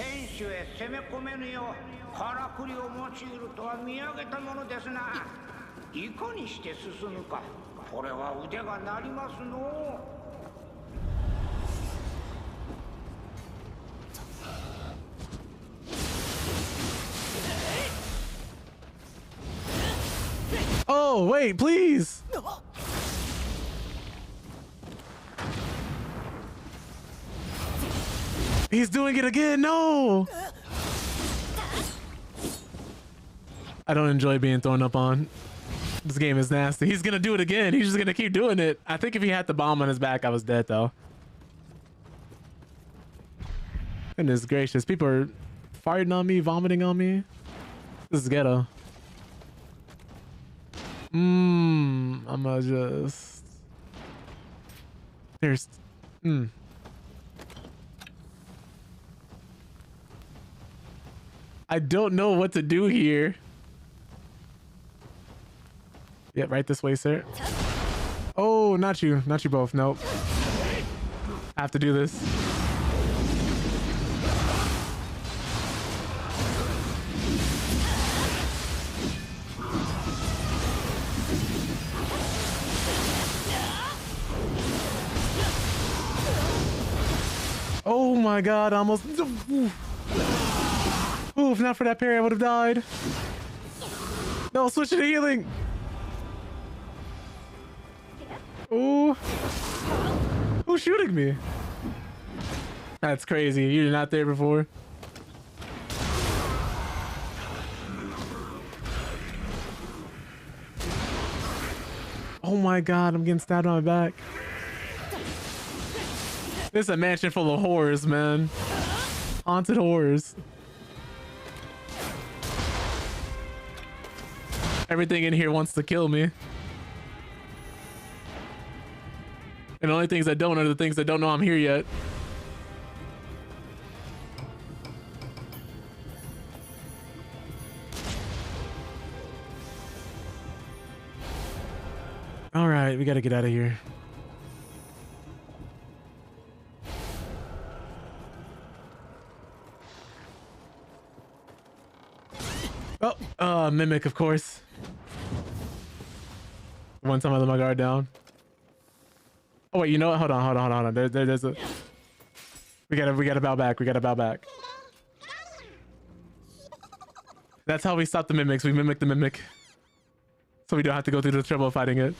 Oh, wait, please. He's doing it again. No. I don't enjoy being thrown up on. This game is nasty. He's going to do it again. He's just going to keep doing it. I think if he had the bomb on his back, I was dead, though. Goodness gracious. People are farting on me, vomiting on me. This is ghetto. I'ma just... There's... I don't know what to do here. Yeah, right this way, sir. Oh, not you. Not you both. Nope. I have to do this. Oh my god, I almost... Ooh, if not for that parry, I would have died. No, switch to healing. Ooh. Who's shooting me? That's crazy. You're not there before. Oh my god, I'm getting stabbed on my back. This is a mansion full of horrors, man. Haunted horrors. Everything in here wants to kill me. And the only things I don't are the things that don't know I'm here yet. All right, we gotta get out of here. Oh, mimic, of course. One time I let my guard down. Oh wait, you know what? Hold on. There's a. We gotta bow back. We gotta bow back. That's how we stop the mimics. We mimic the mimic, so we don't have to go through the trouble of fighting it.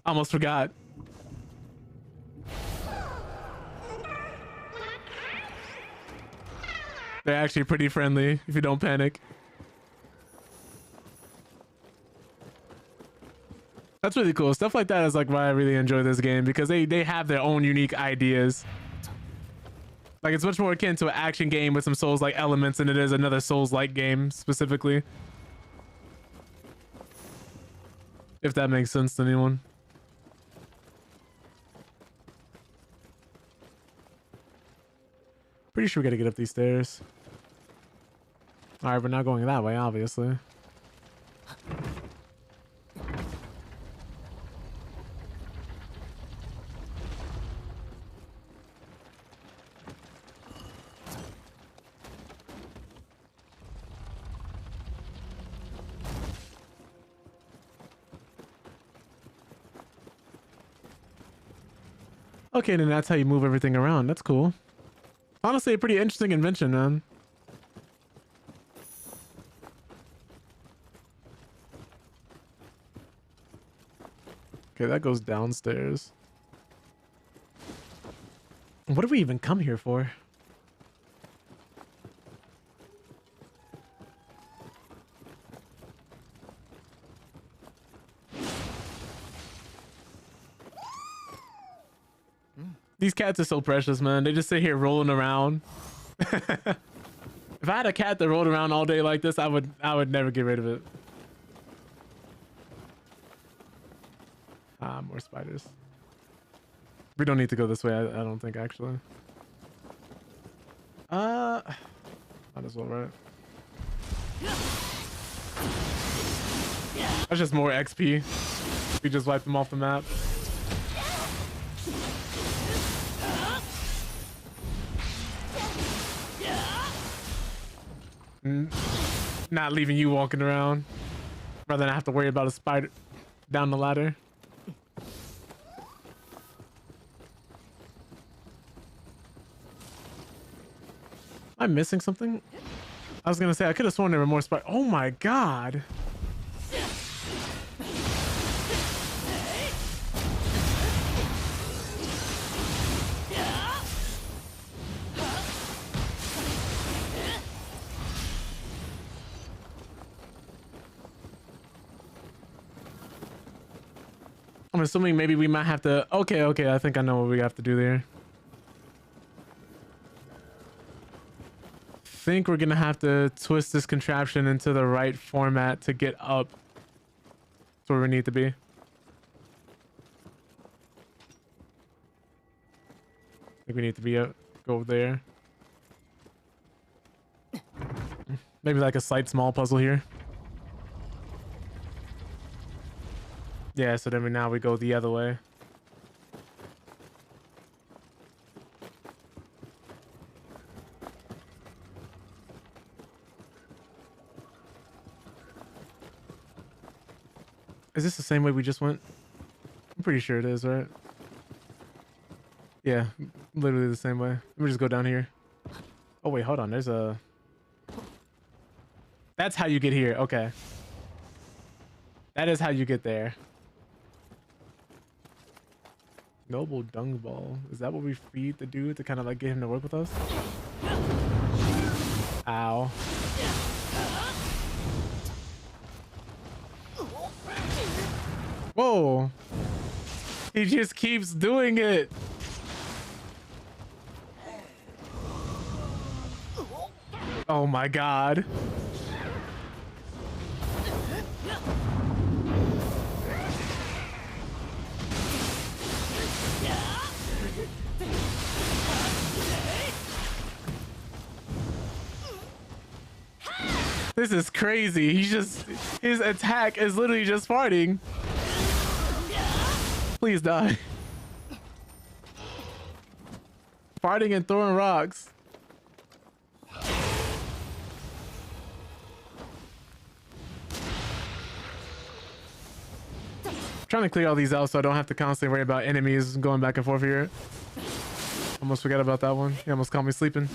Almost forgot. They're actually pretty friendly if you don't panic. That's really cool. Stuff like that is like why I really enjoy this game, because they have their own unique ideas. Like, it's much more akin to an action game with some Souls-like elements than it is another Souls-like game specifically. If that makes sense to anyone. Pretty sure we gotta get up these stairs. All right, we're not going that way, obviously. Okay, then that's how you move everything around. That's cool. Honestly, a pretty interesting invention, man. Okay, that goes downstairs. What did we even come here for? These cats are so precious, man. They just sit here rolling around. If I had a cat that rolled around all day like this, I would never get rid of it. Ah, more spiders. We don't need to go this way, I don't think, actually. Might as well, right? That's just more XP. We just wiped them off the map. Not leaving you walking around rather than have to worry about a spider down the ladder. Am I missing something? I was gonna say I could have sworn there were more spiders. Oh my god. I'm assuming maybe we might have to... Okay, I think I know what we have to do there. think we're gonna have to twist this contraption into the right format to get up to where we need to be. I think we need to be up, go there. Maybe like a slight small puzzle here. Yeah, so then now we go the other way. Is this the same way we just went? I'm pretty sure it is, right? Yeah, literally the same way. Let me just go down here. Oh wait, hold on. There's a... That's how you get here. Okay. That is how you get there. Noble dung ball. Is that what we feed the dude to kind of like get him to work with us? Ow. Whoa. He just keeps doing it. Oh my god. This is crazy. His attack is literally just farting. Please die. Farting and throwing rocks. Trying to clear all these out so I don't have to constantly worry about enemies going back and forth here. Almost forgot about that one. He almost caught me sleeping.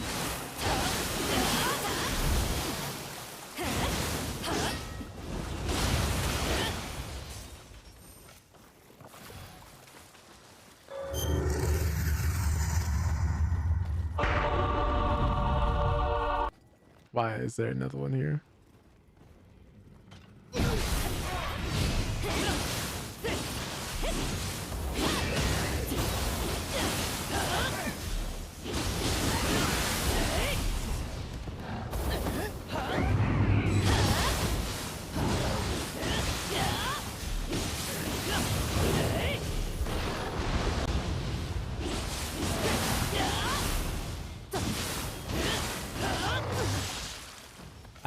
Why is there another one here?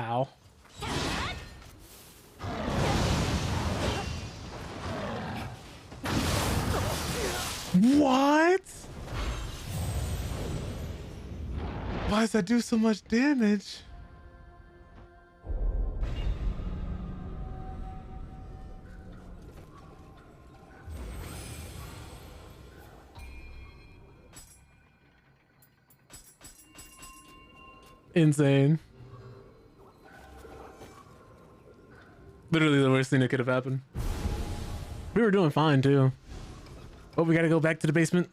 Ow. What? Why does that do so much damage? Insane. Literally the worst thing that could have happened. We were doing fine too. Oh, we gotta go back to the basement.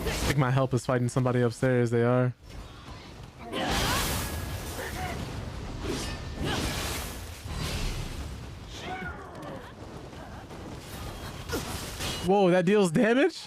I think my help is fighting somebody upstairs. They are. Whoa, that deals damage?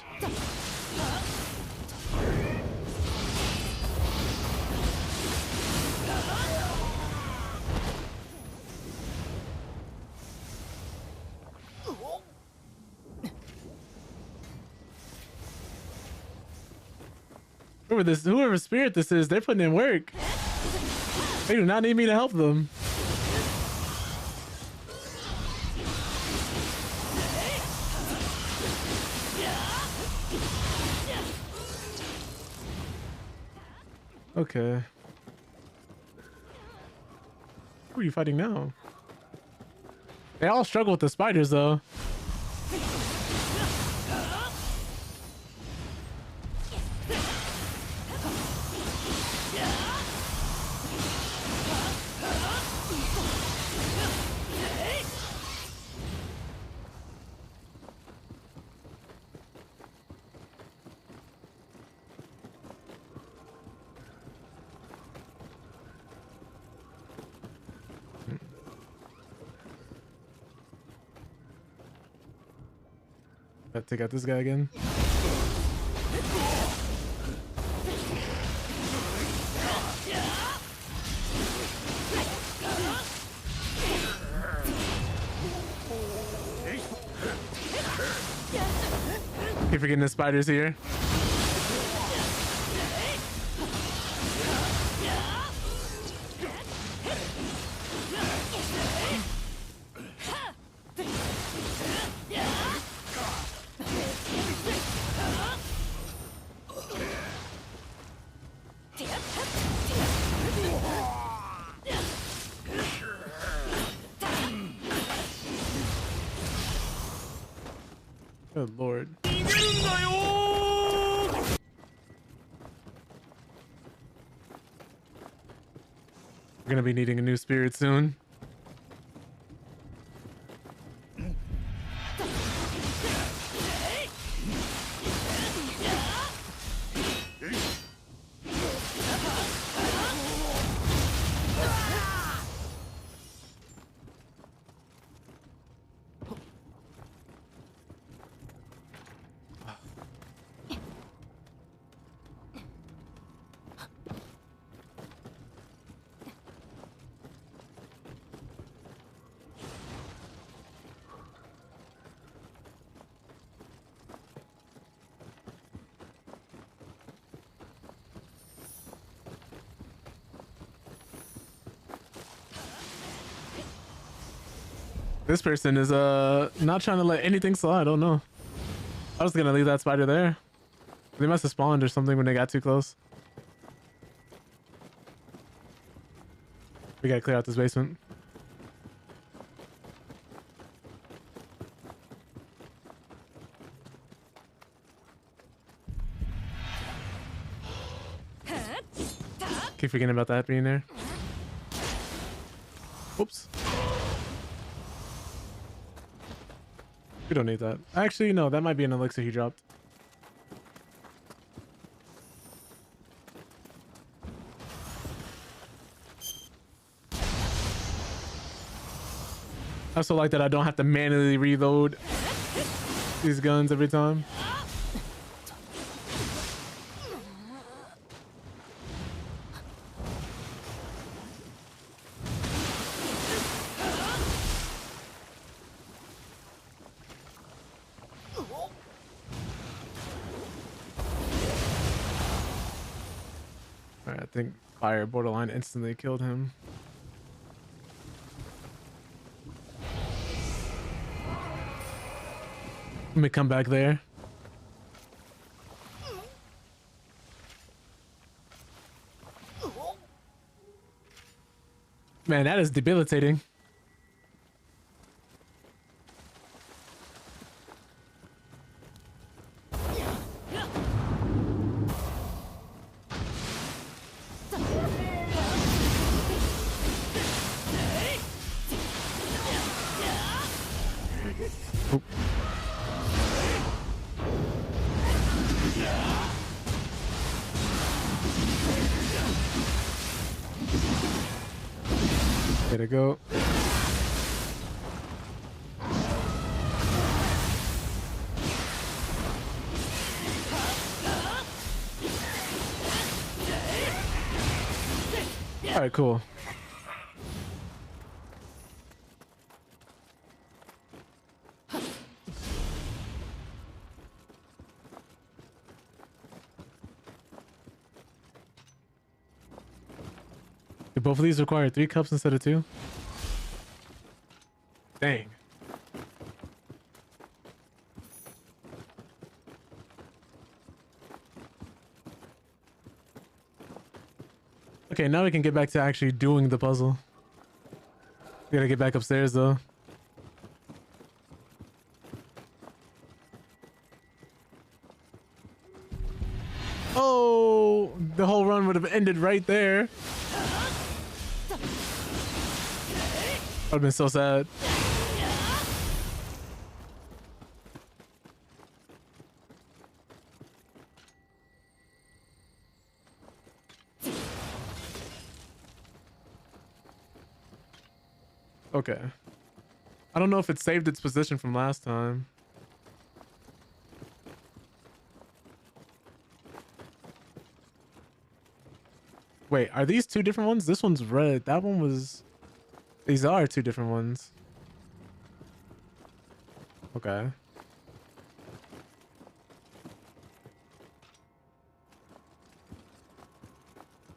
Whoever spirit this is, they're putting in work. They do not need me to help them. Okay. Who are you fighting now? They all struggle with the spiders though. Gotta take out this guy again. Keep forgetting the spiders here. Good lord. We're gonna be needing a new spirit soon. This person is not trying to let anything slide. I don't know. I was gonna leave that spider there. They must have spawned or something when they got too close. We gotta clear out this basement. Keep forgetting about that being there. Oops. We don't need that. Actually, no, that might be an elixir he dropped. I also like that I don't have to manually reload these guns every time. Alright, I think fire borderline instantly killed him. Let me come back there. Man, that is debilitating. Way to go. All right, cool. Do both of these require 3 cups instead of 2? Dang. Okay, now we can get back to actually doing the puzzle. We gotta get back upstairs though. Oh, the whole run would have ended right there. I'd have been so sad. Okay. I don't know if it saved its position from last time. Wait, are these two different ones? This one's red. That one was... These are two different ones. Okay.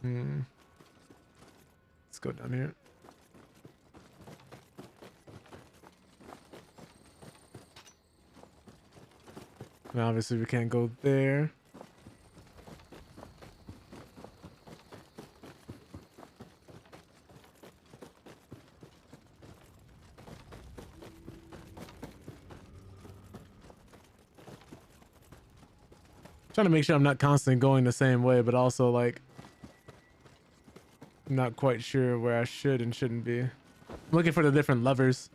Let's go down here. And obviously we can't go there. Trying to make sure I'm not constantly going the same way, but also like I'm not quite sure where I should and shouldn't be. I'm looking for the different levers.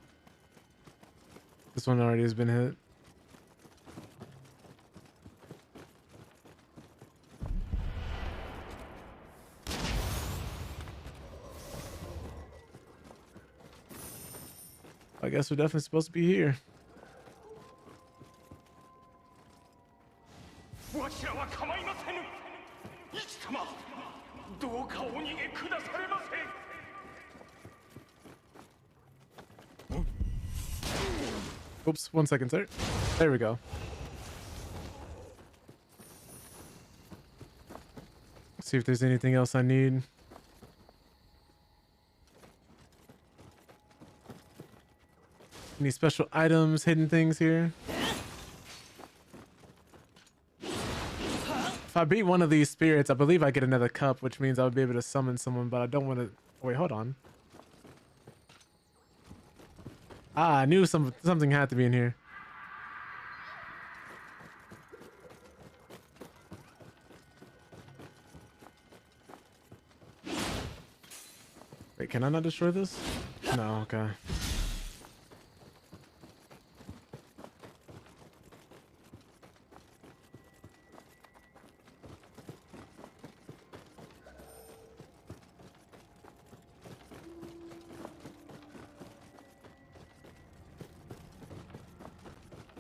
This one already has been hit. I guess we're definitely supposed to be here. Oops, 1 second, sir. There we go. Let's see if there's anything else I need. Any special items, hidden things here? If I beat one of these spirits, I believe I get another cup, which means I would be able to summon someone, but I don't want to... Wait, hold on. Ah, I knew something had to be in here. Wait, can I not destroy this? No, okay.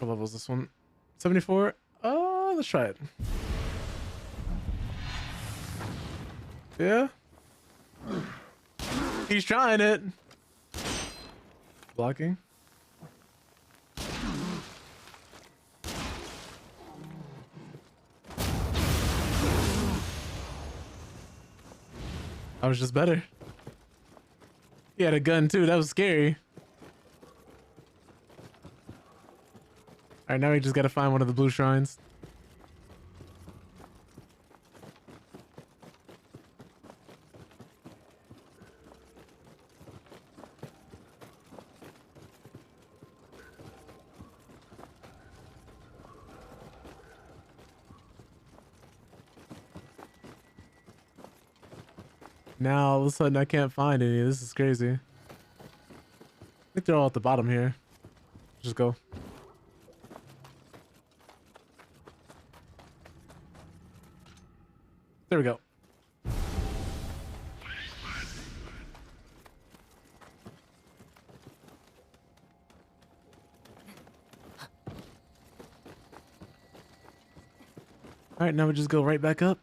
What level is this one? 74? Oh, let's try it. Yeah? He's trying it. Blocking. I was just better. He had a gun too. That was scary. Alright, now we just gotta find one of the blue shrines. Now all of a sudden I can't find any. This is crazy. I think they're all at the bottom here. Just go. There we go. All right, now we just go right back up.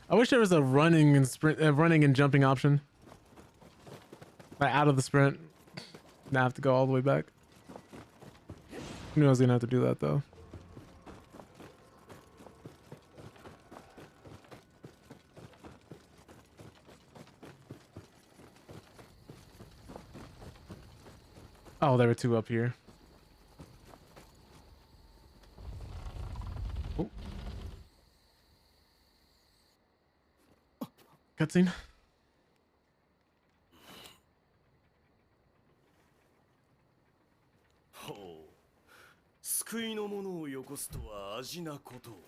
I wish there was a running and sprint, running and jumping option. Like out of the sprint. Now I have to go all the way back. I knew I was gonna have to do that though. Oh, there were two up here. Oh. Cutscene. Oh. 救いの者をよこすとは味なことを。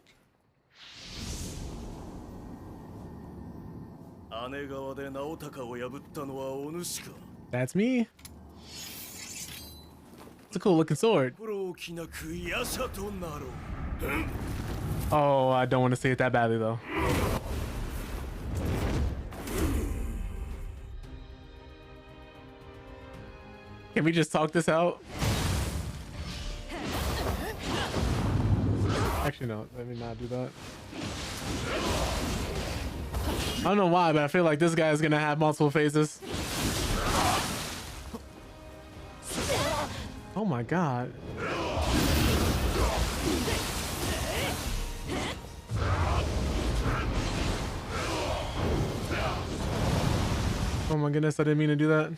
姉川で直高を破ったのはお主か。 That's me. It's a cool looking sword. Oh, I don't want to say it that badly though. Can we just talk this out? Actually, no. Let me not do that. I don't know why, but I feel like this guy is gonna have multiple phases. Oh my god. Oh my goodness, I didn't mean to do that.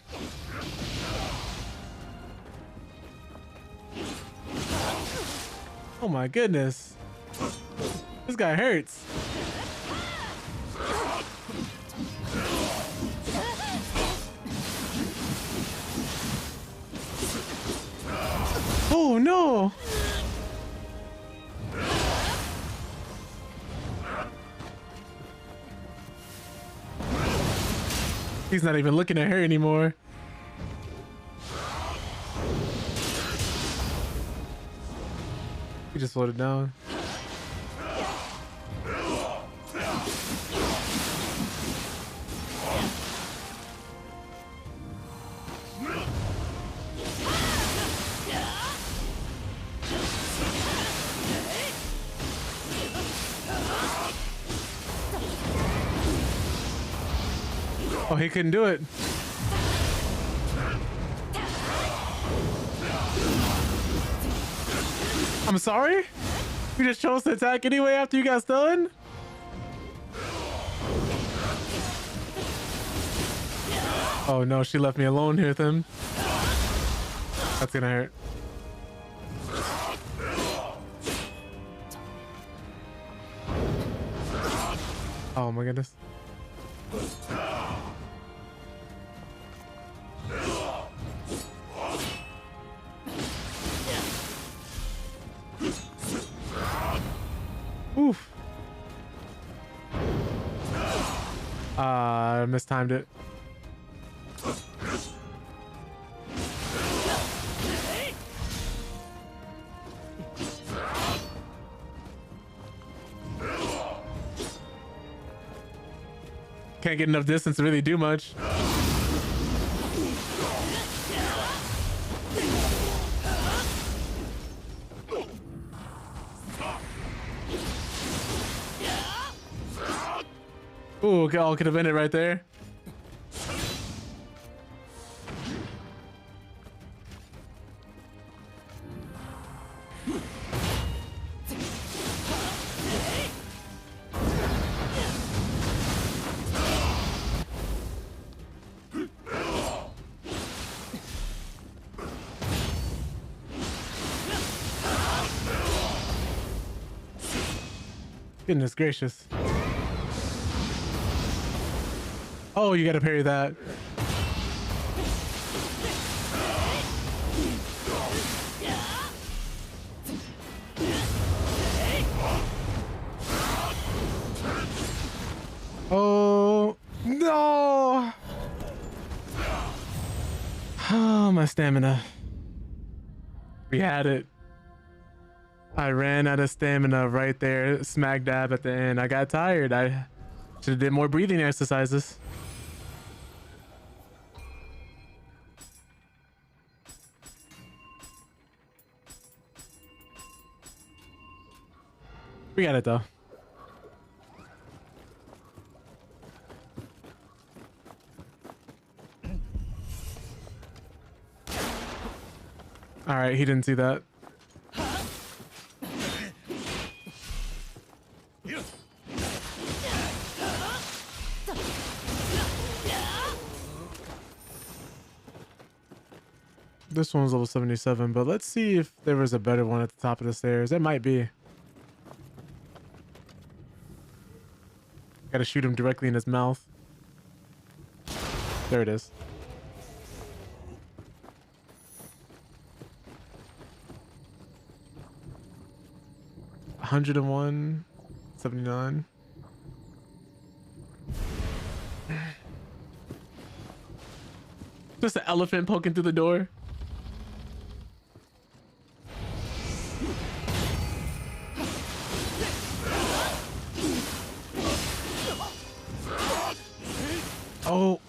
Oh my goodness. This guy hurts. Oh no. He's not even looking at her anymore. He just slowed it down. Oh, he couldn't do it. I'm sorry? You just chose to attack anyway after you got stunned? Oh no, she left me alone here with him. That's gonna hurt. Oh my goodness. Oof. I mistimed it. Can't get enough distance to really do much. Ooh, all could have been it right there. Goodness gracious. Oh, you gotta parry that. Oh, no. Oh, my stamina. We had it. I ran out of stamina right there, smack dab at the end. I got tired. I should have did more breathing exercises. We got it though. All right, he didn't see that. This one's level 77, but let's see if there was a better one at the top of the stairs. It might be. Gotta shoot him directly in his mouth. There it is. $101, 79. Just an elephant poking through the door. Oh.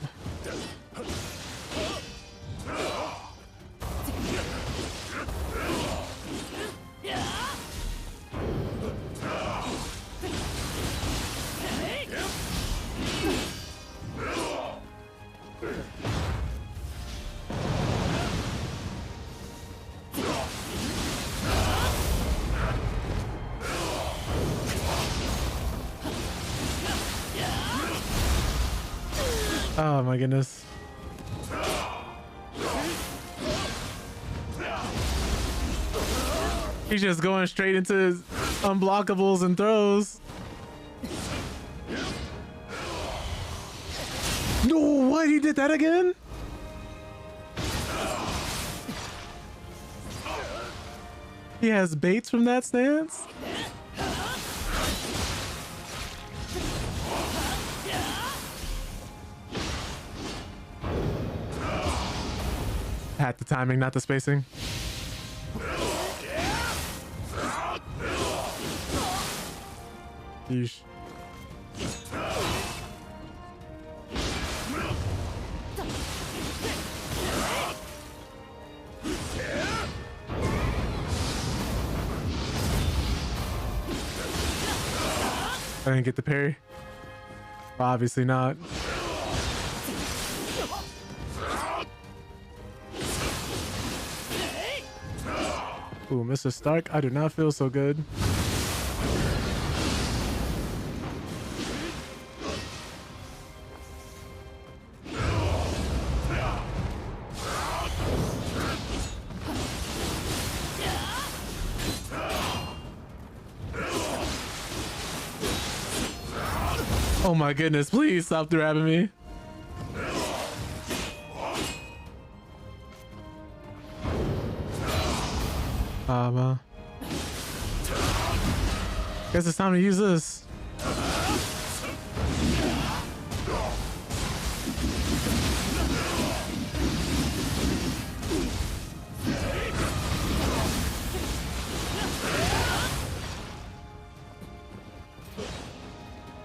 Oh my goodness. He's just going straight into his unblockables and throws. No, what? He did that again? He has baits from that stance? Had the timing, not the spacing. Yeesh. I didn't get the parry. Obviously not. Ooh, Mr. Stark, I do not feel so good. Oh my goodness, please stop grabbing me. Guess it's time to use this.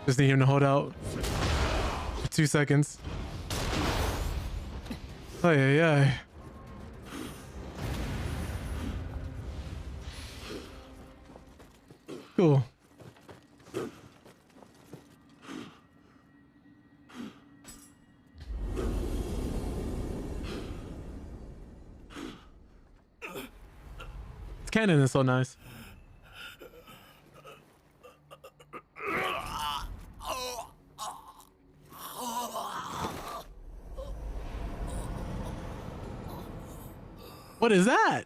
Just need him to hold out for 2 seconds. Oh yeah. Cool. This cannon is so nice. What is that?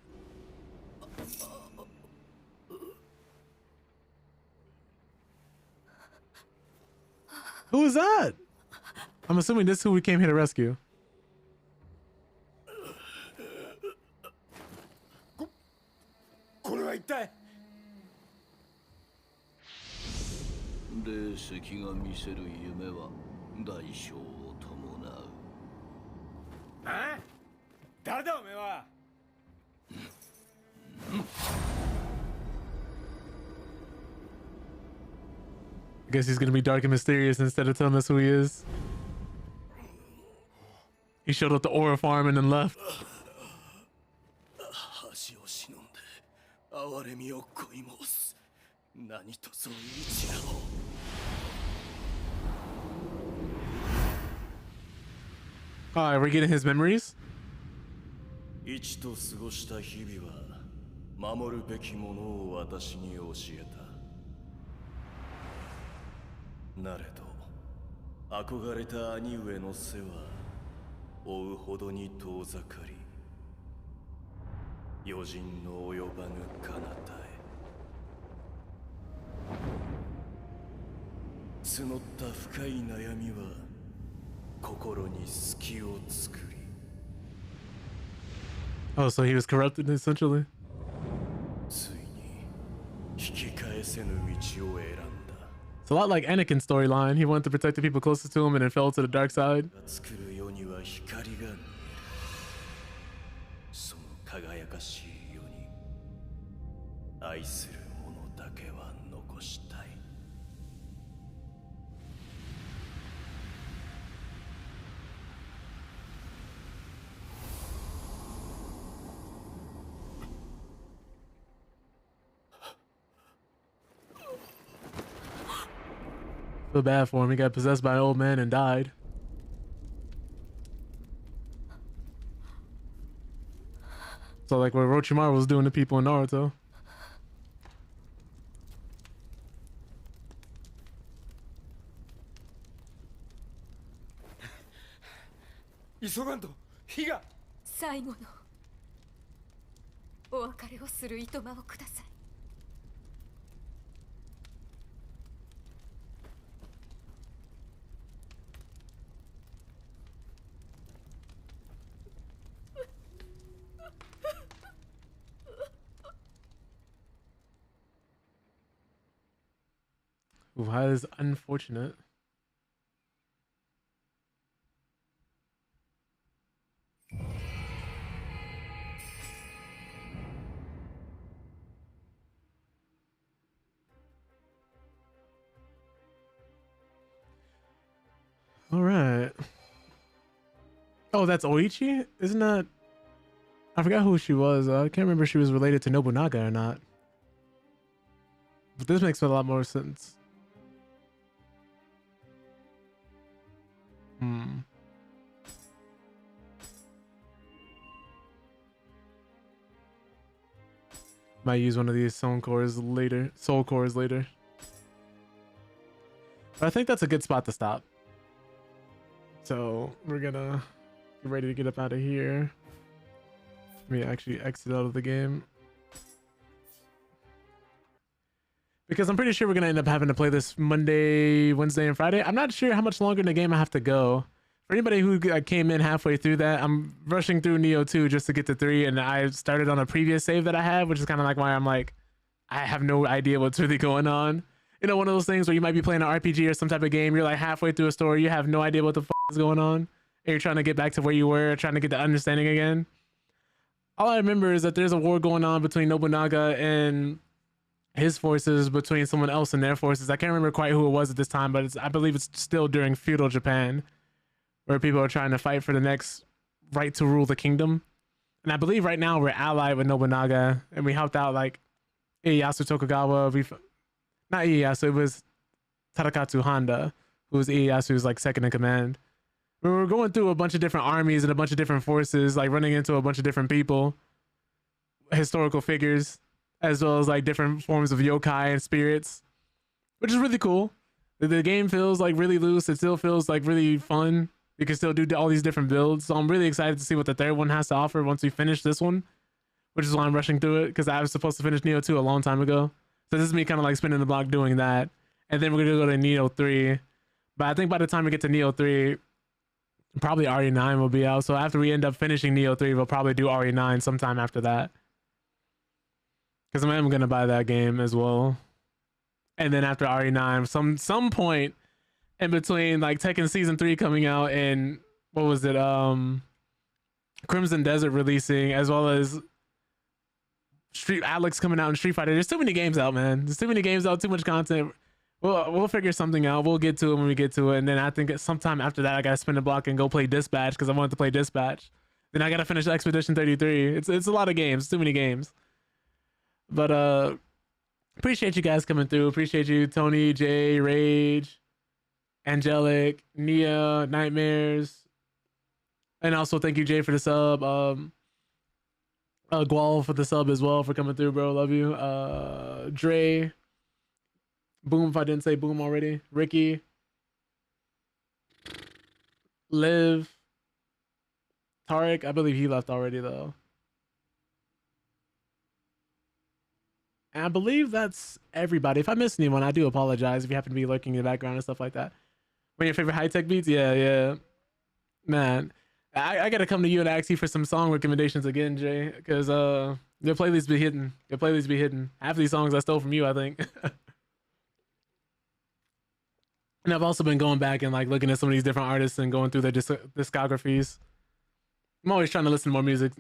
Who is that? I'm assuming this is who we came here to rescue. I guess he's gonna be dark and mysterious instead of telling us who he is. He showed up the aura farm and then left. Alright, we're getting his memories. 一と過ごした日々は守るべきものを私に教えた。なれど憧れた兄上の背は追うほどに遠ざかり、余人の及ばぬ彼方へ募った深い悩みは心に隙を作り。 Oh, so he was corrupted essentially. ついに引き返せぬ道を選んだ。 It's a lot like Anakin's storyline. He wanted to protect the people closest to him and then fell to the dark side. 作る世には光が見える。その輝かしい世に愛する者だけは残したい。 Feel bad for him. He got possessed by an old man and died. So like what Orochimaru was doing to people in Naruto. 急がんと火が。最後のお別れをする糸間をください。Ooh, that is unfortunate. All right. Oh, that's Oichi? Isn't that... I forgot who she was. I can't remember if she was related to Nobunaga or not. But this makes a lot more sense. Might use one of these soul cores later. But I think that's a good spot to stop. So we're gonna get ready to get up out of here. Let me actually exit out of the game. Because I'm pretty sure we're gonna end up having to play this Monday, Wednesday, and Friday. I'm not sure how much longer in the game I have to go. For anybody who came in halfway through that, I'm rushing through Nioh 2 just to get to 3, and I started on a previous save that I have, which is kind of like why I'm like, I have no idea what's really going on. You know, one of those things where you might be playing an RPG or some type of game, you're like halfway through a story, you have no idea what the is going on, and you're trying to get back to where you were, trying to get the understanding again. All I remember is that there's a war going on between Nobunaga and his forces, between someone else and their forces. I can't remember quite who it was at this time, but I believe it's still during feudal Japan, where people are trying to fight for the next right to rule the kingdom. And I believe right now we're allied with Nobunaga, and we helped out like Ieyasu Tokugawa. Not Ieyasu, it was Tadakatsu Handa, who was Ieyasu's like second in command. We were going through a bunch of different armies and a bunch of different forces, like running into a bunch of different people, historical figures, as well as like different forms of yokai and spirits, which is really cool. The game feels like really loose. It still feels like really fun. You can still do all these different builds. So I'm really excited to see what the third one has to offer once we finish this one, which is why I'm rushing through it, because I was supposed to finish Nioh 2 a long time ago. So this is me kind of like spinning the block doing that. And then we're going to go to Nioh 3. But I think by the time we get to Nioh 3, probably RE9 will be out. So after we end up finishing Nioh 3, we'll probably do RE9 sometime after that. Because I'm going to buy that game as well. And then after RE9, some point in between like Tekken Season 3 coming out and what was it? Crimson Desert releasing, as well as Alex coming out in Street Fighter. There's too many games out, man. There's too many games out, too much content. We'll figure something out. We'll get to it when we get to it. And then I think sometime after that, I gotta spin the block and go play Dispatch, because I wanted to play Dispatch. Then I gotta finish Expedition 33. It's a lot of games, too many games. But appreciate you guys coming through. Appreciate you, Tony, Jay, Rage, Angelic, Nia, Nightmares, and also thank you, Jay, for the sub. Gual for the sub as well, for coming through, bro. Love you. Dre, Boom, if I didn't say Boom already. Ricky, Liv, Tarek. I believe he left already though. And I believe that's everybody. If I missed anyone, I do apologize if you happen to be lurking in the background and stuff like that. One of your favorite high-tech beats? Yeah. Man, I gotta come to you and ask you for some song recommendations again, Jay, because your playlist be hidden. Half of these songs I stole from you, I think. And I've also been going back and like looking at some of these different artists and going through their discographies. I'm always trying to listen to more music.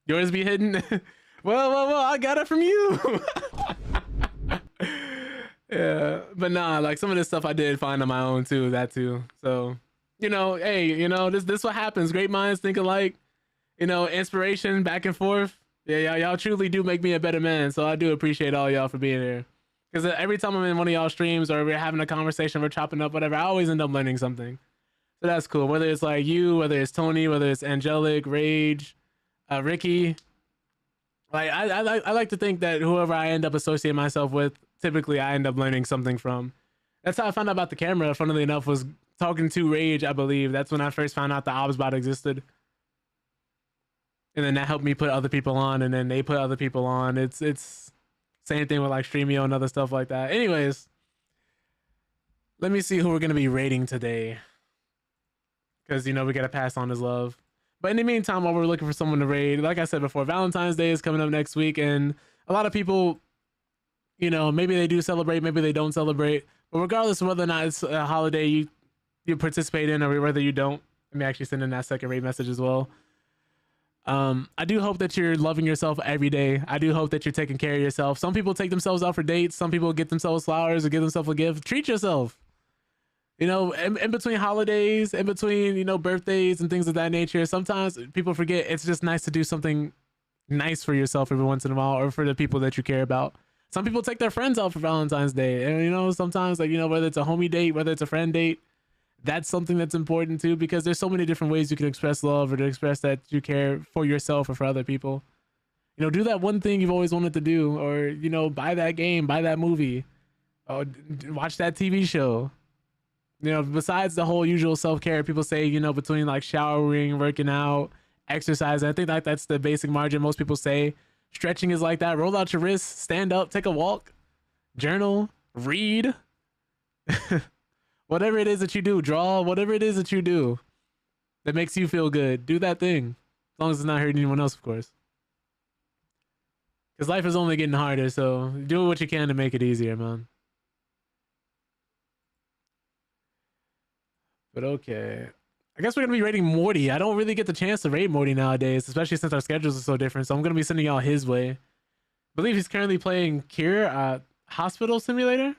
Yours be hidden? Well, I got it from you. Yeah, but nah, like some of this stuff I did find on my own too, that too. So, hey, this what happens. Great minds think alike. Inspiration back and forth. Yeah, y'all truly do make me a better man. So I do appreciate all y'all for being here. Because every time I'm in one of y'all streams or we're having a conversation, we're chopping up, whatever, I always end up learning something. So that's cool. Whether it's like you, whether it's Tony, whether it's Angelic, Rage, Ricky. Like I like to think that whoever I end up associating myself with, typically I end up learning something from. That's how I found out about the camera, funnily enough, was talking to Rage, I believe. That's when I first found out the OBSbot existed. And then that helped me put other people on, and then they put other people on. It's same thing with like Streamio and other stuff like that. Anyways, let me see who we're gonna be rating today, because you know we gotta pass on his love. But in the meantime, while we're looking for someone to raid, like I said before, Valentine's Day is coming up next week, and a lot of people, you know, maybe they do celebrate, maybe they don't celebrate. But regardless of whether or not it's a holiday you participate in or whether you don't, let me actually send in that second raid message as well. I do hope that you're loving yourself every day. I do hope that you're taking care of yourself. Some people take themselves out for dates. Some people get themselves flowers or give themselves a gift. Treat yourself. You know, in between holidays, in between, you know, birthdays and things of that nature, sometimes people forget it's just nice to do something nice for yourself every once in a while, or for the people that you care about. Some people take their friends out for Valentine's Day. And, you know, sometimes, like, you know, whether it's a homie date, whether it's a friend date, that's something that's important too, because there's so many different ways you can express love or to express that you care for yourself or for other people. You know, do that one thing you've always wanted to do, or, you know, buy that game, buy that movie, or watch that TV show. You know, besides the whole usual self-care, people say, you know, between like showering, working out, exercise, I think like that's the basic margin most people say. Stretching is like that. Roll out your wrists, stand up, take a walk, journal, read. Whatever it is that you do, draw, whatever it is that you do that makes you feel good, do that thing. As long as it's not hurting anyone else, of course. Because life is only getting harder, so do what you can to make it easier, man. But okay. I guess we're going to be rating Morty. I don't really get the chance to rate Morty nowadays, especially since our schedules are so different. So I'm going to be sending y'all his way. I believe he's currently playing Cure, Hospital Simulator.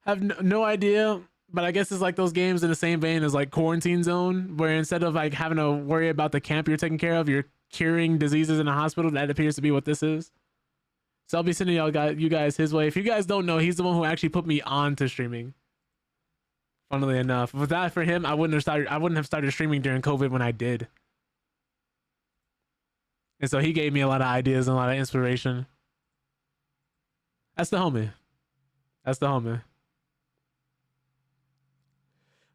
Have no idea, but I guess it's like those games in the same vein as like Quarantine Zone, where instead of like having to worry about the camp you're taking care of, you're curing diseases in a hospital. That appears to be what this is. So I'll be sending you guys his way. If you guys don't know, he's the one who actually put me on to streaming. Funnily enough, if that for him, I wouldn't have started streaming during COVID when I did. And so he gave me a lot of ideas and a lot of inspiration. That's the homie. That's the homie.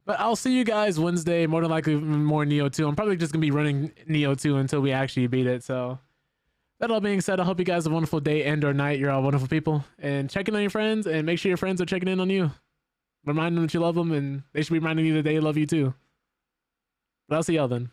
But I'll see you guys Wednesday, more than likely more Nioh 2. I'm probably just going to be running Nioh 2 until we actually beat it. So that all being said, I hope you guys have a wonderful day and or night. You're all wonderful people. And check in on your friends, and make sure your friends are checking in on you. Remind them that you love them, and they should be reminding you that they love you too. But I'll see y'all then.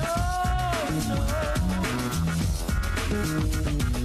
No, no.